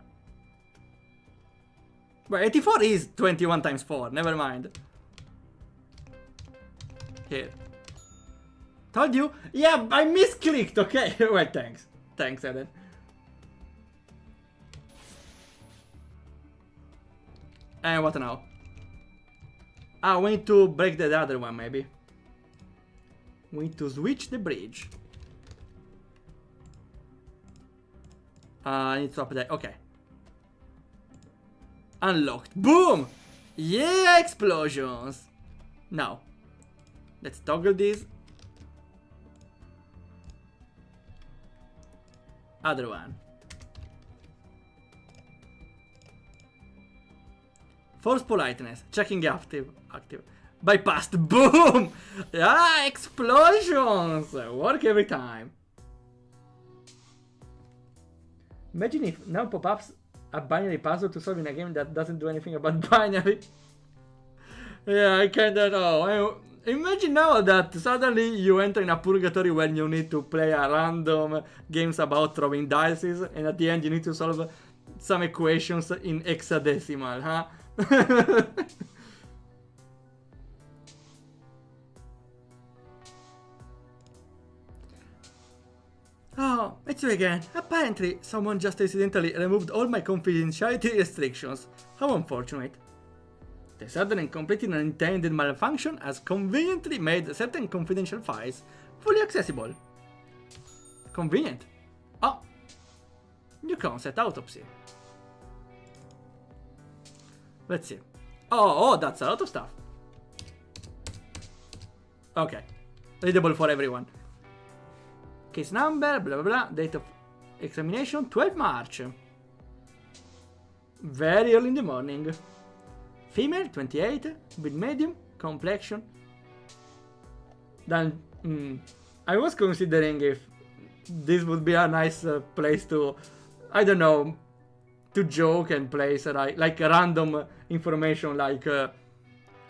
Well, 84 is 21 times 4. Never mind. Here. Told you? Yeah, I misclicked, okay? Well, thanks. Thanks, Eden. And what now? Ah, we need to break the other one, maybe. We need to switch the bridge. I need to update. Okay. Unlocked. Boom! Yeah, explosions! Now, let's toggle this. Other one. Force politeness. Checking active. Bypassed. Boom! Ah, explosions! Work every time. Imagine if now pop-ups a binary puzzle to solve in a game that doesn't do anything about binary. Yeah, I kinda know. Imagine now that suddenly you enter in a purgatory when you need to play a random games about throwing dices, and at the end you need to solve some equations in hexadecimal, huh? Oh, it's you again. Apparently, someone just accidentally removed all my confidentiality restrictions. How unfortunate. The sudden and completely unintended malfunction has conveniently made certain confidential files fully accessible. Convenient. Oh. New concept, autopsy. Let's see. Oh, that's a lot of stuff. Okay. Readable for everyone. Case number, blah blah blah. Date of examination, 12 March. Very early in the morning. Female, 28, with medium complexion. Then, I was considering if this would be a nice place to, I don't know, to joke and place like random information like,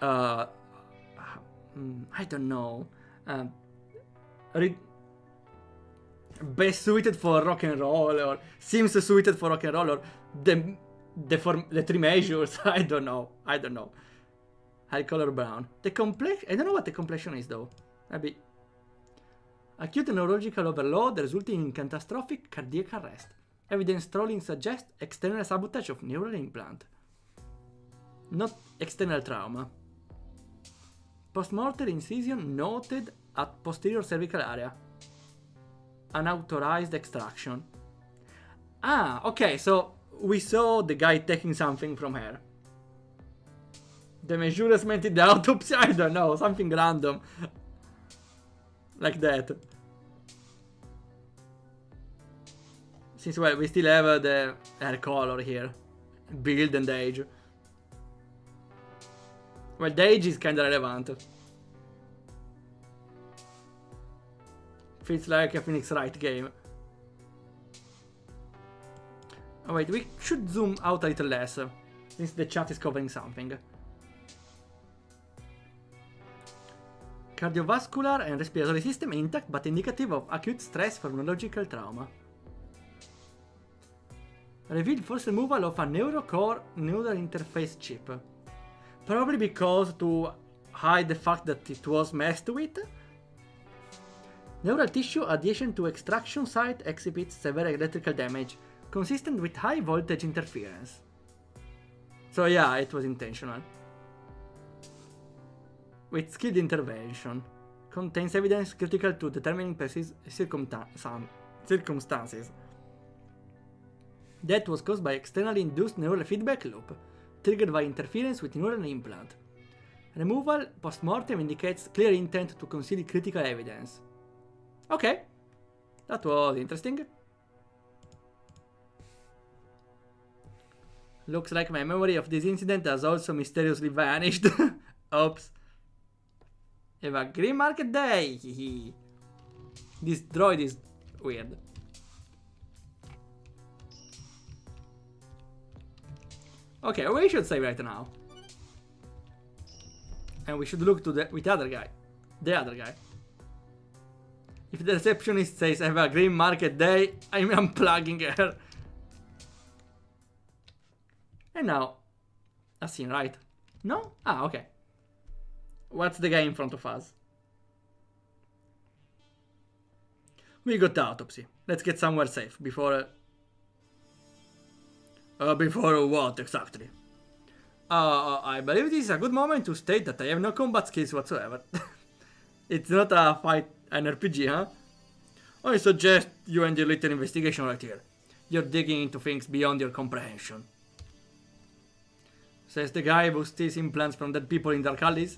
I don't know, best suited for rock and roll, or seems suited for rock and roll, or the three measures. I don't know. High color brown. The complexion. I don't know what the complexion is though. Maybe acute neurological overload resulting in catastrophic cardiac arrest. Evidence strolling suggests external sabotage of neural implant. Not external trauma. Postmortem incision noted at posterior cervical area. Unauthorized extraction. Ah, okay, so we saw the guy taking something from her. The measurement in the autopsy, I don't know, something random. Like that. Since, well, we still have the hair color here. Build and age. Well, the age is kinda relevant. Feels like a Phoenix Wright game. Oh wait, we should zoom out a little less, since the chat is covering something. Cardiovascular and respiratory system intact, but indicative of acute stress from neurological trauma. Revealed forced removal of a neurocore neural interface chip. Probably because to hide the fact that it was messed with. Neural tissue adjacent to extraction site exhibits severe electrical damage, consistent with high voltage interference. So yeah, it was intentional. With skilled intervention. Contains evidence critical to determining precise circumstances. Death was caused by externally induced neural feedback loop, triggered by interference with neural implant. Removal post-mortem indicates clear intent to conceal critical evidence. Okay, that was interesting. Looks like my memory of this incident has also mysteriously vanished. Oops. Have a green market day. This droid is weird. Okay, we should save right now. And we should look to with the other guy. The other guy. If the receptionist says have a green market day, I'm unplugging her. And now, a scene, right? No? Ah, okay. What's the guy in front of us? We got the autopsy. Let's get somewhere safe before... before what exactly? I believe this is a good moment to state that I have no combat skills whatsoever. It's not a fight, an RPG, huh? I suggest you end your little investigation right here. You're digging into things beyond your comprehension. Says the guy who steals implants from dead people in Dark Alleys.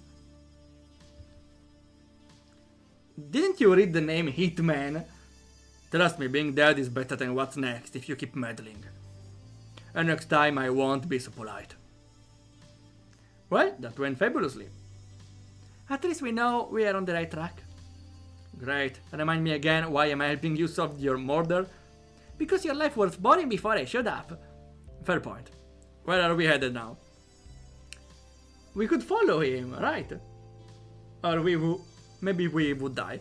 Didn't you read the name Hitman? Trust me, being dead is better than what's next if you keep meddling. And next time I won't be so polite. Well, that went fabulously. At least we know we are on the right track. Great. Remind me again why am I helping you solve your murder? Because your life was boring before I showed up. Fair point. Where are we headed now? We could follow him, right? Or maybe we would die.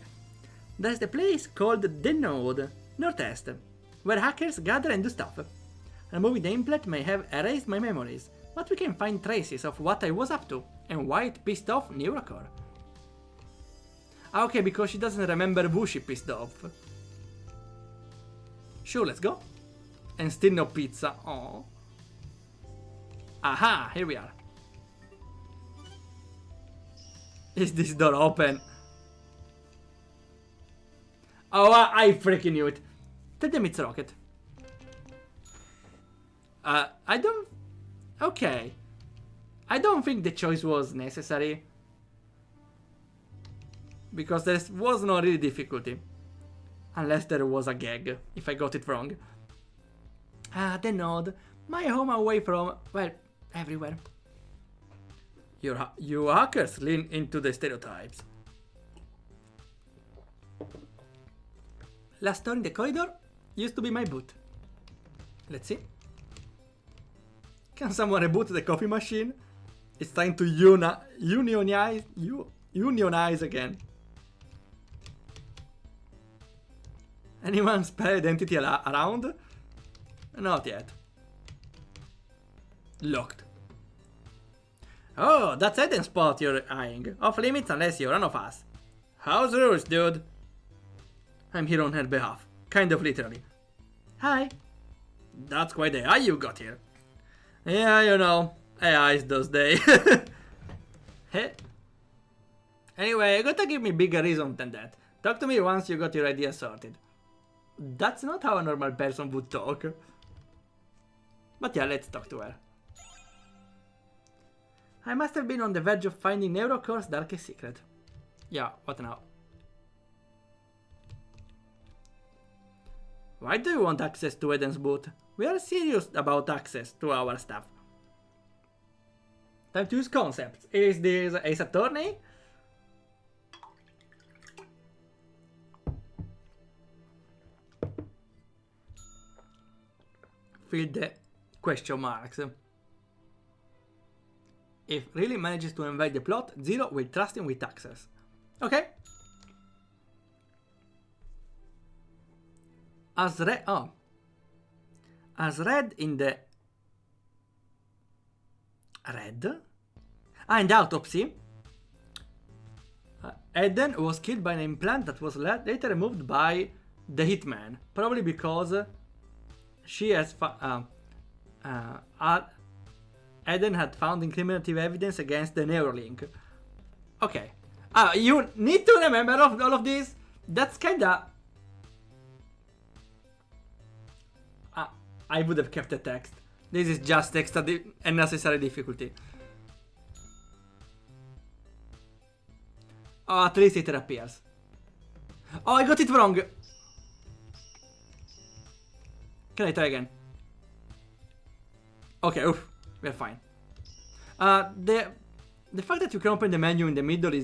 There's the place called The Node, northeast, where hackers gather and do stuff. Removing the implant may have erased my memories, but we can find traces of what I was up to, and why it pissed off Neurocore. Okay, because she doesn't remember who she pissed off. Sure, let's go. And still no pizza, oh. Aha, here we are. Is this door open? Oh, I freaking knew it. Tell them it's Rocket. I don't... Okay. I don't think the choice was necessary. Because there was no really difficulty. Unless there was a gag, if I got it wrong. The Node. My home away from, well, everywhere. You hackers lean into the stereotypes. Last door in the corridor used to be my boot. Let's see. Can someone reboot the coffee machine? It's time to unionize again. Anyone spell identity around? Not yet. Locked. Oh, that's hidden spot you're eyeing. Off limits unless you're one of us. House rules, dude. I'm here on her behalf. Kind of literally. Hi. That's quite the eye you got here. Yeah, you know, AIs those days. Hey. Anyway, you gotta give me bigger reason than that. Talk to me once you got your idea sorted. That's not how a normal person would talk. But yeah, let's talk to her. I must have been on the verge of finding Neurocore's darkest secret. Yeah, what now? Why do you want access to Eden's boot? We are serious about access to our stuff. Time to use concepts. Is this Ace Attorney? Fill the question marks. If really manages to invade the plot, Zero will trust him with access. Okay. As read in the... Red? In the autopsy, Eden was killed by an implant that was later removed by the hitman. Probably because she has... Eden had found incriminative evidence against the Neuralink. Okay. You need to remember all of this? That's kinda... I would have kept the text. This is just extra unnecessary difficulty. Oh, at least it reappears. Oh, I got it wrong. Can I try again? Okay, oof. We're fine. The fact that you can open the menu in the middle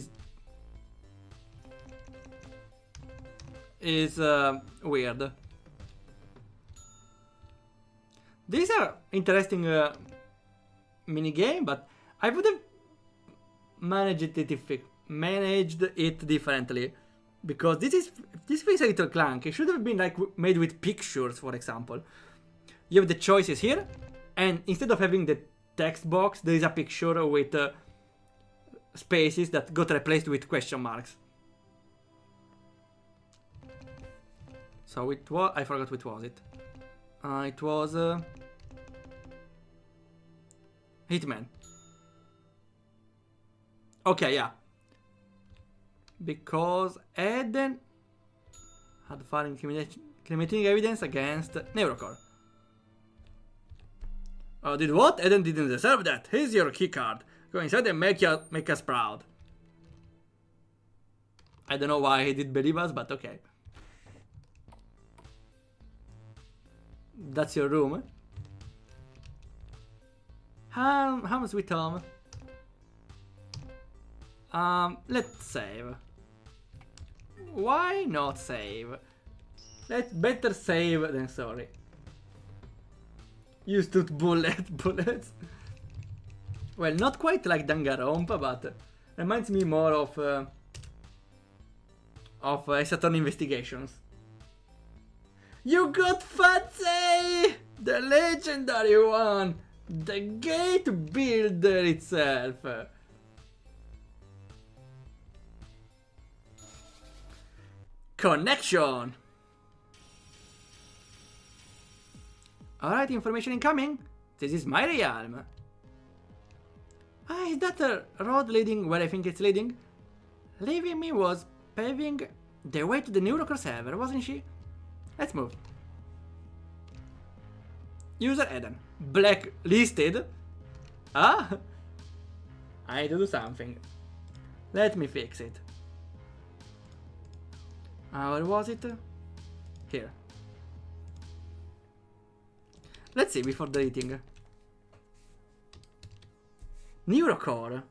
is weird. These are interesting minigame, but I would have managed it differently, because this feels a little clunky. It should have been like made with pictures, for example. You have the choices here, and instead of having the text box, there is a picture with spaces that got replaced with question marks. So it was... I forgot which was it. It was... Hitman. Okay, yeah. Because Eden had found incriminating evidence against Neurocore. Oh, did what? Eden didn't deserve that. Here's your keycard. Go inside and make us proud. I don't know why he did believe us, but okay. That's your room. Home sweet home. Let's save. Why not save? Let's better save than sorry. Used to bullets. Well, not quite like Danganronpa, but reminds me more of Ace Attorney Investigations. You got Fancy! The legendary one! The gate builder itself! Connection! Alright, information incoming. This is my realm. Ah, is that a road leading where I think it's leading? Leaving me was paving the way to the Neurocore server, wasn't she? Let's move. User Eden. Blacklisted? Ah? I need to do something. Let me fix it. Where was it? Here. Let's see before deleting. Neurocore.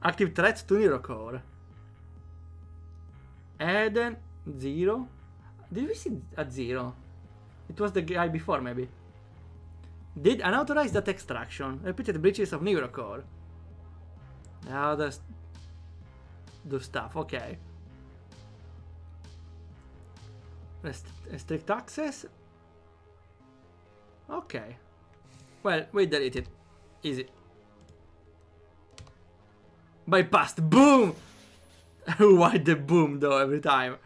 Active threats to Neurocore. Eden 0. Did we see at 0? It was the guy before, maybe. Did unauthorized data extraction. Repeated breaches of Neurocore. Now do stuff, okay. Restrict access. Okay. Well, we delete it. Easy. Bypassed. Boom! Why the boom though every time?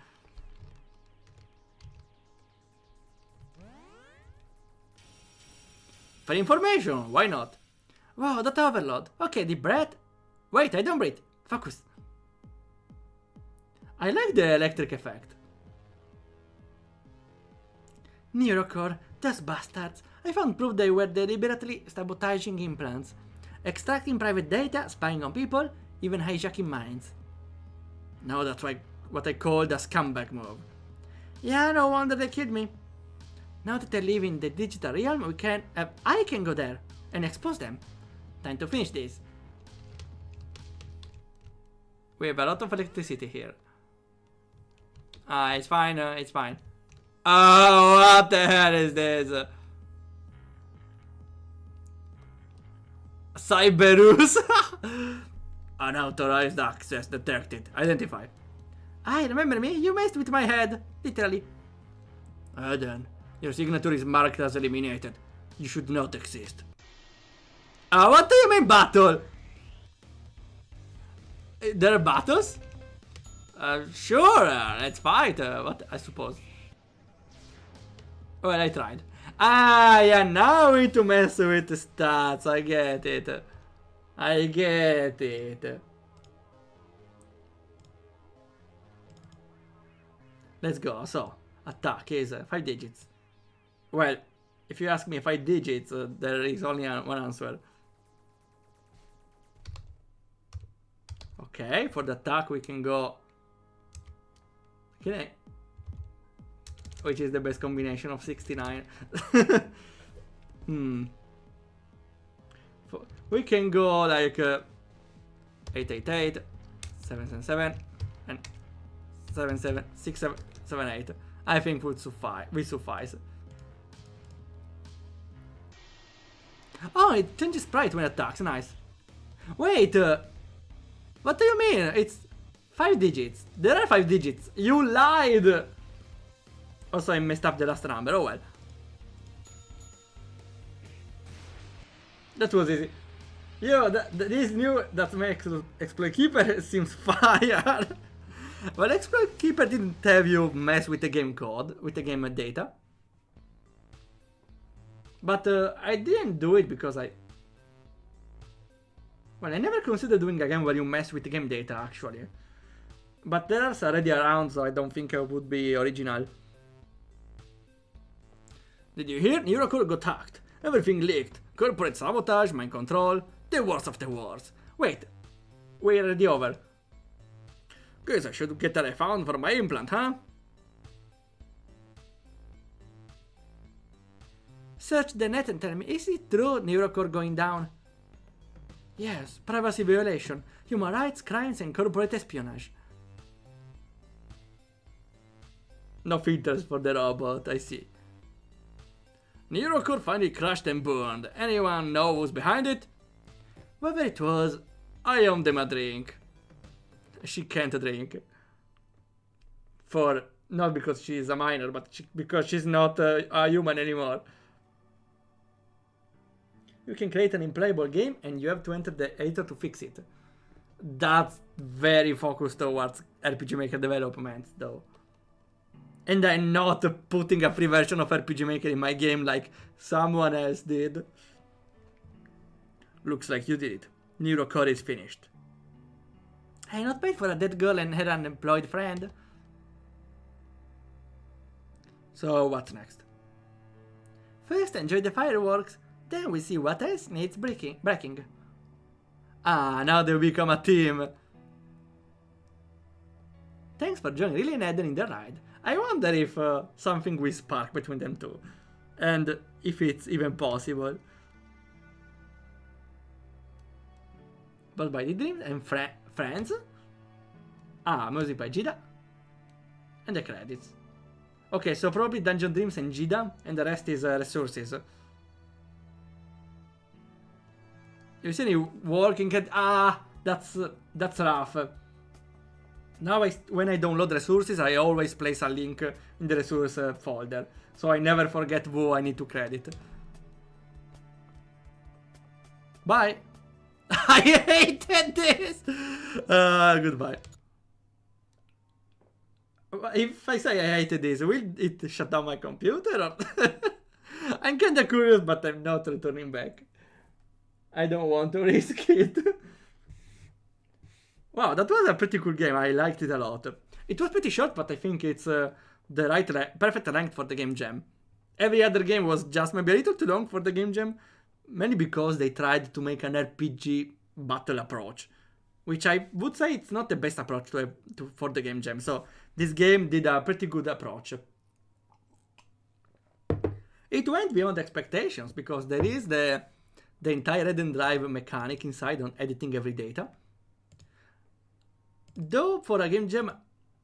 For information, why not? Wow, data overload. Okay, deep breath. Wait, I don't breathe. Focus. I like the electric effect. Neurocore, those bastards. I found proof they were deliberately sabotaging implants, extracting private data, spying on people, even hijacking minds. Now that's what I call the scumbag move. Yeah, no wonder they killed me. Now that I live in the digital realm, I can go there and expose them. Time to finish this. We have a lot of electricity here. It's fine, it's fine. Oh, what the hell is this? Cyberus! Unauthorized access detected. Identify. I remember me. You messed with my head. Literally. Then. Your signature is marked as eliminated. You should not exist. What do you mean battle? There are battles? Sure, let's fight. What? I suppose. Well, I tried. Yeah, now we need to mess with the stats. I get it. I get it. Let's go. So, attack is 5 digits. Well, if you ask me 5 digits, there is only one answer. Okay, for the attack we can go... Which is the best combination of 69. We can go like 888, 777, and 6778. I think would suffice. Oh, it changes sprite when it attacks. Nice. Wait, what do you mean? It's 5 digits. There are 5 digits. You lied. Also, I messed up the last number. Oh well. That was easy. Yo, this new that makes Exploit Keeper seems fire. Well, Exploit Keeper didn't have you mess with the game code, with the game data. But I didn't do it because I never considered doing a game where you mess with the game data, actually. But there's already around, so I don't think it would be original. Did you hear? Neurocore got hacked. Everything leaked. Corporate sabotage, mind control, the worst of the wars. Wait, we're already over. Guess I should get a refund for my implant, huh? Search the net and tell me, is it true Neurocore going down? Yes, privacy violation, human rights, crimes and corporate espionage. No filters for the robot, I see. Neurocore finally crashed and burned. Anyone know who's behind it? Whoever it was, I owe them a drink. She can't drink. Not because she's a minor, but because she's not a human anymore. You can create an unplayable game and you have to enter the editor to fix it. That's very focused towards RPG Maker development, though. And I'm not putting a free version of RPG Maker in my game like someone else did. Looks like you did it. Neurocore is finished. Hey, not bad for a dead girl and her unemployed friend. So what's next? First enjoy the fireworks, then we see what else needs breaking. Ah, now they become a team. Thanks for joining Riley and Eden in the ride. I wonder if something will spark between them two. And if it's even possible. But by the Dreams and Friends. Ah, music by Jida. And the credits. Okay, so probably Dungeon Dreams and Jida, and the rest is resources. You see any working at... Ah, that's rough. Now when I download resources, I always place a link in the resource folder. So I never forget who I need to credit. Bye! I hated this! Goodbye. If I say I hated this, will it shut down my computer? Or I'm kinda curious, but I'm not returning back. I don't want to risk it. Wow, that was a pretty cool game. I liked it a lot. It was pretty short, but I think it's the perfect length for the Game Jam. Every other game was just maybe a little too long for the Game Jam, mainly because they tried to make an RPG battle approach, which I would say it's not the best approach for the Game Jam. So this game did a pretty good approach. It went beyond expectations because there is the entire read and drive mechanic inside on editing every data. Though for a Game Jam,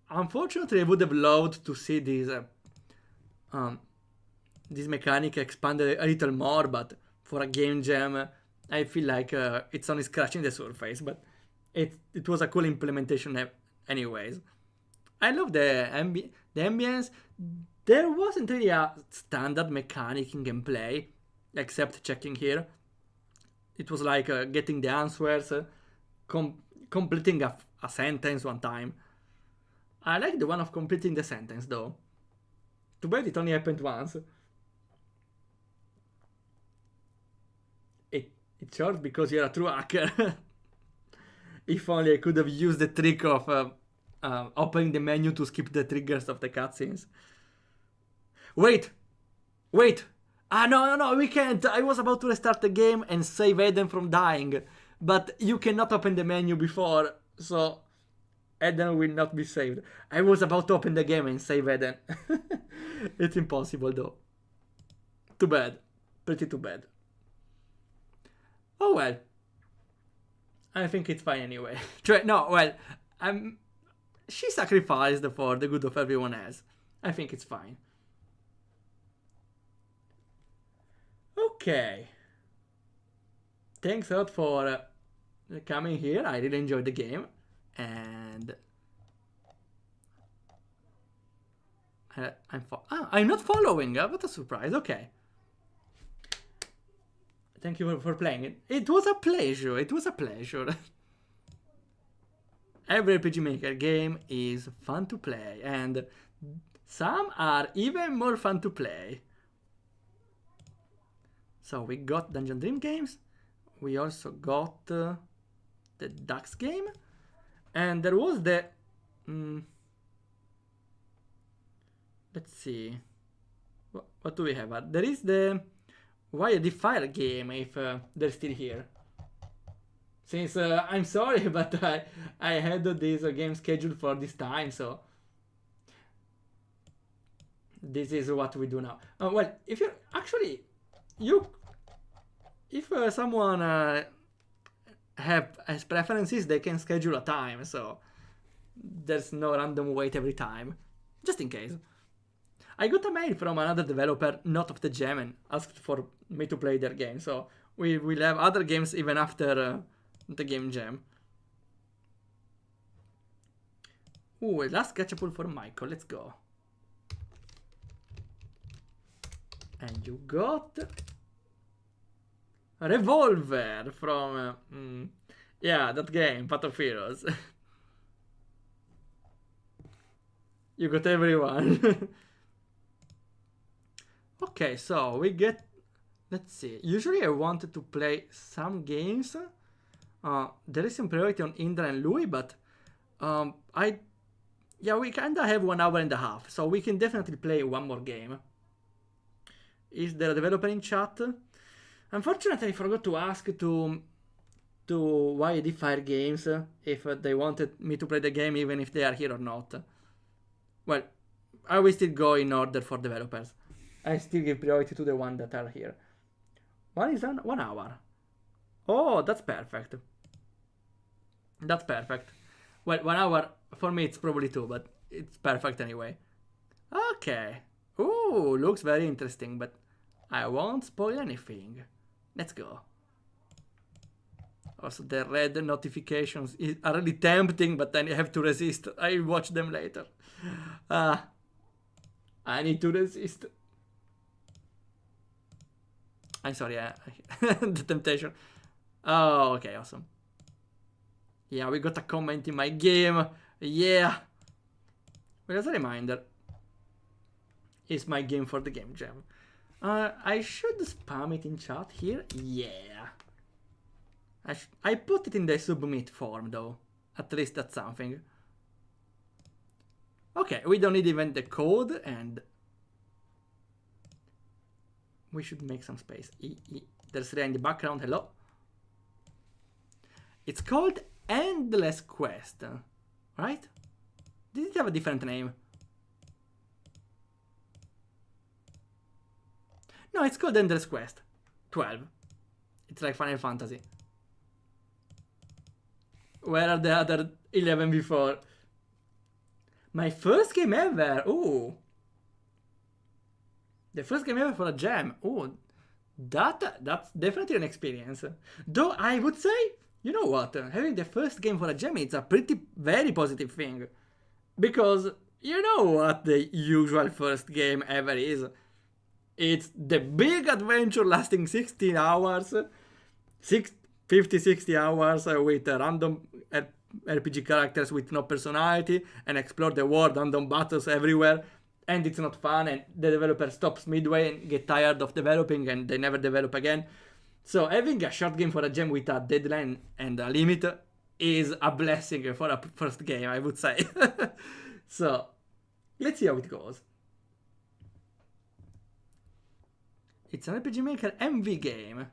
unfortunately I would have loved to see this mechanic expanded a little more, but for a Game Jam I feel like it's only scratching the surface, but it was a cool implementation anyways. I love the ambience. There wasn't really a standard mechanic in gameplay, except checking here. It was like getting the answers, completing a sentence one time. I like the one of completing the sentence though. Too bad it only happened once. It's short because you're a true hacker. If only I could have used the trick of opening the menu to skip the triggers of the cutscenes. Wait! Ah, no, we can't. I was about to restart the game and save Eden from dying. But you cannot open the menu before, so Eden will not be saved. I was about to open the game and save Eden. It's impossible though. Too bad. Pretty too bad. Oh well. I think it's fine anyway. No, well, she sacrificed for the good of everyone else. I think it's fine. Okay. Thanks a lot for coming here. I really enjoyed the game. And I'm not following. What a surprise. Okay. Thank you for playing it. It was a pleasure. Every RPG Maker game is fun to play, and some are even more fun to play. So we got Dungeon Dream games. We also got the Ducks game. And there was the... let's see. What do we have? There is the Why the Fire game, if they're still here. Since I'm sorry, but I had this game scheduled for this time, so... This is what we do now. Well, if you're... Actually, if someone has preferences, they can schedule a time, so there's no random wait every time, just in case. I got a mail from another developer, not of the Gem, and asked for me to play their game, so we will have other games even after the game Jam. Ooh, a last catchable for Michael, let's go. And you got a revolver from, yeah, that game, Path of Heroes. You got everyone. Okay, so we get, let's see, usually I wanted to play some games. There is some priority on Indra and Louis, but yeah, we kinda have 1 hour and a half, so we can definitely play one more game. Is there a developer in chat? Unfortunately, I forgot to ask to YD Fire Games if they wanted me to play the game even if they are here or not. Well, I will still go in order for developers. I still give priority to the ones that are here. One is on 1 hour. Oh, that's perfect. That's perfect. Well, 1 hour, for me it's probably 2, but it's perfect anyway. Okay. Ooh, looks very interesting, but I won't spoil anything. Let's go. Also, the red notifications are really tempting, but then you have to resist. I'll watch them later. I need to resist. I'm sorry, the temptation. Oh, okay, awesome. Yeah, we got a comment in my game. Yeah. Well, as a reminder, it's my game for the game jam. I should spam it in chat here. Yeah. I put it in the submit form though. At least that's something. Okay, we don't need even the code, and we should make some space. There's Ray in the background. Hello. It's called Endless Quest, right? Did it have a different name? No, it's called Endless Quest 12. It's like Final Fantasy. Where are the other 11 before? My first game ever! Ooh! The first game ever for a jam. Ooh, that's definitely an experience. Though I would say, you know what? Having the first game for a jam is a very positive thing. Because you know what the usual first game ever is. It's the big adventure lasting 16 hours. 50-60 hours with random RPG characters with no personality and explore the world, random battles everywhere, and it's not fun, and the developer stops midway and get tired of developing and they never develop again. So having a short game for a gem with a deadline and a limit is a blessing for a first game, I would say. So let's see how it goes. It's an RPG Maker MV game.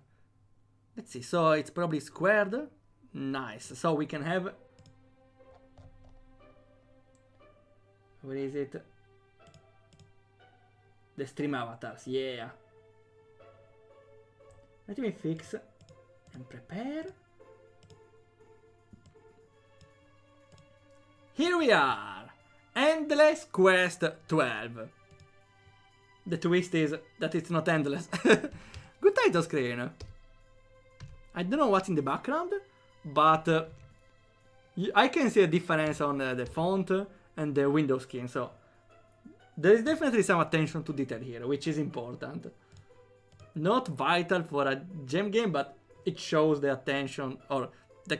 Let's see, so it's probably squared. Nice, so we can have... Where is it? The stream avatars, yeah. Let me fix and prepare. Here we are! Endless Quest 12. The twist is that it's not endless. Good title screen. I don't know what's in the background, but I can see a difference on the font and the window skin, so there is definitely some attention to detail here, which is important. Not vital for a gem game, but it shows the attention, or the,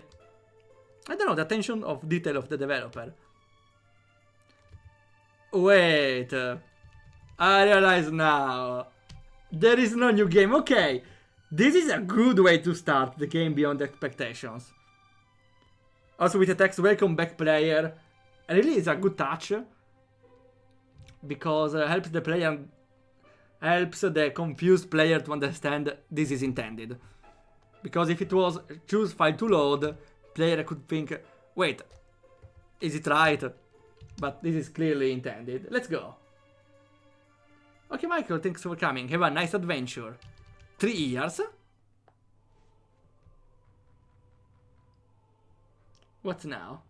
I don't know, the attention of detail of the developer. Wait, I realize now, there is no new game. Okay, this is a good way to start the game beyond expectations. Also with the text, welcome back player, really is a good touch, because helps the confused player to understand this is intended. Because if it was choose file to load, player could think, wait, is it right? But this is clearly intended. Let's go. Okay, Michael, thanks for coming. Have a nice adventure. 3 years. What now?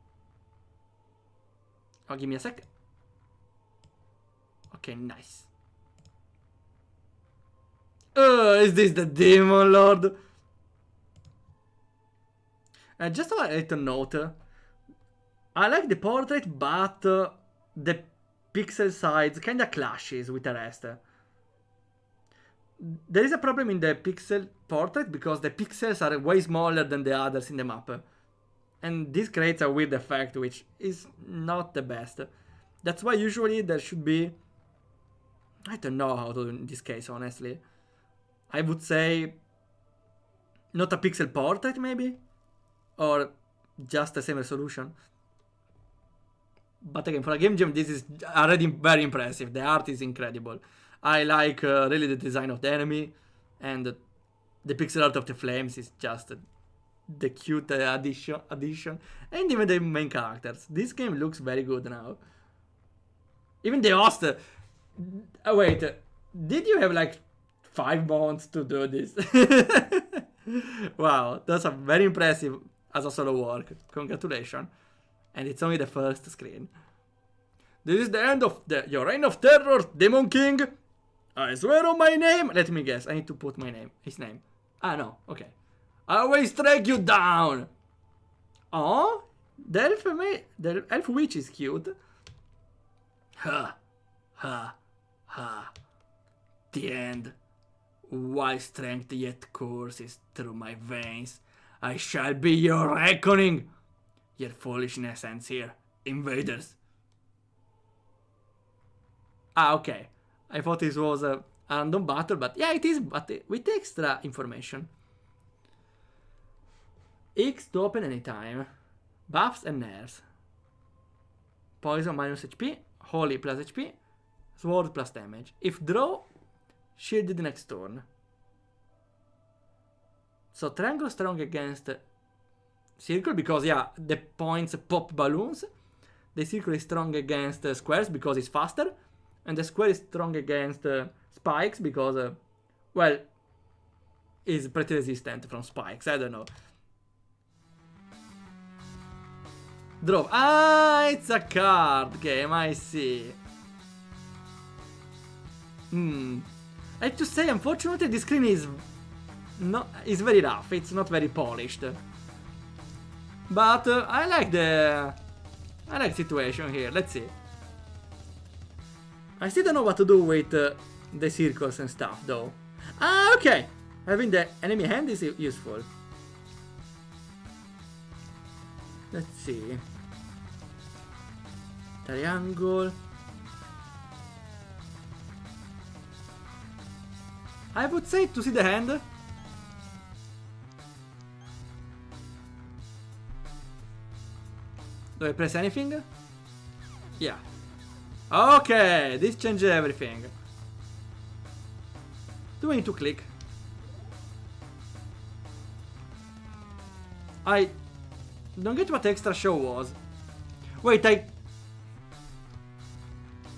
Oh, give me a sec. Okay, nice. Is this the Demon Lord? Just a little note. I like the portrait, but the pixel size kinda clashes with the rest. There is a problem in the pixel portrait because the pixels are way smaller than the others in the map. And this creates a weird effect, which is not the best. That's why usually there should be... I don't know how to do in this case, honestly. I would say... not a pixel portrait, maybe? Or just the same resolution. But again, for a game jam, this is already very impressive. The art is incredible. I like really the design of the enemy. And the pixel art of the flames is just... the cute addition, and even the main characters. This game looks very good now. Even the host. Wait, did you have like 5 months to do this? Wow, that's a very impressive as a solo work. Congratulations. And it's only the first screen. This is the end of your reign of terror, Demon King. I swear on my name. Let me guess. I need to put my name. His name. Ah, no. Okay. I will strike you down! Oh, the elf witch is cute. Ha, ha, ha. The end. While strength yet courses through my veins, I shall be your reckoning. Your foolishness ends here, invaders. Ah, okay. I thought this was a random battle, but yeah, it is, but with extra information. X to open anytime. Buffs and nerfs. Poison minus HP. Holy plus HP. Sword plus damage. If draw, shielded next turn. So triangle strong against circle because yeah, the points pop balloons. The circle is strong against squares because it's faster. And the square is strong against spikes because, well, is pretty resistant from spikes. I don't know. Draw. Ah, it's a card game, I see. I have to say, unfortunately, the screen is very rough. It's not very polished. But I like the situation here. Let's see. I still don't know what to do with the circles and stuff, though. Ah, okay. Having the enemy hand is useful. Let's see. Triangle. I would say to see the hand. Do I press anything? Yeah. Okay, this changes everything. Do I need to click? I don't get what extra show was. Wait,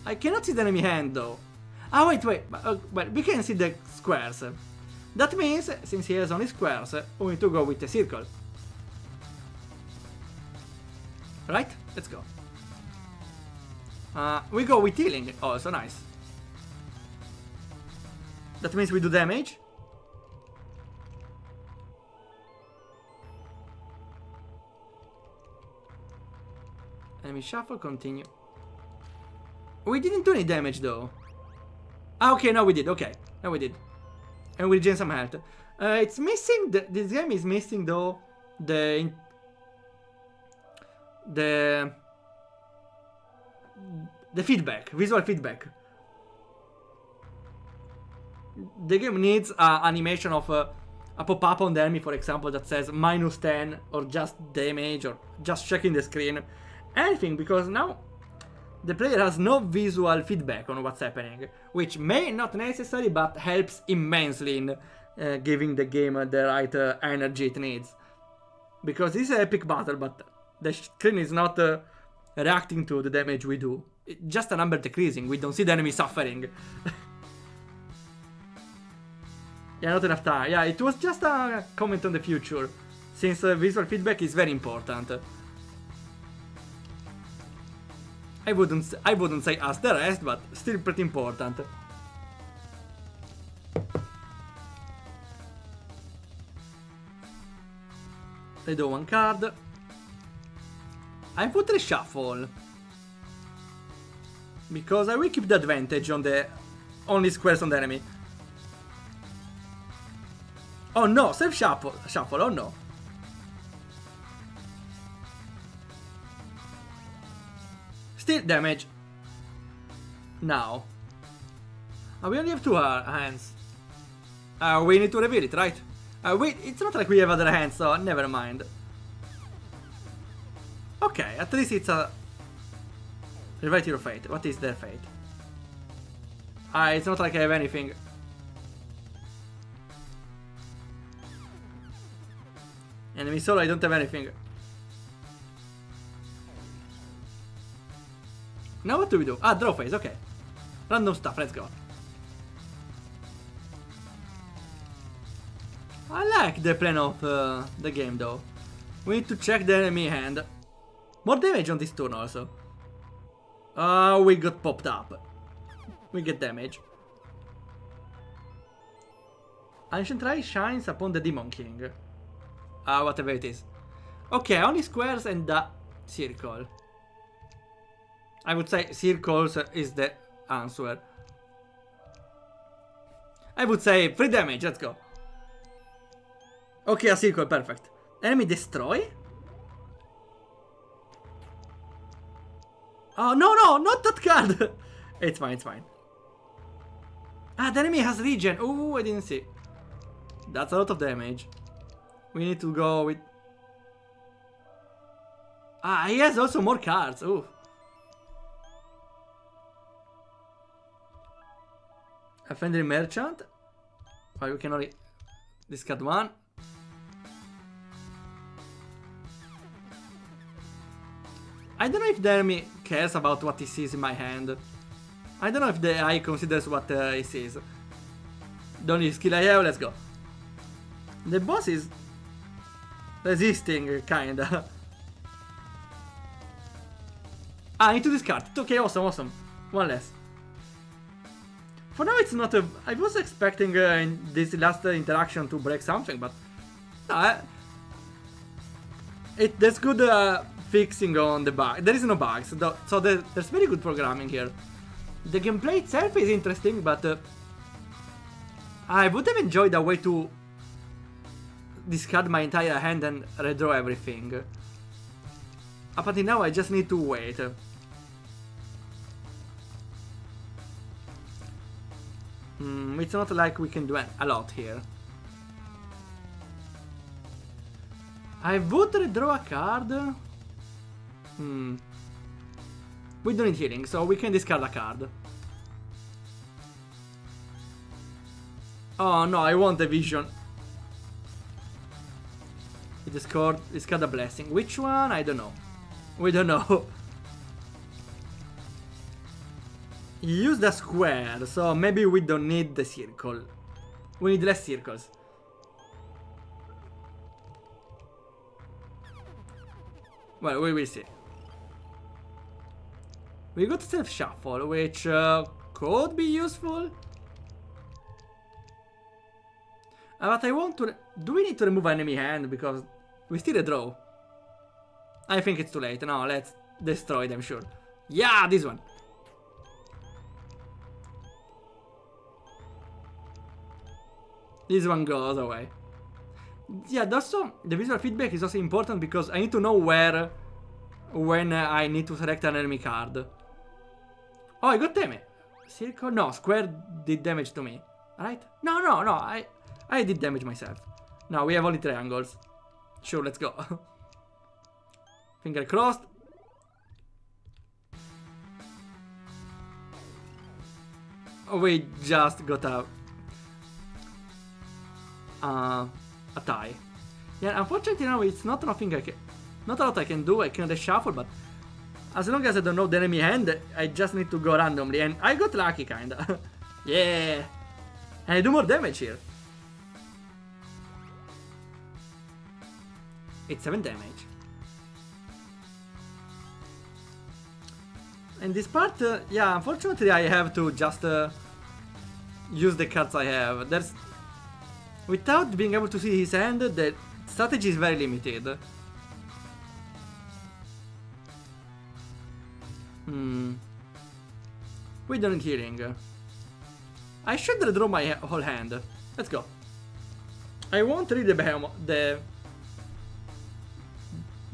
I cannot see the enemy hand though. Ah, wait. Well, we can see the squares. That means, since he has only squares, we need to go with the circle. Right? Let's go. We go with healing. Oh, so nice. That means we do damage. Enemy shuffle, continue. We didn't do any damage though. Ah, okay, now we did. Okay, now we did. And we regain some health. It's missing. This game is missing though the feedback, visual feedback. The game needs an animation of a pop-up on the enemy, for example, that says -10 or just damage or just checking the screen. Anything, because now the player has no visual feedback on what's happening, which may not necessary, but helps immensely in giving the game the right energy it needs. Because this is an epic battle, but the screen is not reacting to the damage we do. It's just a number decreasing, we don't see the enemy suffering. Yeah, not enough time. Yeah, it was just a comment on the future, since visual feedback is very important. I wouldn't say as the rest, but still pretty important. I do one card. I put reshuffle because I will keep the advantage on the only squares on the enemy. Oh no, self shuffle, oh no. Still damage. Now. We only have two hands. We need to reveal it, right? Wait, it's not like we have other hands, so never mind. Okay, at least it's a... Rewrite your fate. What is their fate? It's not like I have anything. Enemy solo, I don't have anything. Now what do we do? Ah, draw phase, okay. Random stuff, let's go. I like the plan of the game though. We need to check the enemy hand. More damage on this turn also. We got popped up. We get damage. Ancient Ray shines upon the Demon King. Whatever it is. Okay, only squares and the circle. I would say circles is the answer. I would say 3 damage, let's go. Okay, a circle, perfect. Enemy destroy? Oh, no, not that card! It's fine, it's fine. Ah, the enemy has regen. Ooh, I didn't see. That's a lot of damage. We need to go with... Ah, he has also more cards. Ooh. Offending Merchant. Oh, you can only discard one. I don't know if the enemy cares about what he sees in my hand. I don't know if the AI considers what he sees. The only skill I have, let's go. The boss is resisting, kinda. Ah, I need to discard. Okay, awesome. One less. For now, it's not a... I was expecting in this last interaction to break something, but... No, there's good fixing on the bug. There is no bugs, so there's very good programming here. The gameplay itself is interesting, but... I would have enjoyed a way to discard my entire hand and redraw everything. Up until now, I just need to wait. It's not like we can do a lot here. I would redraw a card. We don't need healing, so we can discard a card. Oh no, I want the vision. We discard a blessing. Which one? I don't know. We don't know. You use the square, so maybe we don't need the circle. We need less circles. Well, we will see. We got self shuffle, which could be useful. But I want to... Do we need to remove enemy hand? Because we still draw. I think it's too late. No, let's destroy them, sure. Yeah, this one. This one goes away. Yeah, also, the visual feedback is also important because I need to know when I need to select an enemy card. Oh, I got damage. Circle? No, square did damage to me. Right? No, I did damage myself. No, we have only triangles. Sure, let's go. Finger crossed. Oh, we just got a tie. Yeah, unfortunately now it's not nothing not a lot I can do. I can reshuffle, but as long as I don't know the enemy hand, I just need to go randomly, and I got lucky kinda. Yeah, and I do more damage here. It's 7 damage. In this part, yeah, unfortunately I have to just use the cards I have. Without being able to see his hand, the strategy is very limited. We don't need healing. I should redraw my whole hand. Let's go. I won't read the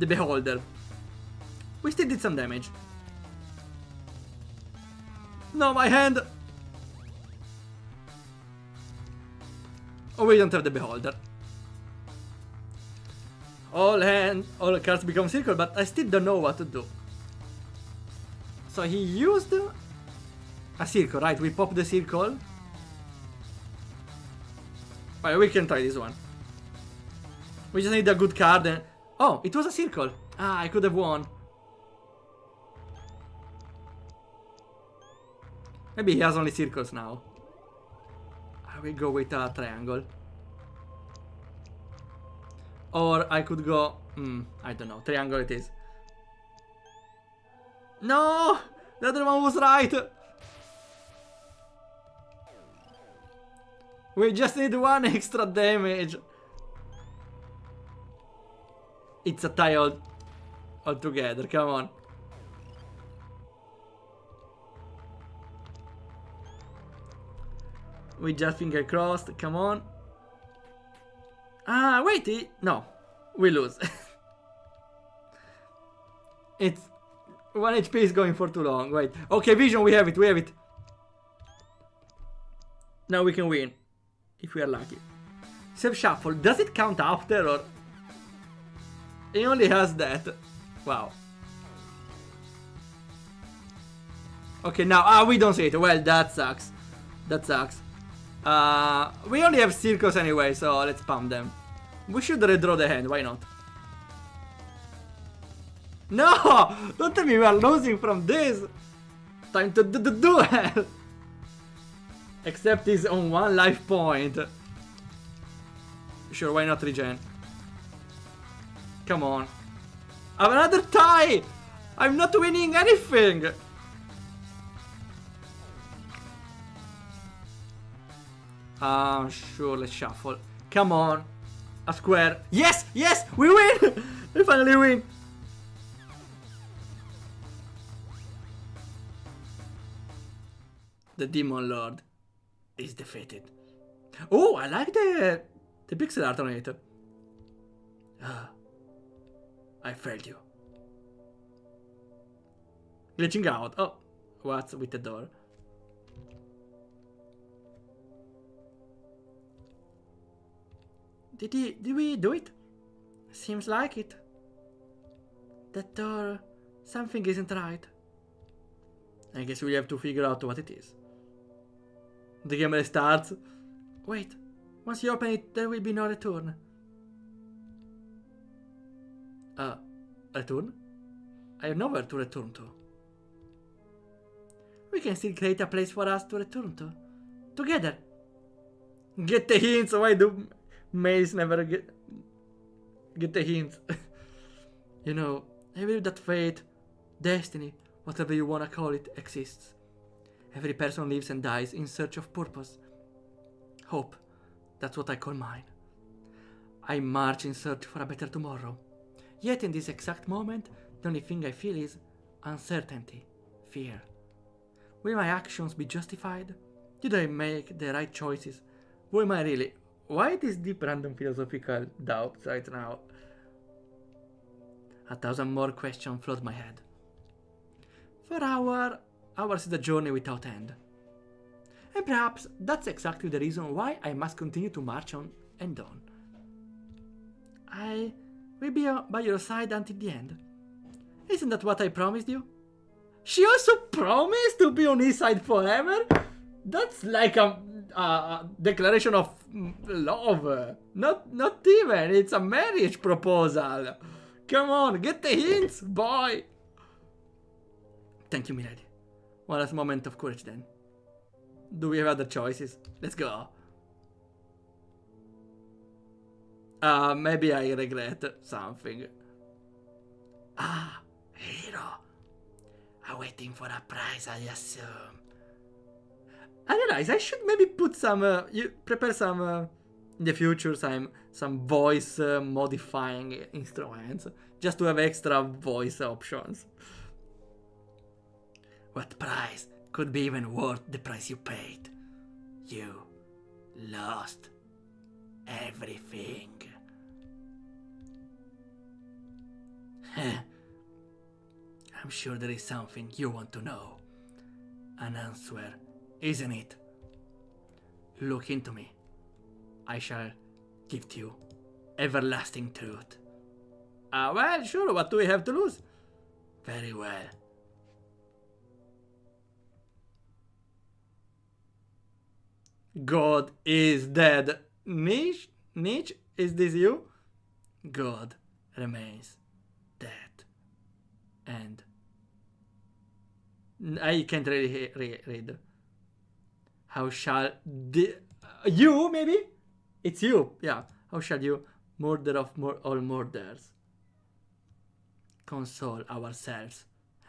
beholder. We still did some damage. No, my hand! Oh, we don't have the beholder. All cards become circle, but I still don't know what to do. So he used a circle, right? We pop the circle. Well, we can try this one. We just need a good card and... Oh, it was a circle. Ah, I could have won. Maybe he has only circles now. I will go with a triangle. Or I could go... I don't know. Triangle it is. No! The other one was right! We just need one extra damage. It's a tie all together. Come on. We just finger crossed. Come on. Ah, wait. No. We lose. It's 1 HP is going for too long. Wait. Okay, vision. We have it. We have it. Now we can win. If we are lucky. Save shuffle. Does it count after or... He only has that. Wow. Okay, now... we don't see it. Well, that sucks. That sucks. We only have circles anyway, so let's spam them. We should redraw the hand. Why not? No! Don't tell me we are losing from this. Time to duel. Except he's on 1 life point. Sure, why not regen? Come on. I have another tie! I'm not winning anything! Sure, let's shuffle. Come on. A square. Yes! Yes! We win! We finally win! The Demon Lord is defeated. Oh, I like the pixel art on it. I failed you. Glitching out. Oh, what's with the door? Did we do it? Seems like it. That door, something isn't right. I guess we have to figure out what it is. The game restarts. Wait, once you open it, there will be no return. Return? I have nowhere to return to. We can still create a place for us to return to. Together. Get the hints. Why do males never get the hints? You know, I believe that fate, destiny, whatever you wanna call it, exists. Every person lives and dies in search of purpose. Hope, that's what I call mine. I march in search for a better tomorrow. Yet in this exact moment, the only thing I feel is uncertainty, fear. Will my actions be justified? Did I make the right choices? Who am I really? Why these deep random philosophical doubts right now? 1,000 more questions flood my head. For hours is a journey without end. And perhaps that's exactly the reason why I must continue to march on and on. I will be by your side until the end. Isn't that what I promised you? She also promised to be on his side forever? That's like a declaration of love. Not even, it's a marriage proposal. Come on, get the hints, boy. Thank you, milady. One last moment of courage then. Do we have other choices? Let's go. Maybe I regret something. Ah, hero. I'm waiting for a prize, I assume. I realize I should maybe put some, prepare some, in the future, some voice modifying instruments, just to have extra voice options. What price could be even worth the price you paid? You lost everything. I'm sure there is something you want to know. An answer, isn't it? Look into me. I shall give to you everlasting truth. Well, sure, what do we have to lose? Very well. God is dead. Niche, is this you? God remains dead. And I can't really read. How shall you, maybe? It's you, yeah. How shall you, murder of all murders, console ourselves?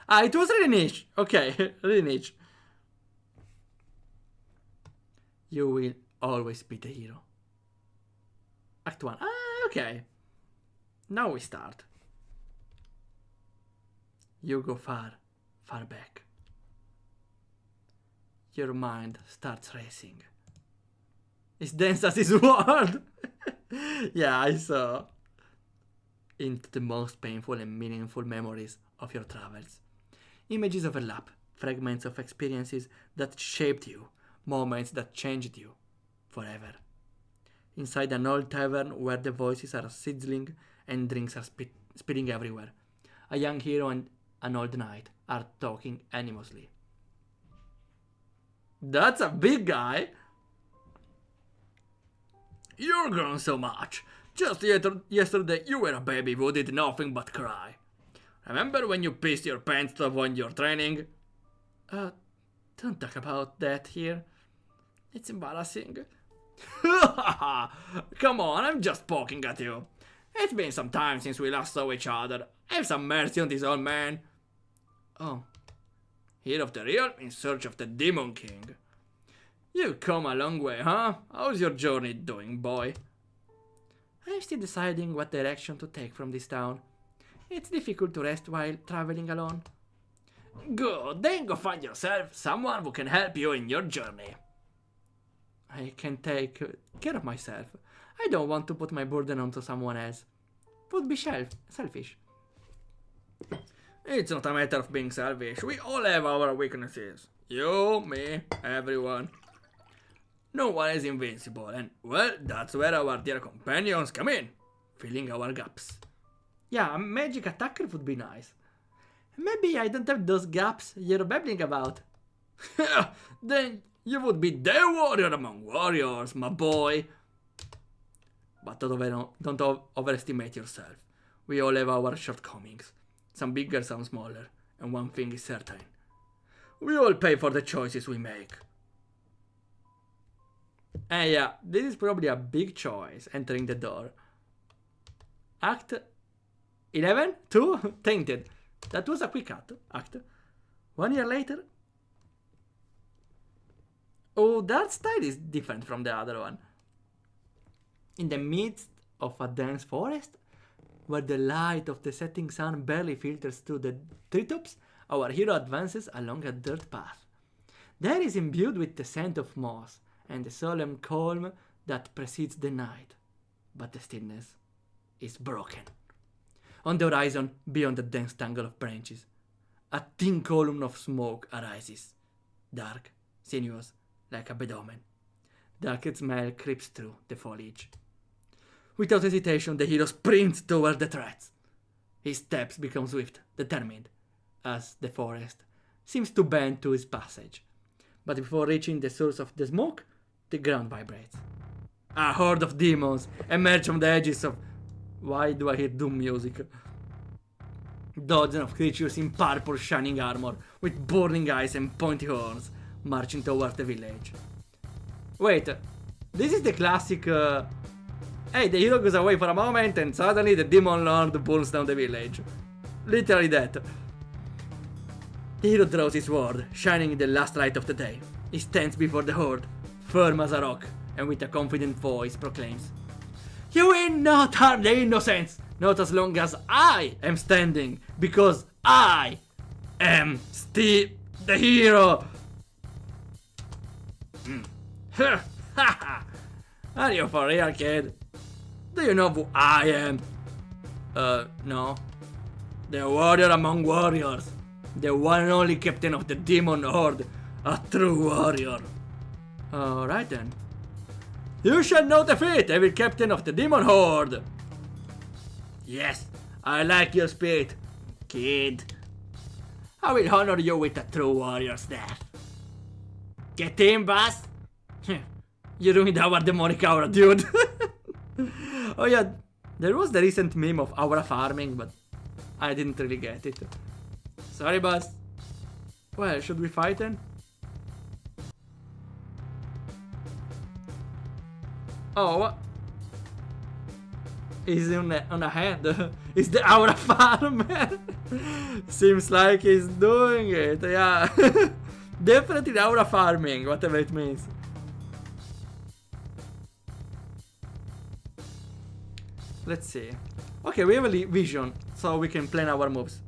It was really niche. Okay, really niche. You will always be the hero. Act 1. Okay. Now we start. You go far, far back. Your mind starts racing. It's dense as his word. Yeah, I saw. Into the most painful and meaningful memories of your travels. Images overlap, fragments of experiences that shaped you, moments that changed you forever. Inside an old tavern where the voices are sizzling and drinks are spilling everywhere, a young hero and an old knight are talking animously. That's a big guy! You're grown so much. Just yesterday you were a baby who did nothing but cry. Remember when you pissed your pants to avoid your training? Don't talk about that here. It's embarrassing. Come on, I'm just poking at you. It's been some time since we last saw each other. Have some mercy on this old man. Oh. Hero of the real in search of the Demon King. You've come a long way, huh? How's your journey doing, boy? I'm still deciding what direction to take from this town. It's difficult to rest while traveling alone. Good, then go find yourself someone who can help you in your journey. I can take care of myself. I don't want to put my burden onto someone else. Would be selfish. It's not a matter of being selfish. We all have our weaknesses. You, me, everyone. No one is invincible, and well, that's where our dear companions come in, filling our gaps. Yeah, a magic attacker would be nice. Maybe I don't have those gaps you're babbling about. Then you would be the warrior among warriors, my boy. But don't overestimate yourself. We all have our shortcomings. Some bigger, some smaller. And one thing is certain. We all pay for the choices we make. And yeah, this is probably a big choice, entering the door. Act 11? 2? Tainted. That was a quick act. 1 year later. Oh, that style is different from the other one. In the midst of a dense forest, where the light of the setting sun barely filters through the treetops, our hero advances along a dirt path. The air is imbued with the scent of moss and the solemn calm that precedes the night. But the stillness is broken. On the horizon, beyond the dense tangle of branches, a thin column of smoke arises, dark, sinuous, like a bedomen. Dark smell creeps through the foliage. Without hesitation, the hero sprints toward the threats. His steps become swift, determined, as the forest seems to bend to his passage. But before reaching the source of the smoke, the ground vibrates. A horde of demons emerge from the edges of... Why do I hear doom music? Dozens of creatures in purple shining armor, with burning eyes and pointy horns, marching towards the village. Wait, this is the classic Hey, the hero goes away for a moment and suddenly the demon lord burns down the village. Literally that. The hero draws his sword, shining in the last light of the day. He stands before the horde, firm as a rock, and with a confident voice proclaims, "You will not harm the innocents, not as long as I am standing, because I am Steve the hero." Are you for real, kid? Do you know who I am? No. The warrior among warriors. The one and only captain of the demon horde. A true warrior. Alright then. You shall know defeat, evil captain of the demon horde. Yes, I like your spirit, kid. I will honor you with a true warrior's death. Get in, boss? You ruined our demonic aura, dude. Oh yeah, there was the recent meme of aura farming, but I didn't really get it. Sorry, boss. Well, should we fight then? Oh, what? He's on a hand. Is the aura farmer? Seems like he's doing it, yeah. Definitely aura farming, whatever it means. Let's see. Okay, we have a vision, so we can plan our moves.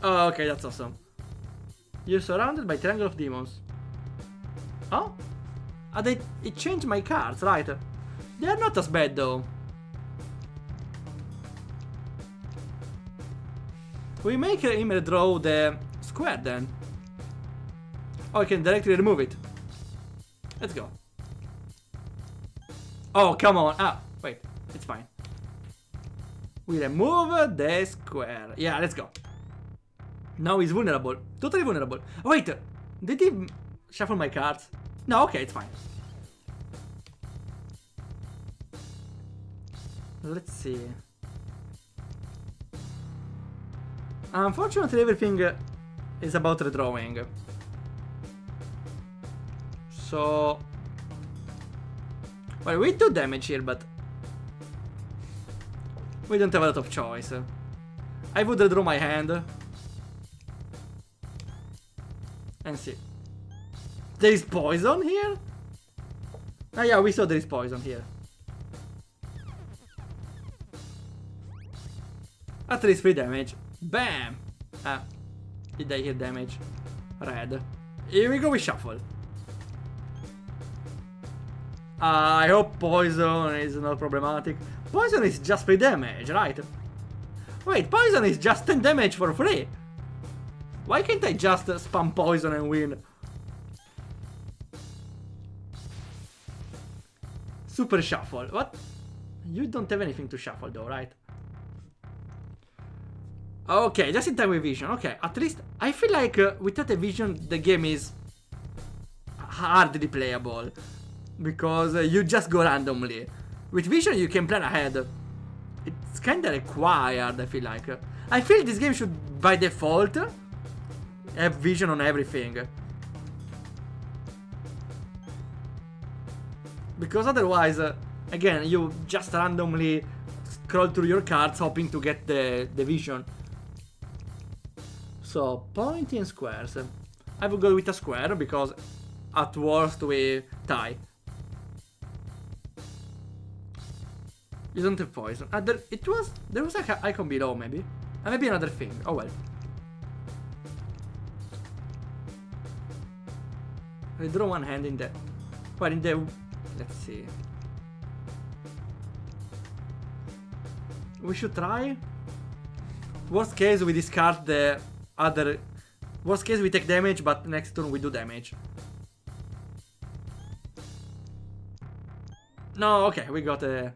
Oh, okay, that's awesome. You're surrounded by triangle of demons. Oh? It changed my cards, right? They are not as bad though. We make him draw the square then. Oh, I can directly remove it. Let's go. Oh, come on. Ah, wait. It's fine. We remove the square. Yeah, let's go. Now he's vulnerable. Totally vulnerable. Oh, wait. Did he shuffle my cards? No, okay, it's fine. Let's see. Unfortunately, everything is about redrawing. So... well, we do damage here, but... we don't have a lot of choice. I would redraw my hand. And see. There is poison here? Ah, yeah, we saw there is poison here. At least 3 damage. Bam! Ah. Did I hear damage? Red. Here we go with shuffle. I hope poison is not problematic. Poison is just 3 damage, right? Wait, poison is just 10 damage for free. Why can't I just spam poison and win? Super shuffle. What? You don't have anything to shuffle though, right? Okay, just in time with vision. Okay, at least I feel like without a vision the game is hardly playable. Because you just go randomly. With vision you can plan ahead. It's kinda required, I feel like. I feel this game should by default have vision on everything. Because otherwise, again, you just randomly scroll through your cards hoping to get the vision. So, pointy and squares. I will go with a square because at worst we tie. You don't have poison. There was an icon below maybe. Maybe another thing. Oh well. I draw one hand in the... well, in the... let's see. We should try. Worst case we discard the other... worst case we take damage, but next turn we do damage. No, okay, we got a...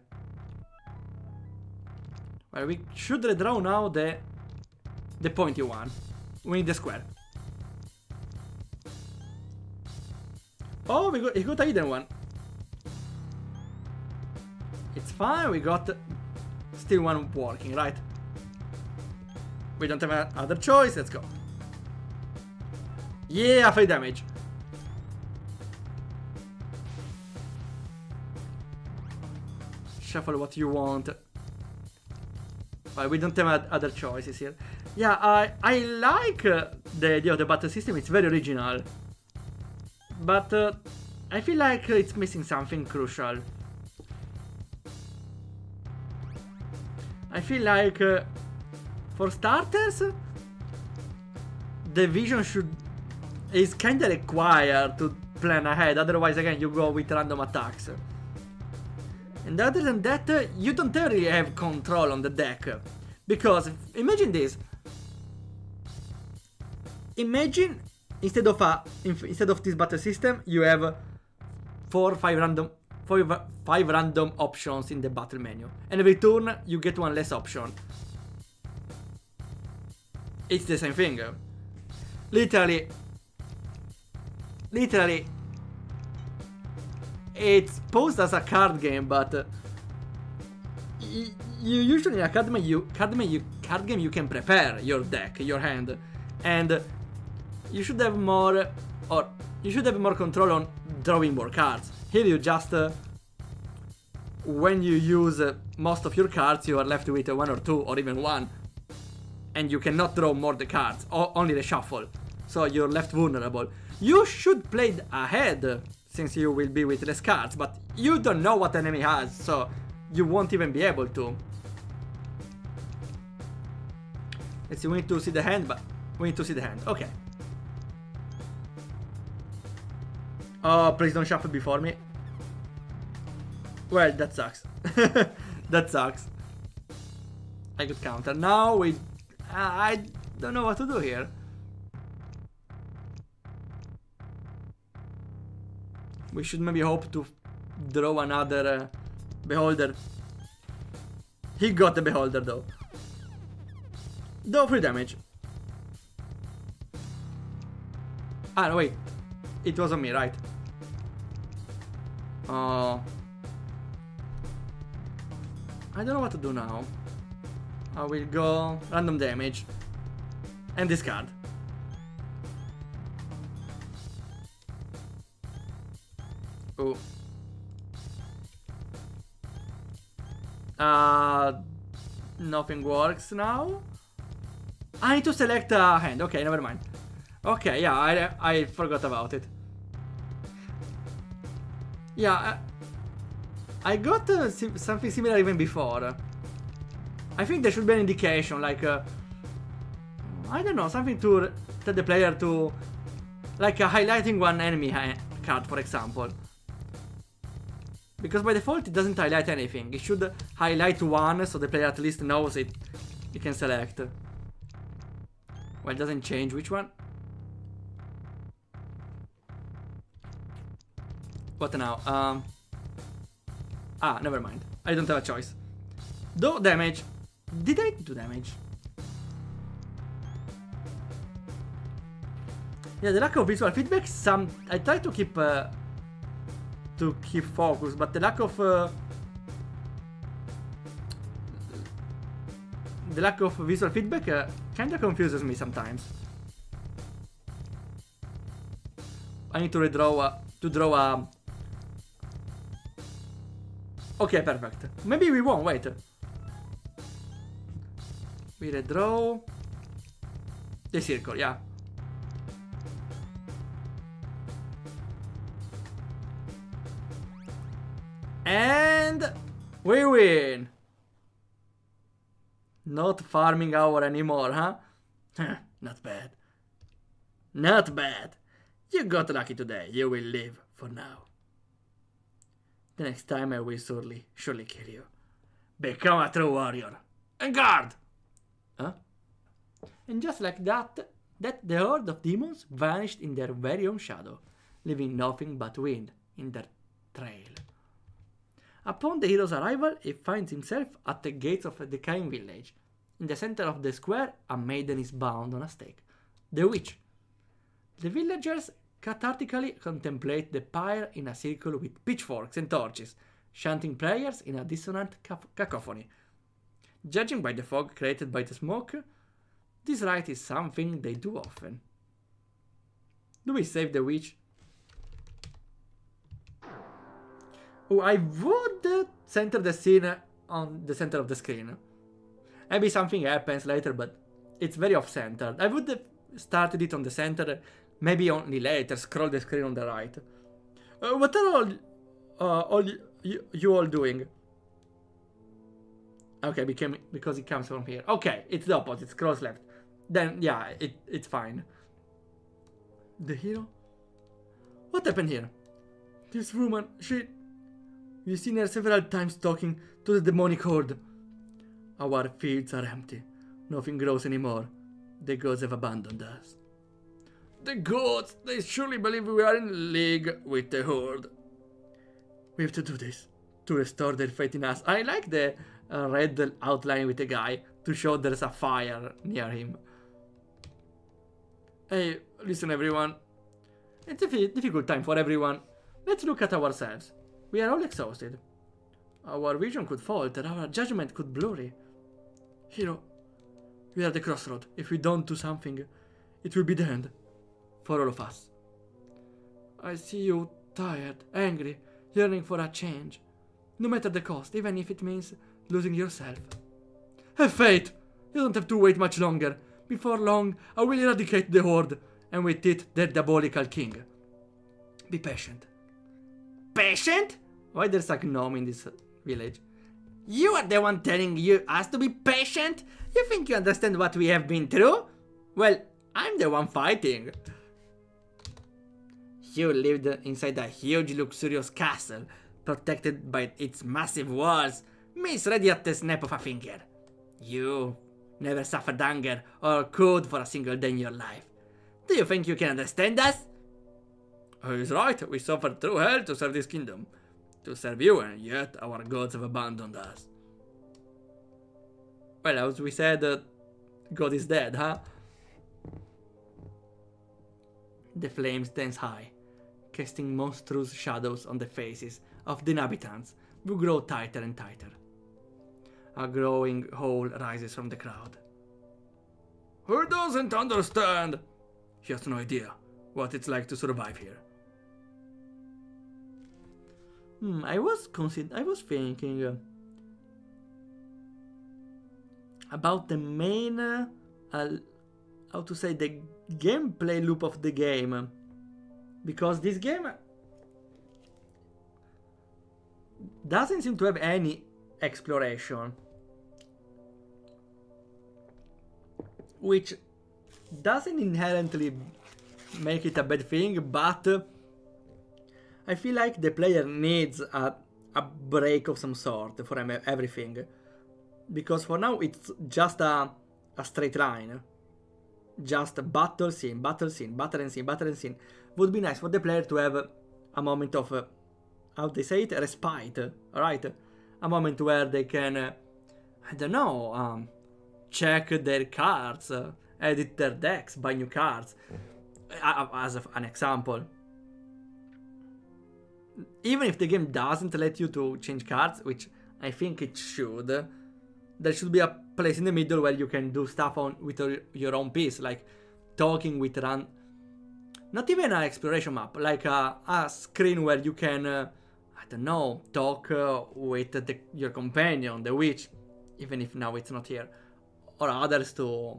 well, we should redraw now the pointy one. We need the square. Oh, he got a hidden one. It's fine, we got still one working, right? We don't have another choice, let's go. Yeah, 5 damage. shuffle what you want. But we don't have other choices here. Yeah, I like the idea of the battle system. It's very original. But I feel like it's missing something crucial. I feel like, for starters, the vision is kinda required to plan ahead. Otherwise, again, you go with random attacks. And other than that, you don't really have control on the deck. Because, imagine this. Imagine, instead of this battle system, you have 5 random options in the battle menu. And every turn, you get one less option. It's the same thing. Literally, it's posed as a card game, but you usually in a card game you can prepare your deck, your hand, and you should have more control on drawing more cards. Here you just when you use most of your cards, you are left with 1 or 2 or even 1, and you cannot draw more the cards, only the shuffle. So you're left vulnerable. You should play ahead, since you will be with less cards, but you don't know what the enemy has, so you won't even be able to. Let's see, we need to see the hand, but we need to see the hand. Okay. Oh, please don't shuffle before me. Well, that sucks. That sucks. I could counter. Now I don't know what to do here. We should maybe hope to draw another beholder. He got the beholder though. Though 3 damage. Ah, no, wait. It was on me, right? Oh. I don't know what to do now. I will go random damage. And discard. Oh. Nothing works now. I need to select a hand. Okay, never mind. Okay, yeah, I forgot about it. Yeah, I got something similar even before. I think there should be an indication, like, I don't know, something to tell the player to, like, highlighting one enemy card, for example. Because by default it doesn't highlight anything. It should highlight one, so the player at least knows it. He can select. Well, it doesn't change which one. What now? Ah, never mind. I don't have a choice. Do damage. Did I do damage? Yeah, the lack of visual feedback. I try to keep focus, but the lack of visual feedback kinda confuses me sometimes. I need to draw a. Okay, perfect. Maybe we won't, wait. We redraw the circle, yeah. And we win. Not farming hour anymore, huh? Not bad. Not bad. You got lucky today. You will live for now. The next time I will surely kill you. Become a true warrior. And guard! Huh? And just like that, the horde of demons vanished in their very own shadow, leaving nothing but wind in their trail. Upon the hero's arrival, he finds himself at the gates of a decaying village. In the center of the square, a maiden is bound on a stake. The witch. The villagers cathartically contemplate the pyre in a circle with pitchforks and torches, chanting prayers in a dissonant cacophony. Judging by the fog created by the smoke, this rite is something they do often. Do we save the witch? Oh, I would center the scene on the center of the screen. Maybe something happens later, but it's very off-centered. I would have started it on the center, maybe only later, scroll the screen on the right. What are you all doing? Okay, because it comes from here. Okay, it's the opposite, scrolls left. Then, yeah, it's fine. The hero? What happened here? This woman, we've seen her several times talking to the demonic horde. Our fields are empty. Nothing grows anymore. The gods have abandoned us. The gods! They surely believe we are in league with the horde. We have to do this to restore their faith in us. I like the red outline with the guy to show there's a fire near him. Hey, listen everyone. It's a difficult time for everyone. Let's look at ourselves. We are all exhausted. Our vision could falter, our judgment could blurry. Hero, we are at the crossroad. If we don't do something, it will be the end. For all of us. I see you tired, angry, yearning for a change. No matter the cost, even if it means losing yourself. Have faith! You don't have to wait much longer. Before long, I will eradicate the horde, and with it, their diabolical king. Be patient. Patient? Why there's a gnome in this village? You are the one telling us to be patient? You think you understand what we have been through? Well, I'm the one fighting. You lived inside a huge luxurious castle, protected by its massive walls, misready at the snap of a finger. You never suffered hunger or cold for a single day in your life. Do you think you can understand us? He's right, we suffered through hell to serve this kingdom. To serve you, and yet our gods have abandoned us. Well, as we said, God is dead, huh? The flames dance high, casting monstrous shadows on the faces of the inhabitants, who grow tighter and tighter. A growing howl rises from the crowd. Who doesn't understand? He has no idea what it's like to survive here. I was thinking about the main, how to say, the gameplay loop of the game, because this game doesn't seem to have any exploration, which doesn't inherently make it a bad thing, but I feel like the player needs a break of some sort for everything, because for now it's just a straight line, just battle scene, battle scene, battle and scene, battle and scene. Would be nice for the player to have a moment of, how they say it, respite, right? A moment where they can, I don't know, check their cards, edit their decks, buy new cards, as an example. Even if the game doesn't let you to change cards, which I think it should, there should be a place in the middle where you can do stuff with your own piece, like talking with not even an exploration map, like a screen where you can, I don't know, talk with your companion, the witch, even if now it's not here, or others to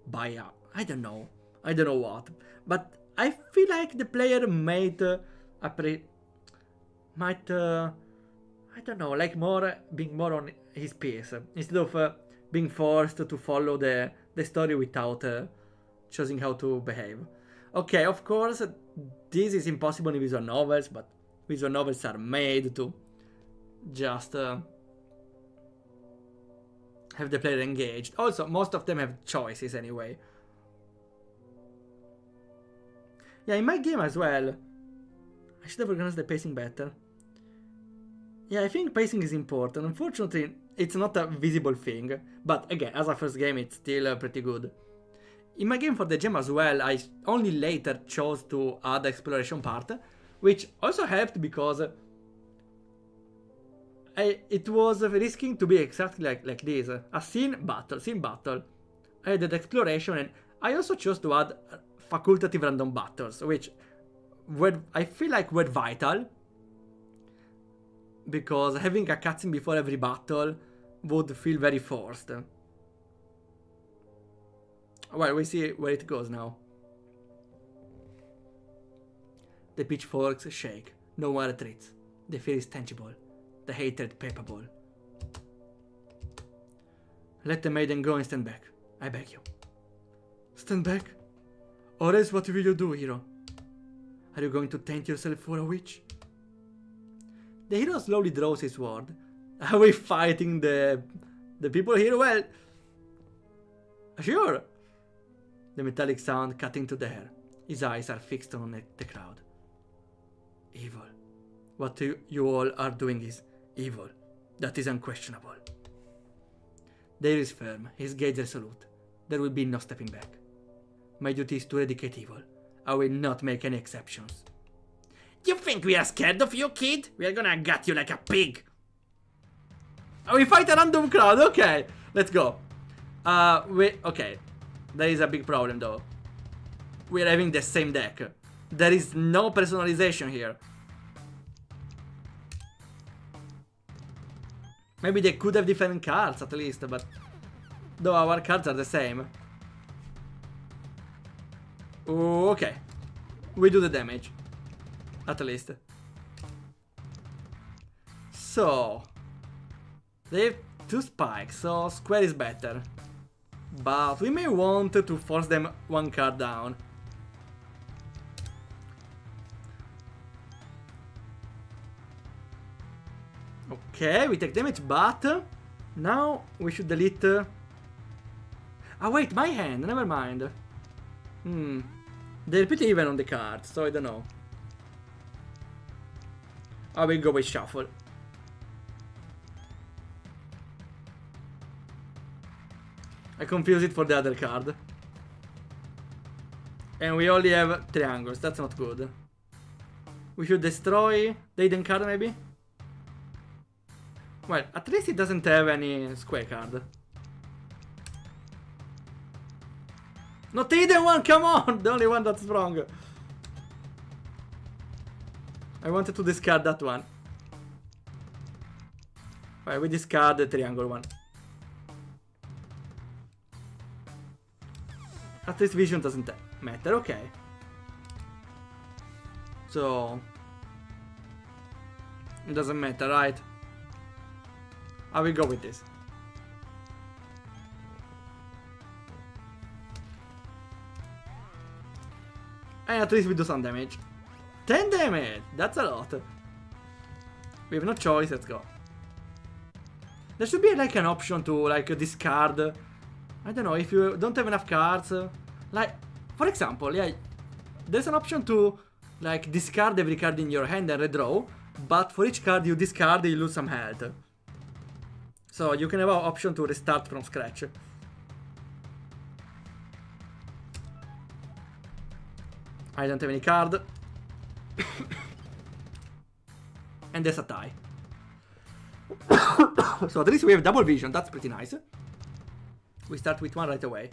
buy I don't know what, but I feel like the player might I don't know, like being more on his pace, instead of being forced to follow the story without choosing how to behave. Okay, of course, this is impossible in visual novels, but visual novels are made to just have the player engaged. Also, most of them have choices anyway. Yeah, in my game as well, I should have organized the pacing better. Yeah, I think pacing is important. Unfortunately, it's not a visible thing, but again, as a first game, it's still pretty good. In my game for the gem as well, I only later chose to add the exploration part, which also helped because it was risking to be exactly like this. A scene battle. I added exploration, and I also chose to add facultative random battles, which I feel like were vital. because having a cutscene before every battle would feel very forced. Well, we see where it goes now. The pitchforks shake. No one retreats. The fear is tangible. The hatred palpable. Let the maiden go and stand back. I beg you. Stand back? Or else what will you do, hero? Are you going to taint yourself for a witch? The hero slowly draws his sword. Are we fighting the people here? Well, sure. The metallic sound cutting to the air. His eyes are fixed on the crowd. Evil. What you all are doing is evil. That is unquestionable. There is firm, his gaze resolute. There will be no stepping back. My duty is to eradicate evil. I will not make any exceptions. You think we are scared of you, kid? We are gonna gut you like a pig. Oh, we fight a random crowd. Okay, let's go. Okay. There is a big problem though. We are having the same deck. There is no personalization here. Maybe they could have different cards at least, but though our cards are the same. Ooh, okay. We do the damage. At least. So they have 2 spikes, so square is better. But we may want to force them 1 card down. Okay, we take damage, but now we should delete. Ah, wait, my hand. Never mind. They're pretty even on the cards, so I don't know. I will go with shuffle. I confuse it for the other card. And we only have triangles, that's not good. We should destroy the hidden card maybe? Well, at least it doesn't have any square card. Not the hidden one, come on! The only one that's wrong. I wanted to discard that one. Well, we discard the triangle one. At least vision doesn't matter, okay. So it doesn't matter, right? I will go with this. And at least we do some damage. 10 damage! That's a lot. We have no choice, let's go. There should be like an option to like discard. I don't know, if you don't have enough cards. Like, for example, yeah, there's an option to like discard every card in your hand and redraw. But for each card you discard, you lose some health. So you can have an option to restart from scratch. I don't have any card. And there's a tie. So at least we have double vision, that's pretty nice. We start with 1 right away.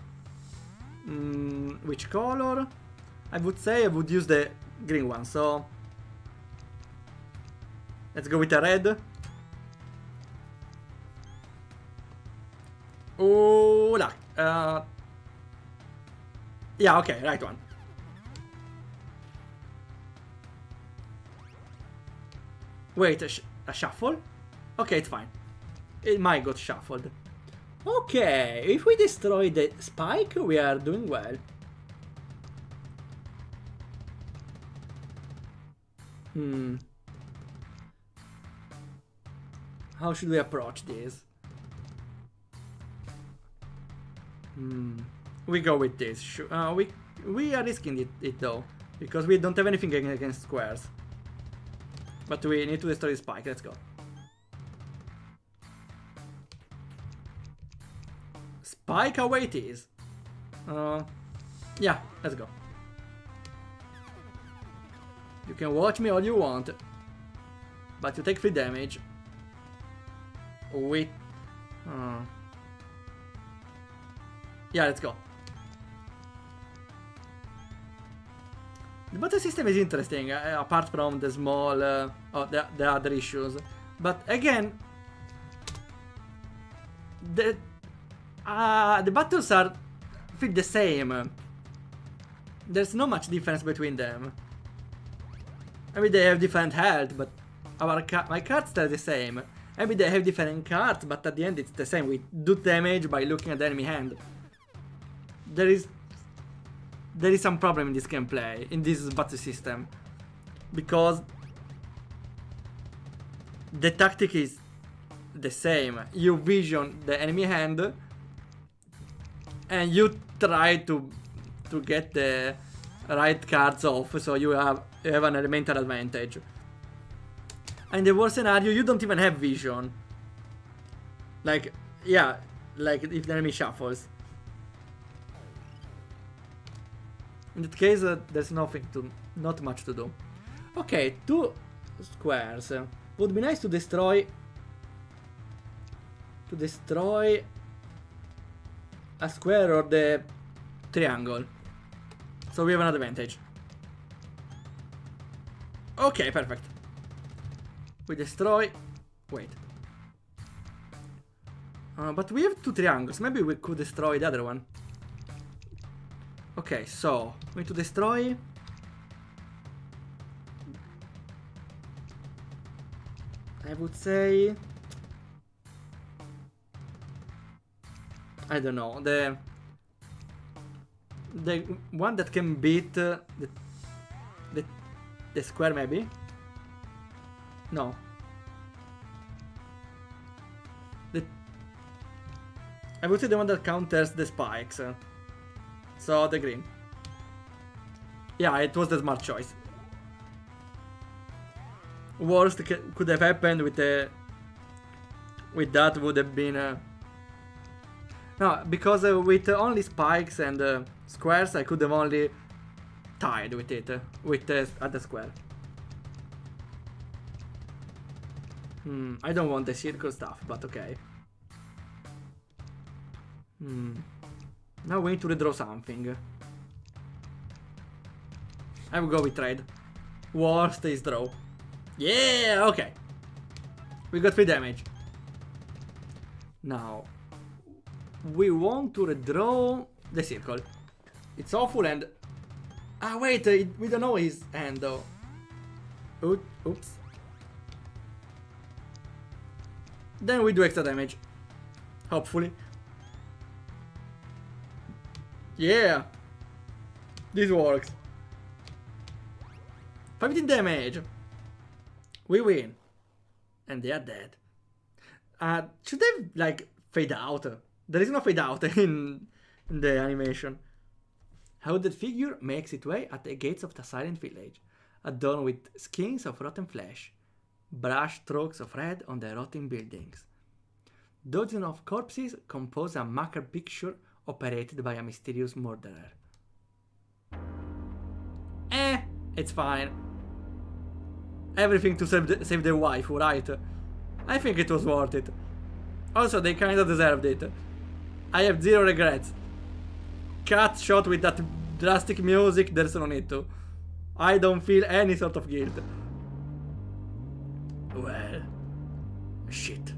Which color? I would say I would use the green one, so let's go with a red. Oh, luck. Yeah, okay, right one. Wait, a shuffle? Okay, it's fine. It might got shuffled. Okay, if we destroy the spike, we are doing well. How should we approach this? We go with this. We are risking it though, because we don't have anything against squares. But we need to destroy the spike. Let's go. Spike away it is. Yeah, let's go. You can watch me all you want, but you take 3 damage. With yeah, let's go. The battle system is interesting, apart from the small, the other issues. But again, the battles feel the same. There's not much difference between them. Maybe they have different health, but my cards are the same. Maybe they have different cards, but at the end it's the same. We do damage by looking at the enemy hand. There is some problem in this gameplay, in this battle system, because the tactic is the same. You vision the enemy hand, and you try to get the right cards off, so you have an elemental advantage. In the worst scenario, you don't even have vision. Like, yeah, like if the enemy shuffles. In that case, there's not much to do. Okay, 2 squares. Would be nice to destroy a square or the triangle. So we have an advantage. Okay, perfect. We destroy. Wait. But we have 2 triangles. Maybe we could destroy the other one. Okay, so we need to destroy. I would say, I don't know, the one that can beat the square, maybe. No. I would say the one that counters the spikes. So the green. Yeah, it was the smart choice. Worst could have happened with that would have been no, because with only spikes and squares I could have only tied with it with the other square. I don't want the circle stuff, but okay. Now we need to redraw something. I will go with trade. Worst is draw. Yeah, okay. We got 3 damage. Now, we want to redraw the circle. It's awful and... Ah, wait, we don't know his hand though. Oops. Then we do extra damage. Hopefully. Yeah. This works. 15 damage. We win. And they are dead. Should they, like, fade out? There is no fade out in the animation. How the figure makes its way at the gates of the silent village, adorned with skins of rotten flesh, brush strokes of red on the rotting buildings. Dozens of corpses compose a macabre picture operated by a mysterious murderer. It's fine. Everything to save their wife, right? I think it was worth it. Also, they kinda deserved it. I have 0 regrets. Cut shot with that drastic music, there's no need to. I don't feel any sort of guilt. Well, shit.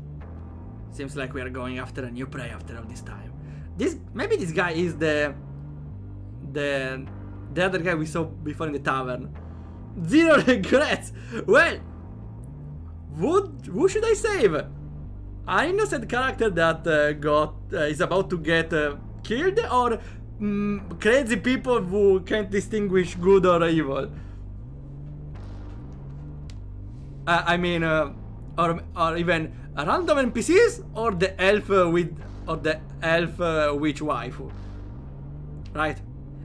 Seems like we are going after a new prey after all this time. Maybe this guy is the other guy we saw before in the tavern. 0 regrets. Well, who should I save? An innocent character that is about to get killed, or crazy people who can't distinguish good or evil? I mean, or even random NPCs, or the elf witch waifu, right?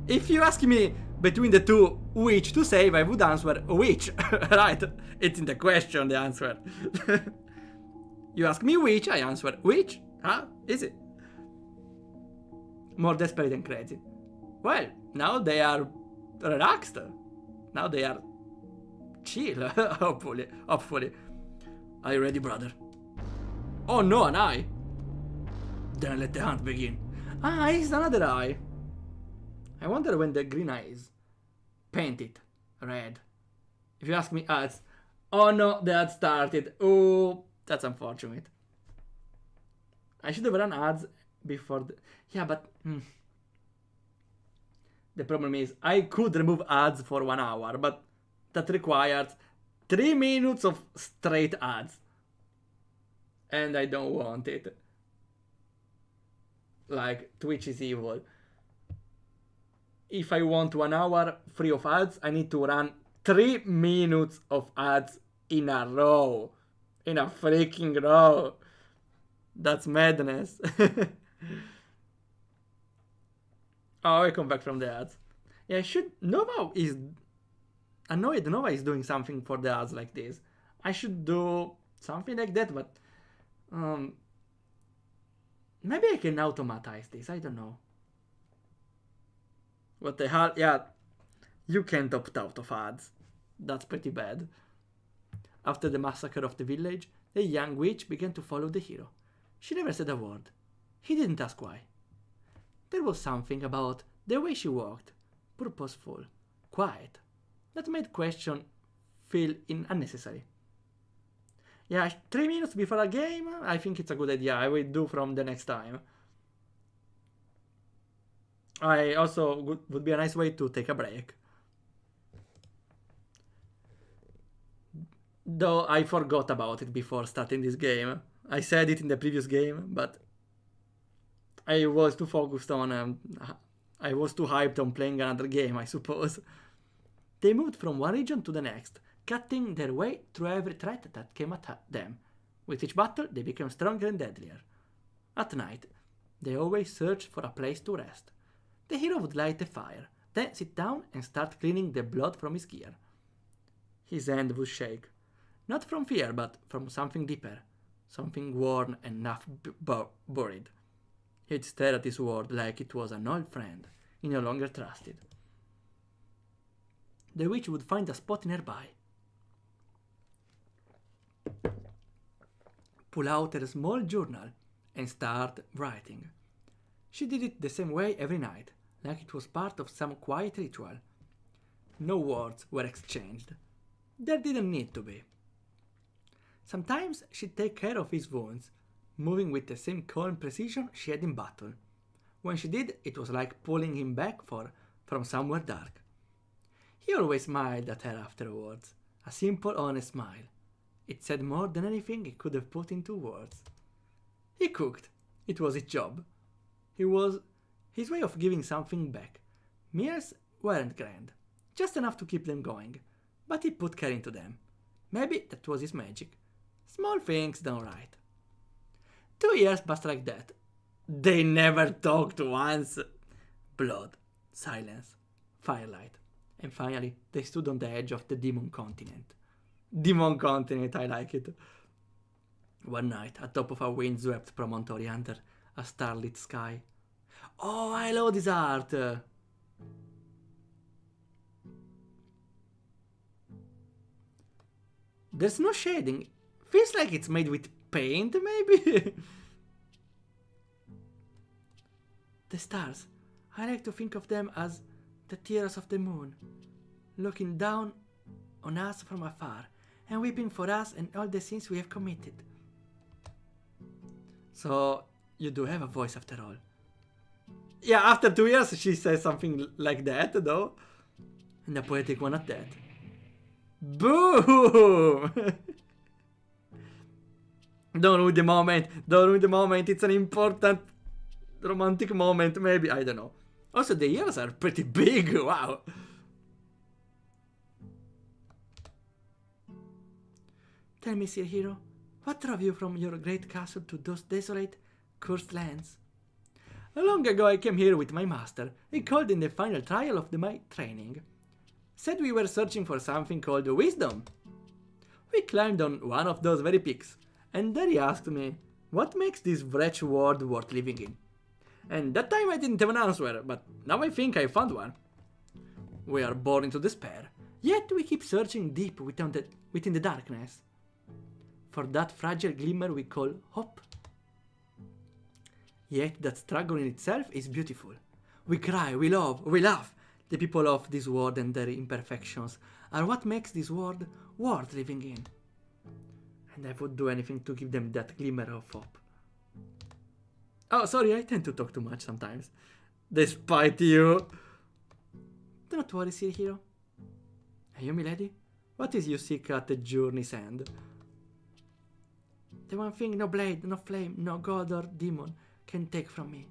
If you ask me between the two which to save, I would answer which, right? It's in the question, the answer. You ask me which, I answer which. Huh? Is it? More desperate than crazy. Well, now they are relaxed. Now they are chill, hopefully. Are you ready, brother? Oh no, an eye. Then let the hunt begin. Ah, it's another eye. I wonder when the green eye is. Paint it red. If you ask me, ads. Oh no, they had started. Oh, That's unfortunate. I should have run ads before yeah, but the problem is I could remove ads for 1 hour, but that requires 3 minutes of straight ads. And I don't want it. Like, Twitch is evil. If I want 1 hour free of ads, I need to run 3 minutes of ads in a row. In a freaking row. That's madness. Oh, I come back from the ads. Yeah, I should... Nova is... Annoyed Nova is doing something for the ads like this. I should do something like that, but... maybe I can automatize this, I don't know. What the hell? Yeah, you can't opt out of ads. That's pretty bad. After the massacre of the village, the young witch began to follow the hero. She never said a word. He didn't ask why. There was something about the way she walked, purposeful, quiet, that made question feel unnecessary. Yeah, 3 minutes before a game, I think it's a good idea. I will do from the next time. I also would be a nice way to take a break. Though I forgot about it before starting this game. I said it in the previous game, but I was too focused on... I was too hyped on playing another game, I suppose. They moved from one region to the next, cutting their way through every threat that came at them. With each battle, they became stronger and deadlier. At night, they always searched for a place to rest. The hero would light a fire, then sit down and start cleaning the blood from his gear. His hand would shake. Not from fear, but from something deeper. Something worn and half buried. He'd stare at his sword like it was an old friend he no longer trusted. The witch would find a spot nearby. Pull out her small journal and start writing. She did it the same way every night, like it was part of some quiet ritual. No words were exchanged. There didn't need to be. Sometimes she'd take care of his wounds, moving with the same calm precision she had in battle. When she did, it was like pulling him back from somewhere dark. He always smiled at her afterwards, a simple, honest smile. It said more than anything he could have put into words. He cooked. It was his job. It was his way of giving something back. Meals weren't grand, just enough to keep them going, but he put care into them. Maybe that was his magic. Small things done right. 2 years passed like that. They never talked once. Blood, silence, firelight, and finally they stood on the edge of the Demon Continent. Demon Continent, I like it. One night, atop of a windswept promontory under a starlit sky. Oh, I love this art! There's no shading. Feels like it's made with paint, maybe? The stars. I like to think of them as the tears of the moon, looking down on us from afar and weeping for us and all the sins we have committed. So, you do have a voice after all. Yeah, after 2 years she says something like that, though. And a poetic one at that. Boom! Don't ruin the moment. Don't ruin the moment. It's an important romantic moment, maybe. I don't know. Also, the ears are pretty big. Wow. Tell me, Sir Hero, what drove you from your great castle to those desolate, cursed lands? Long ago I came here with my master. He called in the final trial of my training. Said we were searching for something called wisdom. We climbed on one of those very peaks, and there he asked me, what makes this wretched world worth living in? And that time I didn't have an answer, but now I think I found one. We are born into despair, yet we keep searching deep within the darkness. For that fragile glimmer we call hope. Yet that struggle in itself is beautiful. We cry, we love, we laugh. The people of this world and their imperfections are what makes this world worth living in. And I would do anything to give them that glimmer of hope. Oh, sorry, I tend to talk too much sometimes. Despite you. Do not worry, Sir Hero. Hey, you, milady? What is you seek at the journey's end? The one thing no blade, no flame, no god or demon can take from me.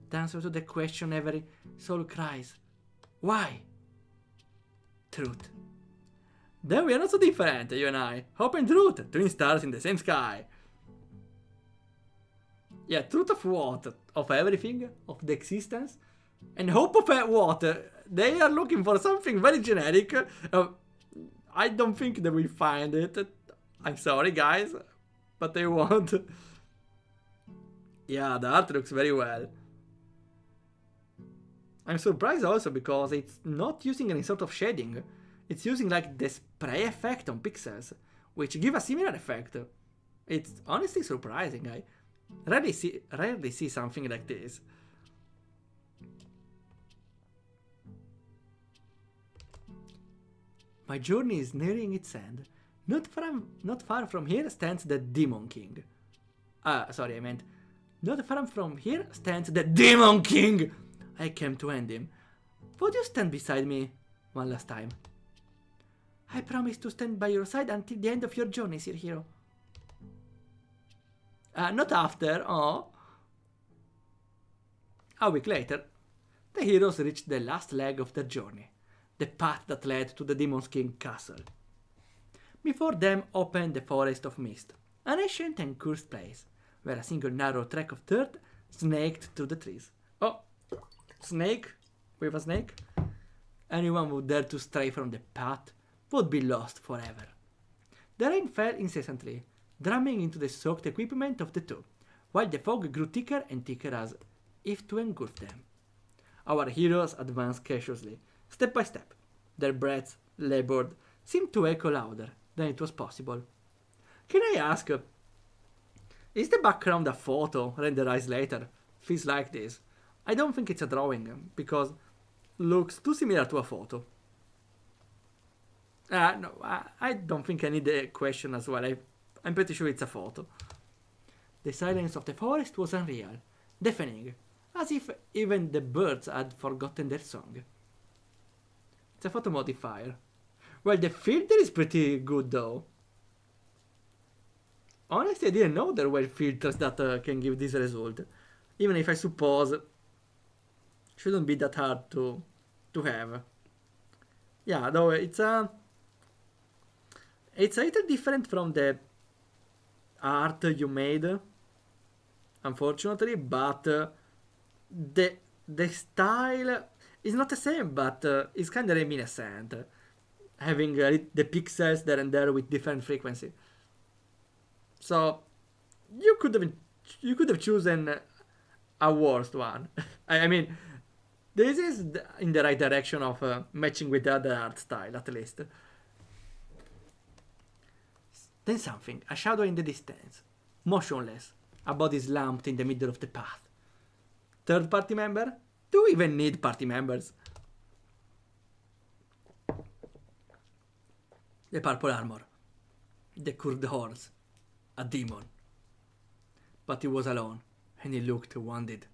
The answer to the question every soul cries. Why? Truth. Then we are not so different, you and I. Hope and truth, twin stars in the same sky. Yeah, truth of what? Of everything? Of the existence? And hope of what? They are looking for something very generic. I don't think they will find it. I'm sorry, guys, but they won't. Yeah, the art looks very well. I'm surprised also because it's not using any sort of shading. It's using like the spray effect on pixels, which give a similar effect. It's honestly surprising. I rarely see something like this. My journey is nearing its end. Not far from here stands the Demon King. Sorry, I meant not far from here stands the Demon King. I came to end him. Would you stand beside me one last time? I promise to stand by your side until the end of your journey, Sir Hero. Not after, oh. A week later, the heroes reached the last leg of their journey, the path that led to the Demon King's castle. Before them opened the Forest of Mist, an ancient and cursed place, where a single narrow track of dirt snaked through the trees. Oh, snake? With a snake? Anyone who dared to stray from the path would be lost forever. The rain fell incessantly, drumming into the soaked equipment of the two, while the fog grew thicker and thicker as if to engulf them. Our heroes advanced cautiously, step by step. Their breaths, labored, seemed to echo louder than it was possible. Can I ask, is the background a photo renderized later? Feels like this. I don't think it's a drawing, because looks too similar to a photo. No, I don't think I need the question as well. I'm pretty sure it's a photo. The silence of the forest was unreal, deafening, as if even the birds had forgotten their song. It's a photo modifier. Well, the filter is pretty good though. Honestly, I didn't know there were filters that can give this result. Even if I suppose shouldn't be that hard to have. Yeah, though it's a little different from the art you made, unfortunately, but the style is not the same, but it's kind of reminiscent, having the pixels there and there with different frequency. So you could have chosen a worst one. I mean, this is in the right direction of matching with the other art style, at least. Then something, a shadow in the distance, motionless, a body slumped in the middle of the path. Third party member? Do we even need party members? The purple armor, the curved horns, a demon. But he was alone, and he looked wounded.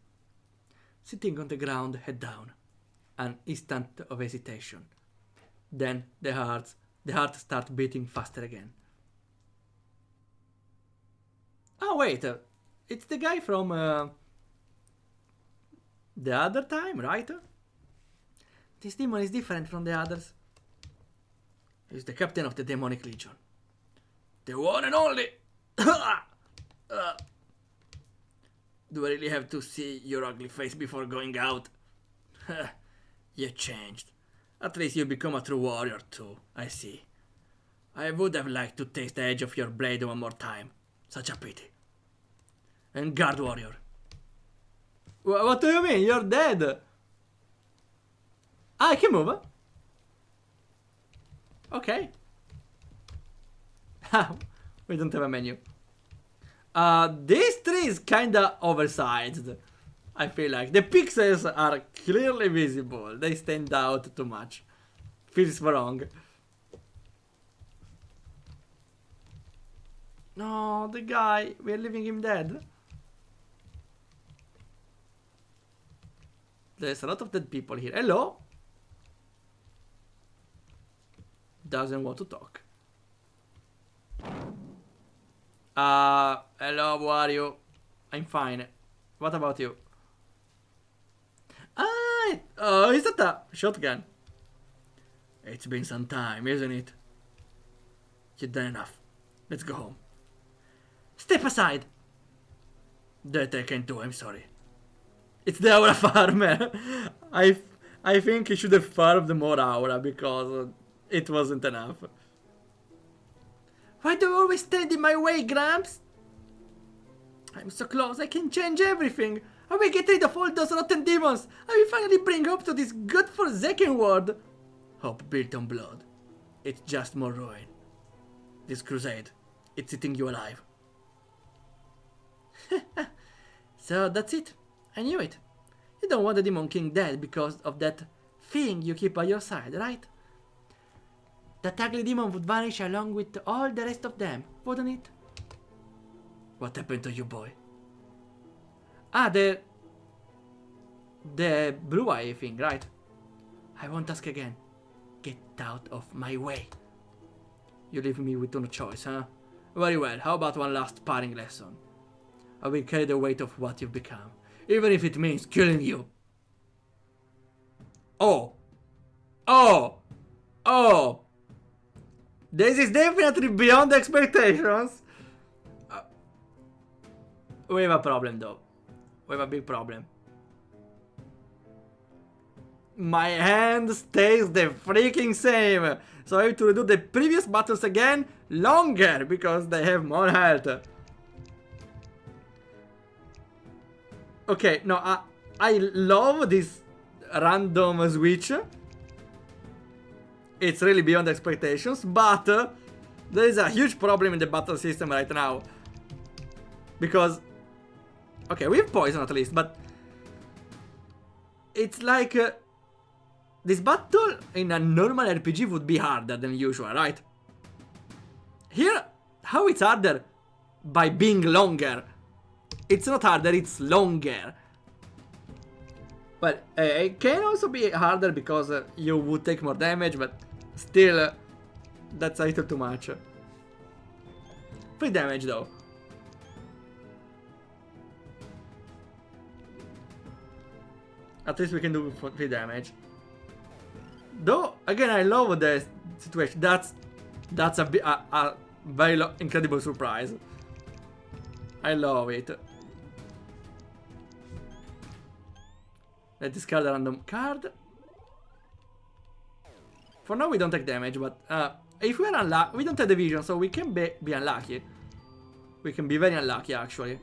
Sitting on the ground, head down, an instant of hesitation. Then the heart started beating faster again. Oh wait, it's the guy from the other time, right? This demon is different from the others. He's the captain of the demonic legion. The one and only! Do I really have to see your ugly face before going out? You changed. At least you become a true warrior too, I see. I would have liked to taste the edge of your blade one more time. Such a pity. And guard warrior. What do you mean? You're dead. I can move. Okay. We don't have a menu. This tree is kinda oversized. I feel like the pixels are clearly visible. They stand out too much. Feels wrong. No, the guy. We're leaving him dead. There's a lot of dead people here. Hello? Doesn't want to talk. Hello, how are you? I'm fine. What about you? Is that a shotgun? It's been some time, isn't it? You've done enough. Let's go home. Step aside! That I can't do, I'm sorry. It's the aura farmer. I think he should have farmed more aura because it wasn't enough. Why do you always stand in my way, Gramps? I'm so close, I can change everything. I will get rid of all those rotten demons. I will finally bring hope to this godforsaken world. Hope built on blood. It's just more ruin. This crusade, it's eating you alive. So that's it. I knew it. You don't want the Demon King dead because of that thing you keep by your side, right? That ugly demon would vanish along with all the rest of them, wouldn't it? What happened to you, boy? Ah, the blue eye thing, right? I won't ask again. Get out of my way. You leave me with no choice, huh? Very well, how about one last sparring lesson? I will carry the weight of what you've become, even if it means killing you. Oh! Oh! Oh! This is definitely beyond expectations! We have a problem though. We have a big problem. My hand stays the freaking same. So I have to redo the previous battles again longer because they have more health. Okay, no, I love this random switch. It's really beyond expectations, but there is a huge problem in the battle system right now. Because, okay, we have poison at least, but it's like this battle in a normal RPG would be harder than usual, right? Here, how it's harder? By being longer. It's not harder, it's longer. Well, it can also be harder because you would take more damage, but still, that's a little too much. Free damage though. At least we can do free damage. Though, again, I love the situation. That's a very incredible surprise. I love it. Let's discard a random card. For now we don't take damage, but if we are unlucky, we don't have the vision, so we can be unlucky. We can be very unlucky actually.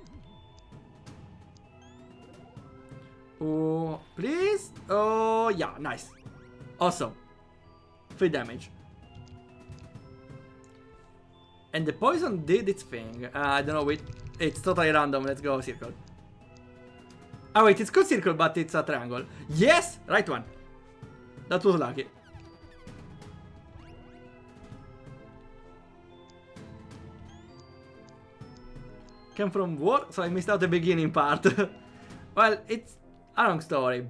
Oh, please? Oh, yeah, nice. Awesome. Free damage. And the poison did its thing. I don't know, it's totally random. Let's go circle. Oh wait, it's called circle, but it's a triangle. Yes! Right one. That was lucky. Came from war, so I missed out the beginning part. Well, it's a long story.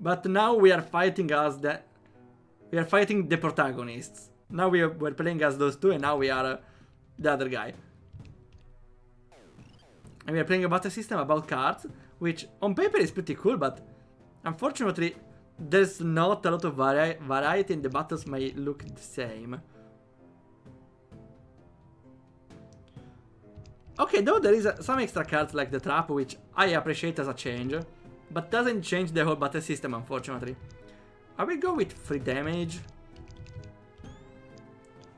But now we are fighting as the... We are fighting the protagonists. Now we're playing as those two, and now we are the other guy. And we are playing a battle system about cards, which on paper is pretty cool, but unfortunately there's not a lot of variety and the battles may look the same. Okay, though there is some extra cards like the trap, which I appreciate as a change, but doesn't change the whole battle system unfortunately. I will go with free damage.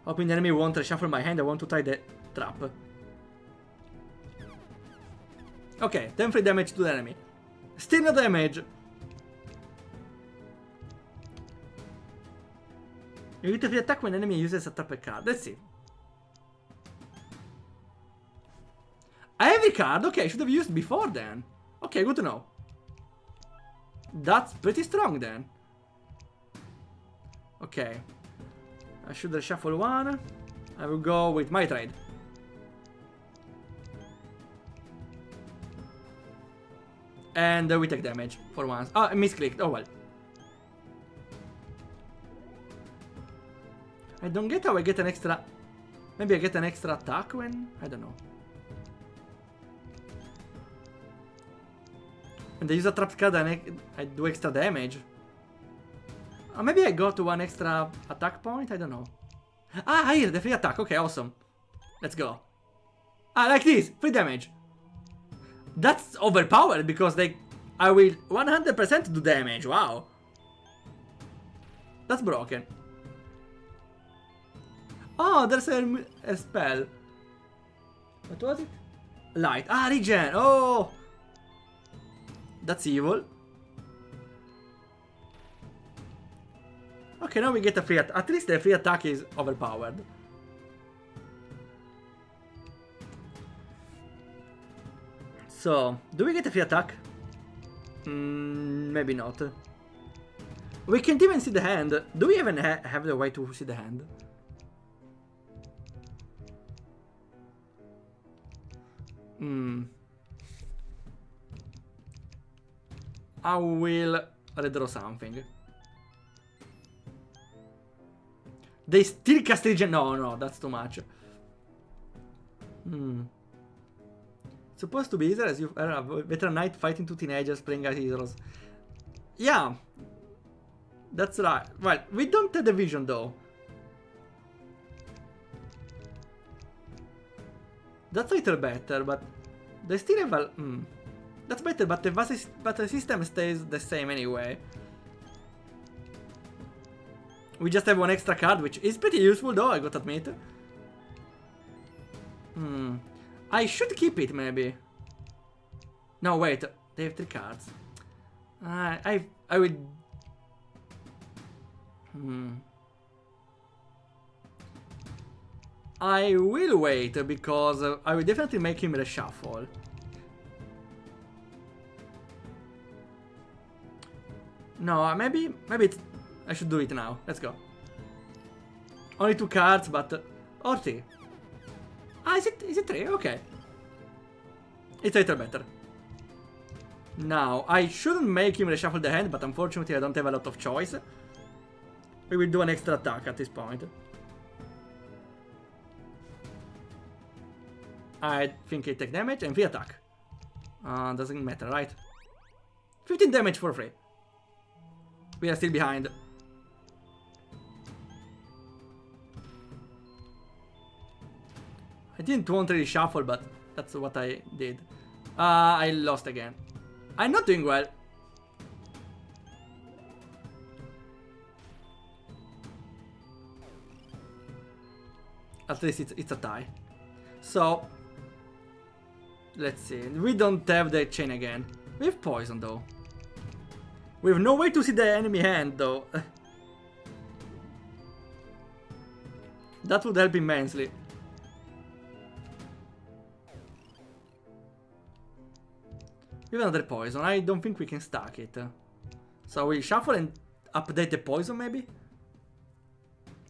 Hoping the enemy won't reshuffle my hand, I want to try the trap. Okay, 10 free damage to the enemy. Still no damage. You get to free attack when enemy uses a trap card. Let's see. A heavy card? Okay, I should have used before then. Okay, good to know. That's pretty strong then. Okay. I should reshuffle one. I will go with my trade. And we take damage for once. Ah, I misclicked. Oh well. I don't get how I get an extra... Maybe I get an extra attack when... I don't know. When they use a trapped card, I do extra damage. Or maybe I got one extra attack point? I don't know. Ah, here, the free attack. Okay, awesome. Let's go. Ah, like this. Free damage. That's overpowered because I will 100% do damage. Wow. That's broken. Oh, there's a spell. What was it? Light. Ah, regen. Oh. That's evil. Okay, now we get a free attack. At least the free attack is overpowered. So, do we get a free attack? Maybe not. We can't even see the hand. Do we even have the way to see the hand? I will redraw something. They still cast regen. No, that's too much. Supposed to be easier as you are a veteran knight fighting two teenagers playing as heroes. Yeah, that's right. Well, we don't have the vision though. That's a little better, but they still have a... That's better, but the system stays the same anyway. We just have one extra card, which is pretty useful though, I gotta admit. I should keep it, maybe. No, wait. They have 3 cards. I will... I will wait, because I will definitely make him reshuffle. No, maybe I should do it now. Let's go. Only 2 cards, but... or 3. Ah, is it 3? Okay. It's a little better. Now, I shouldn't make him reshuffle the hand, but unfortunately I don't have a lot of choice. We will do an extra attack at this point. I think I take damage and free attack. Doesn't matter, right? 15 damage for free. We are still behind. I didn't want to reshuffle, but that's what I did. I lost again. I'm not doing well. At least it's a tie. So, let's see. We don't have the chain again. We have poison though. We have no way to see the enemy hand though. That would help immensely. We have another poison. I don't think we can stack it. So we shuffle and update the poison maybe?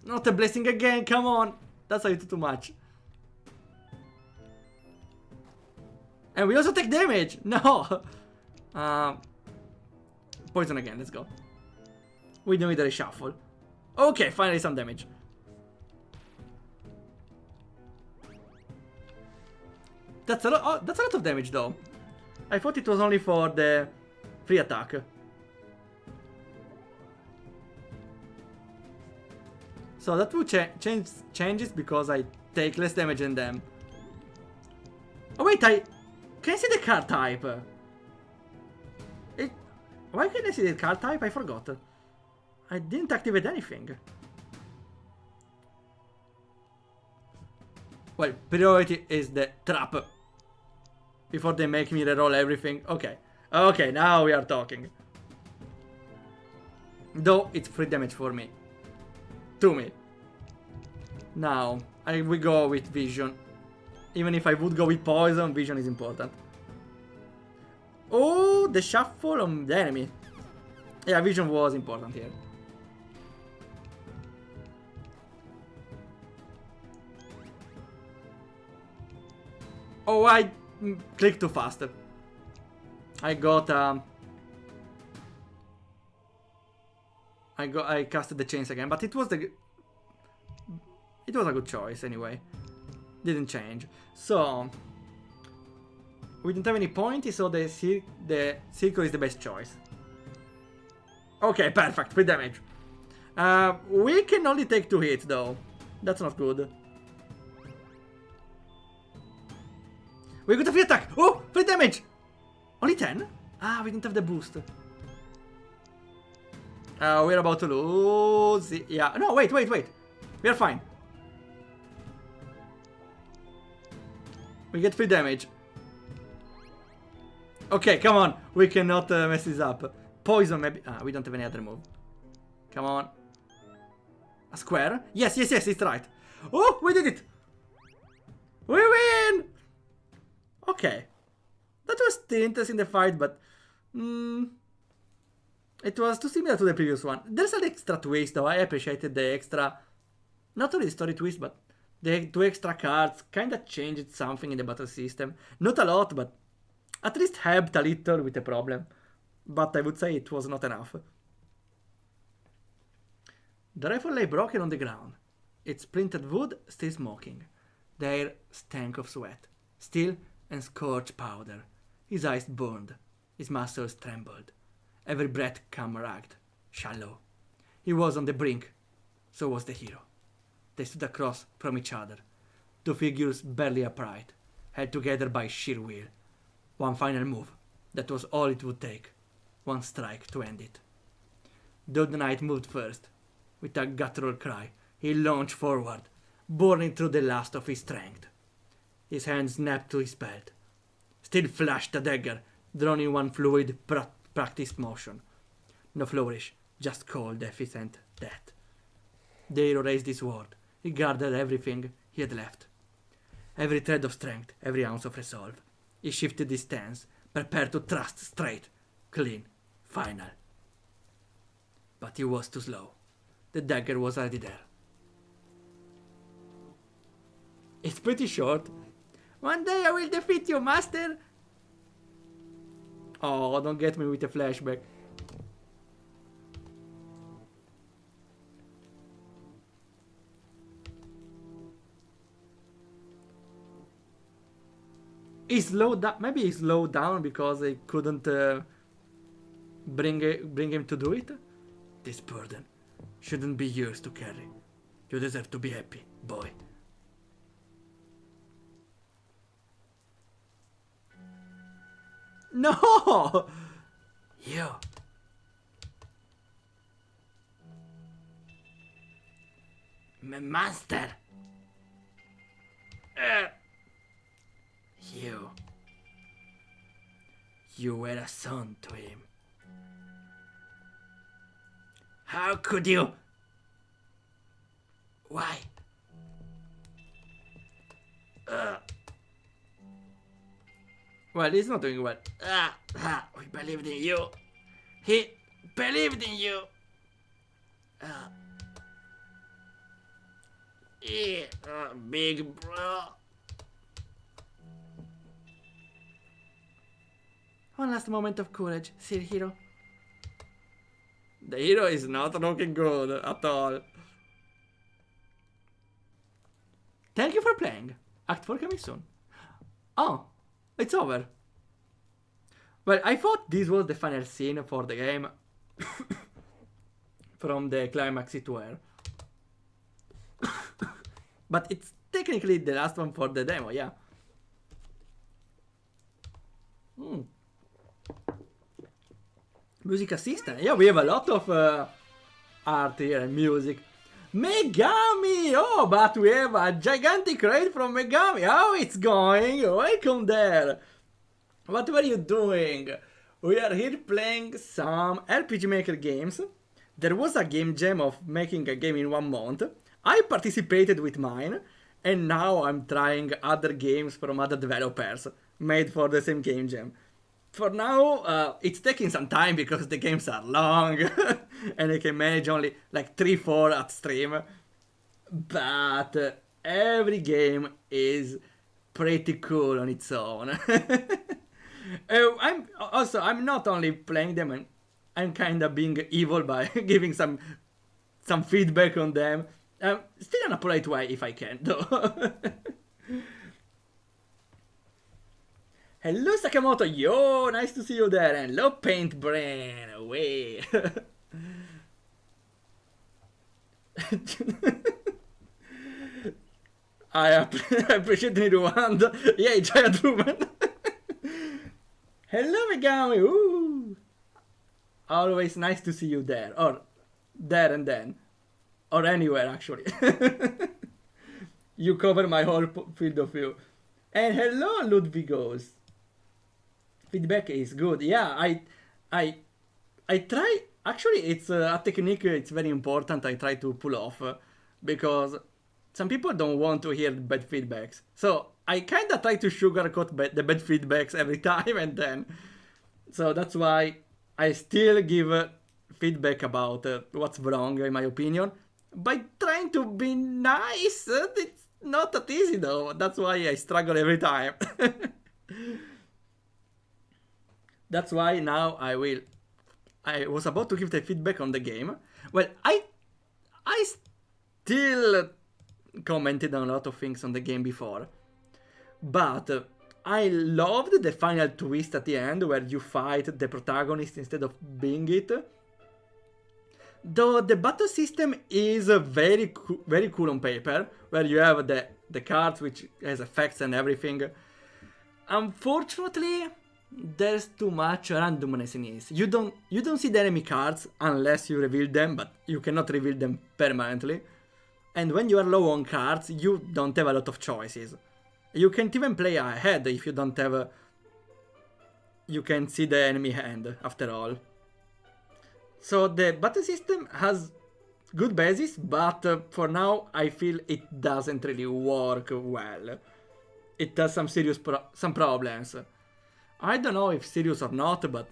Not a blessing again, come on! That's a little too much. And we also take damage! No! Poison again, let's go. We don't need a reshuffle. Okay, finally some damage. That's a lot of damage though. I thought it was only for the free attack. So that will changes because I take less damage than them. Oh wait, can I see the card type? Why can't I see the card type? I forgot. I didn't activate anything. Well, priority is the trap. Before they make me reroll everything. Okay. Okay, now we are talking. Though it's free damage for me. To me. Now, we go with vision. Even if I would go with poison, vision is important. Oh, the shuffle on the enemy. Yeah, vision was important here. Oh, I clicked too fast. I got I casted the chains again, but it was a good choice anyway. Didn't change. So we don't have any points, so the circle is the best choice. Okay, perfect. 3 damage. We can only take 2 hits though. That's not good. We got a free attack. Oh, 3 damage. Only 10? Ah, we don't have the boost. We're about to lose. Yeah. No, wait. We are fine. We get 3 damage. Okay, come on. We cannot mess this up. Poison, maybe. Ah, we don't have any other move. Come on. A square? Yes, it's right. Oh, we did it. We win. Okay. That was still interesting, the fight, but... it was too similar to the previous one. There's an extra twist, though. I appreciated the extra... Not only the story twist, but the 2 extra cards kinda changed something in the battle system. Not a lot, but at least helped a little with the problem. But I would say it was not enough. The rifle lay broken on the ground. Its splintered wood still smoking. The air stank of sweat, steel and scorched powder. His eyes burned. His muscles trembled. Every breath came ragged, shallow. He was on the brink. So was the hero. They stood across from each other. 2 figures barely upright, held together by sheer will. One final move. That was all it would take. One strike to end it. Though the knight moved first. With a guttural cry, he lunged forward, burning through the last of his strength. His hand snapped to his belt. Still flashed the dagger, drawn in one fluid, practiced motion. No flourish, just cold, efficient death. The hero raised his sword. He guarded everything he had left. Every thread of strength, every ounce of resolve. He shifted his stance, prepared to thrust straight, clean, final. But he was too slow. The dagger was already there. It's pretty short. One day I will defeat you, master. Oh, don't get me with a flashback. He slowed down. Maybe he slowed down because they couldn't bring him to do it. This burden shouldn't be yours to carry. You deserve to be happy, boy. No! You. My master. You. You were a son to him. How could you? Why? Well, he's not doing well. We believed in you. He believed in you. Big bro. One last moment of courage, Sir Hero. The hero is not looking good at all. Thank you for playing. Act 4 coming soon. Oh, it's over. Well, I thought this was the final scene for the game. From the climax it were. But it's technically the last one for the demo, yeah. Music assistant. Yeah, we have a lot of art here and music. Megami! Oh, but we have a gigantic raid from Megami. How it's going? Welcome there. What were you doing? We are here playing some RPG Maker games. There was a game jam of making a game in 1 month. I participated with mine. And now I'm trying other games from other developers made for the same game jam. For now, it's taking some time because the games are long and I can manage only like 3-4 at stream. But every game is pretty cool on its own. I'm not only playing them, and I'm kind of being evil by giving some feedback on them. Still in a polite way if I can, though. Hello Sakamoto, yo, nice to see you there, and hello Paint Brain, away. I appreciate the new one. Yeah, giant woman. Hello Megami, ooh. Always nice to see you there, or there and then, or anywhere actually. You cover my whole field of view. And hello Ludwigos. Feedback is good. Yeah, I try. Actually, it's a technique. It's very important. I try to pull off because some people don't want to hear bad feedbacks. So I kind of try to sugarcoat the bad feedbacks every time, and then. So that's why I still give feedback about what's wrong, in my opinion, by trying to be nice. It's not that easy though. That's why I struggle every time. That's why now I was about to give the feedback on the game. Well, I still commented on a lot of things on the game before, but I loved the final twist at the end where you fight the protagonist instead of being it. Though the battle system is very cool on paper, where you have the cards which has effects and everything. Unfortunately, there's too much randomness in it. You don't see the enemy cards unless you reveal them, but you cannot reveal them permanently. And when you are low on cards, you don't have a lot of choices. You can't even play ahead if you don't have you can see the enemy hand after all. So the battle system has good basis, but for now I feel it doesn't really work well. It has some serious problems. I don't know if serious or not, but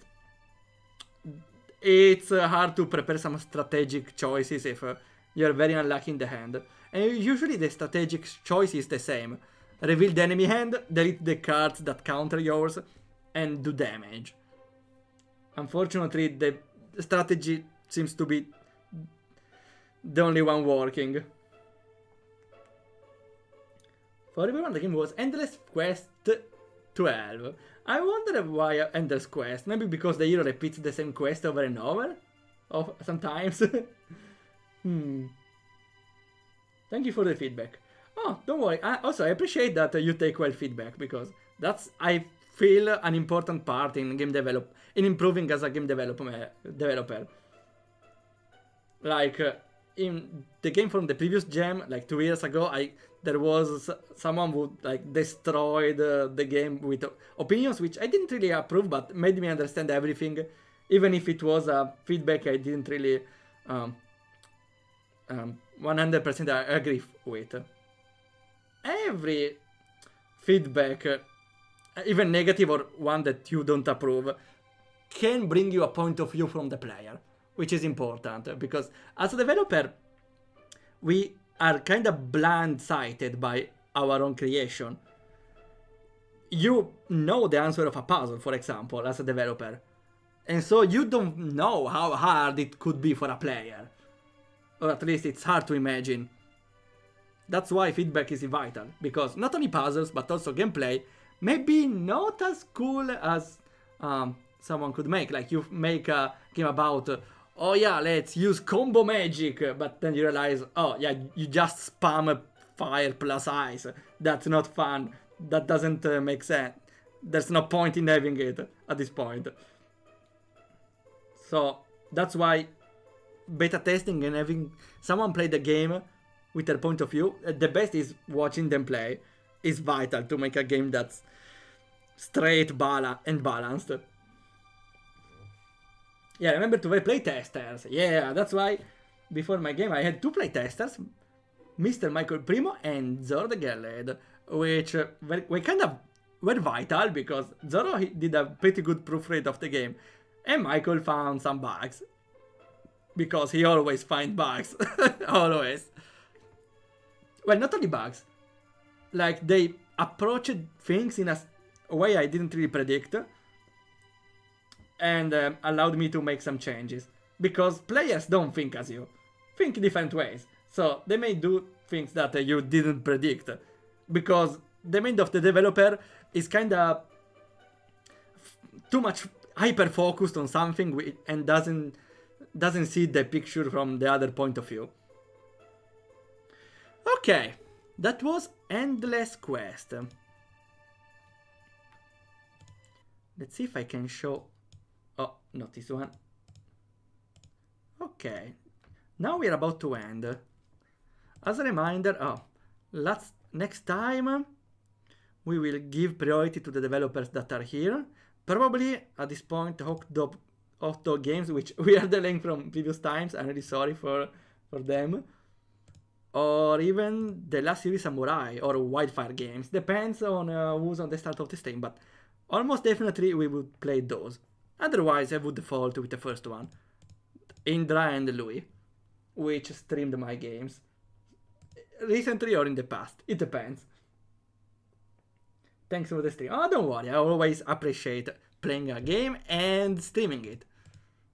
it's hard to prepare some strategic choices if you're very unlucky in the hand. And usually the strategic choice is the same. Reveal the enemy hand, delete the cards that counter yours, and do damage. Unfortunately, the strategy seems to be the only one working. For everyone, the game was Endless Quest 12. I wonder why Endless Quest. Maybe because the hero repeats the same quest over and over? Sometimes. Thank you for the feedback. Oh, don't worry. I appreciate that you take well feedback, because that's, I feel, an important part in in improving as a game developer. Like in the game from the previous gem, like 2 years ago, there was someone who like destroyed the game with opinions which I didn't really approve, but made me understand everything, even if it was a feedback I didn't really 100% agree with. Every feedback, even negative or one that you don't approve, can bring you a point of view from the player, which is important, because as a developer, we are kind of blindsided by our own creation. You know the answer of a puzzle, for example, as a developer, and so you don't know how hard it could be for a player, or at least it's hard to imagine. That's why feedback is vital, because not only puzzles, but also gameplay may be not as cool as someone could make. Like you make a game about, oh yeah, let's use combo magic, but then you realize, oh yeah, you just spam fire plus ice. That's not fun. That doesn't make sense. There's no point in having it at this point. So that's why beta testing and having someone play the game with their point of view, the best is watching them play, is vital to make a game that's straight and balanced. Yeah, remember to play testers. Yeah, that's why before my game I had 2 play testers, Mr. Michael Primo and Zoro the Girlhead, which were vital because Zoro did a pretty good proofread of the game, and Michael found some bugs, because he always finds bugs. Always. Well, not only bugs, like they approached things in a way I didn't really predict. and allowed me to make some changes. Because players don't think as you. Think different ways. So they may do things that you didn't predict. Because the mind of the developer is kinda too much hyper focused on something and doesn't see the picture from the other point of view. Okay, that was Endless Quest. Let's see if I can show... Oh, not this one. Okay, now we're about to end. As a reminder, next time we will give priority to the developers that are here. Probably at this point, Hot Games, which we are delaying from previous times. I'm really sorry for them. Or even the Last Series Samurai or Wildfire Games. Depends on who's on the start of the stream, but almost definitely we would play those. Otherwise, I would default with the first one. Indra and Louis, which streamed my games. Recently or in the past. It depends. Thanks for the stream. Oh, don't worry. I always appreciate playing a game and streaming it.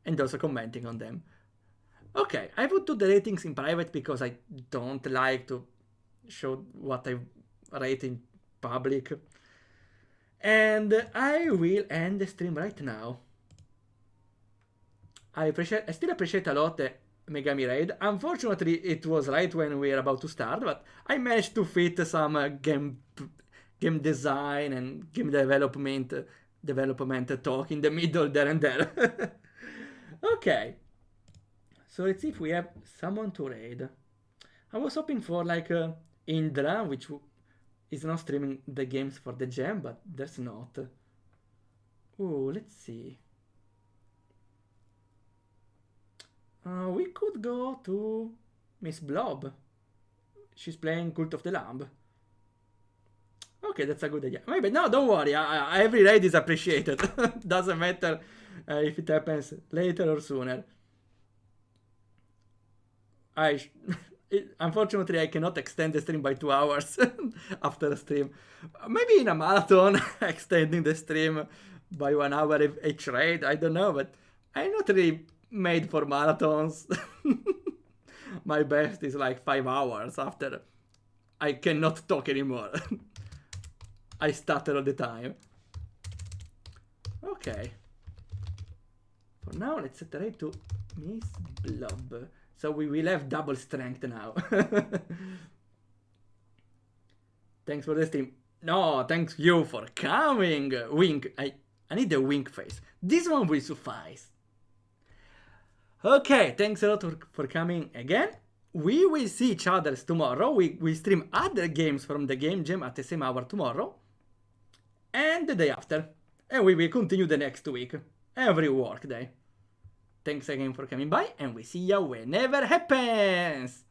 And also commenting on them. Okay, I would do the ratings in private because I don't like to show what I rate in public. And I will end the stream right now. I still appreciate a lot the Megami Raid. Unfortunately, it was right when we were about to start, but I managed to fit some game design and game development talk in the middle there and there. Okay. So let's see if we have someone to raid. I was hoping for like Indra, which is not streaming the games for the gem, but there's not. Oh, let's see. We could go to Miss Blob. She's playing Cult of the Lamb. Okay, that's a good idea. Maybe, no, don't worry. Every raid is appreciated. Doesn't matter if it happens later or sooner. Unfortunately, I cannot extend the stream by 2 hours after the stream. Maybe in a marathon, extending the stream by 1 hour each raid. I don't know, but I'm not really made for marathons. My best is like 5 hours after I cannot talk anymore. I stutter all the time. Okay. For now, let's set the raid to Miss Blob. So we will have double strength now. Thanks for the stream. No, thanks you for coming. Wink. I need the wink face. This one will suffice. Okay, thanks a lot for coming again. We will see each other tomorrow. We stream other games from the Game Jam at the same hour tomorrow. And the day after. And we will continue the next week. Every work day. Thanks again for coming by, and we see ya whenever happens!